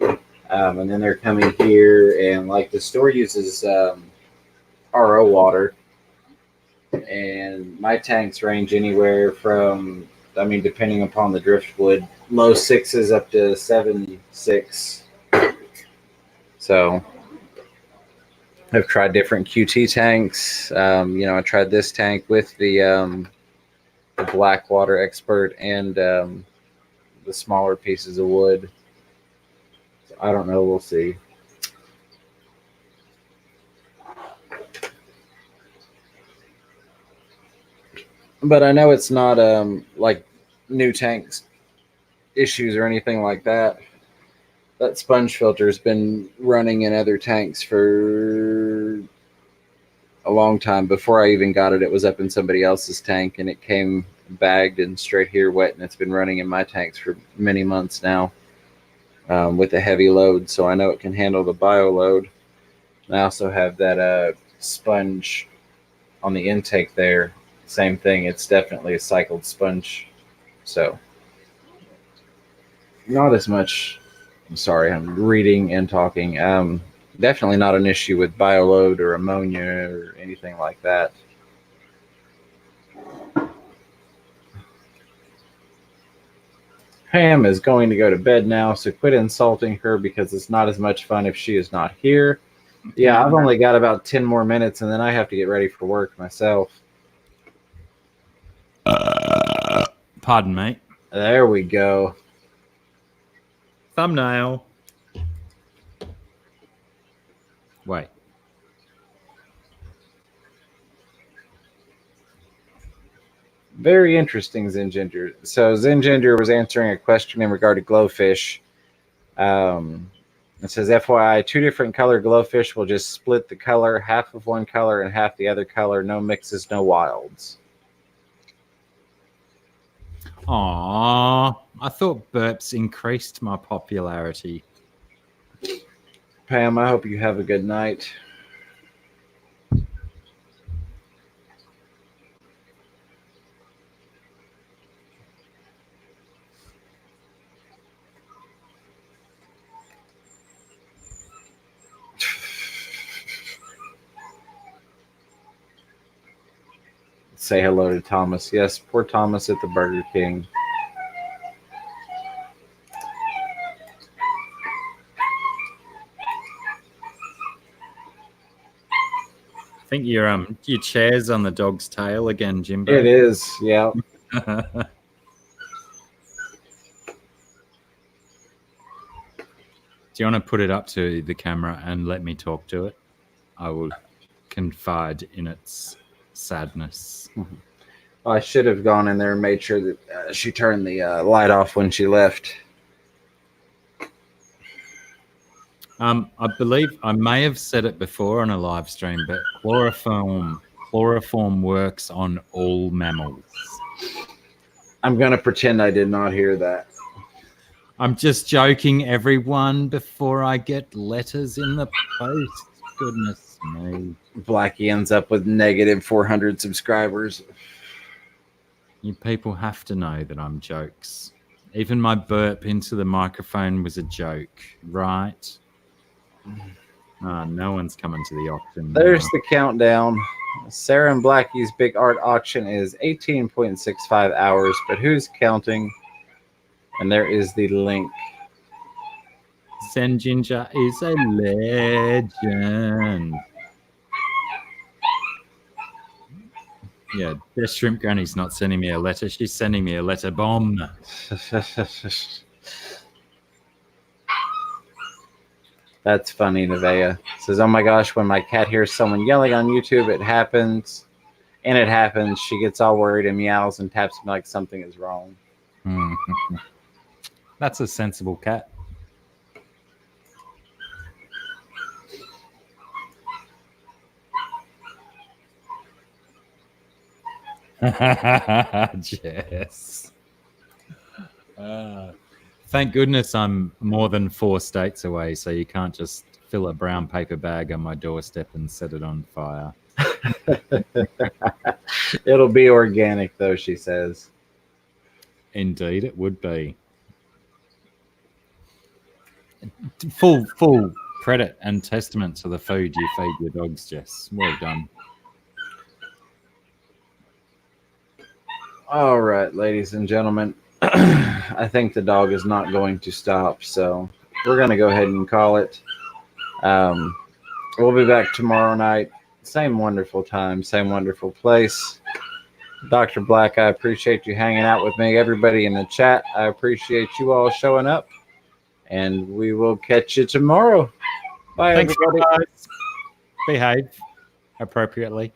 And then they're coming here, and like the store uses RO water. And my tanks range anywhere from, depending upon the driftwood, low 6s up to 7.6. So I've tried different QT tanks. I tried this tank with the black water expert and the smaller pieces of wood. So I don't know. We'll see. But I know it's not like new tanks issues or anything like that. That sponge filter has been running in other tanks for a long time. Before I even got it, it was up in somebody else's tank, and it came bagged and straight here wet, and it's been running in my tanks for many months now with a heavy load, so I know it can handle the bio load. I also have that sponge on the intake there. Same thing. It's definitely a cycled sponge, so not as much. I'm sorry, I'm reading and talking. Definitely not an issue with bioload or ammonia or anything like that. Pam is going to go to bed now, so quit insulting her because it's not as much fun if she is not here. Yeah, I've only got about 10 more minutes, and then I have to get ready for work myself. Pardon, mate. There we go. Thumbnail. Wait. Very interesting, Zinginger. So Zinginger was answering a question in regard to glowfish. It says, FYI, 2 different color glowfish will just split the color, half of one color and half the other color. No mixes, no wilds. Aww. I thought burps increased my popularity. Pam, I hope you have a good night. Say hello to Thomas. Yes, poor Thomas at the Burger King. I think your chair's on the dog's tail again, Jimbo. It is, yeah. Do you want to put it up to the camera and let me talk to it? I will confide in its sadness. I should have gone in there and made sure that she turned the light off when she left. I believe I may have said it before on a live stream, but chloroform works on all mammals. I'm going to pretend I did not hear that. I'm just joking, everyone, before I get letters in the post. Goodness me. Blackie ends up with negative 400 subscribers. You people have to know that I'm jokes. Even my burp into the microphone was a joke, right? No one's coming to the auction. There's the countdown. Sarah and Blackie's big art auction is 18.65 hours, but who's counting? And there is the link. Zen Ginger is a legend. Yeah, the shrimp granny's not sending me a letter. She's sending me a letter bomb. That's funny, Nevaeh. Says, oh my gosh, when my cat hears someone yelling on YouTube, it happens. And it happens. She gets all worried and meows and taps me like something is wrong. That's a sensible cat. Jess. Thank goodness I'm more than 4 states away, so you can't just fill a brown paper bag on my doorstep and set it on fire. It'll be organic, though, she says. Indeed, it would be. Full credit and testament to the food you feed your dogs, Jess. Well done. All right, ladies and gentlemen. I think the dog is not going to stop, so we're going to go ahead and call it. We'll be back tomorrow night. Same wonderful time, same wonderful place. Dr. Black, I appreciate you hanging out with me. Everybody in the chat, I appreciate you all showing up. And we will catch you tomorrow. Bye, Thanks, everybody. guys. Behave appropriately.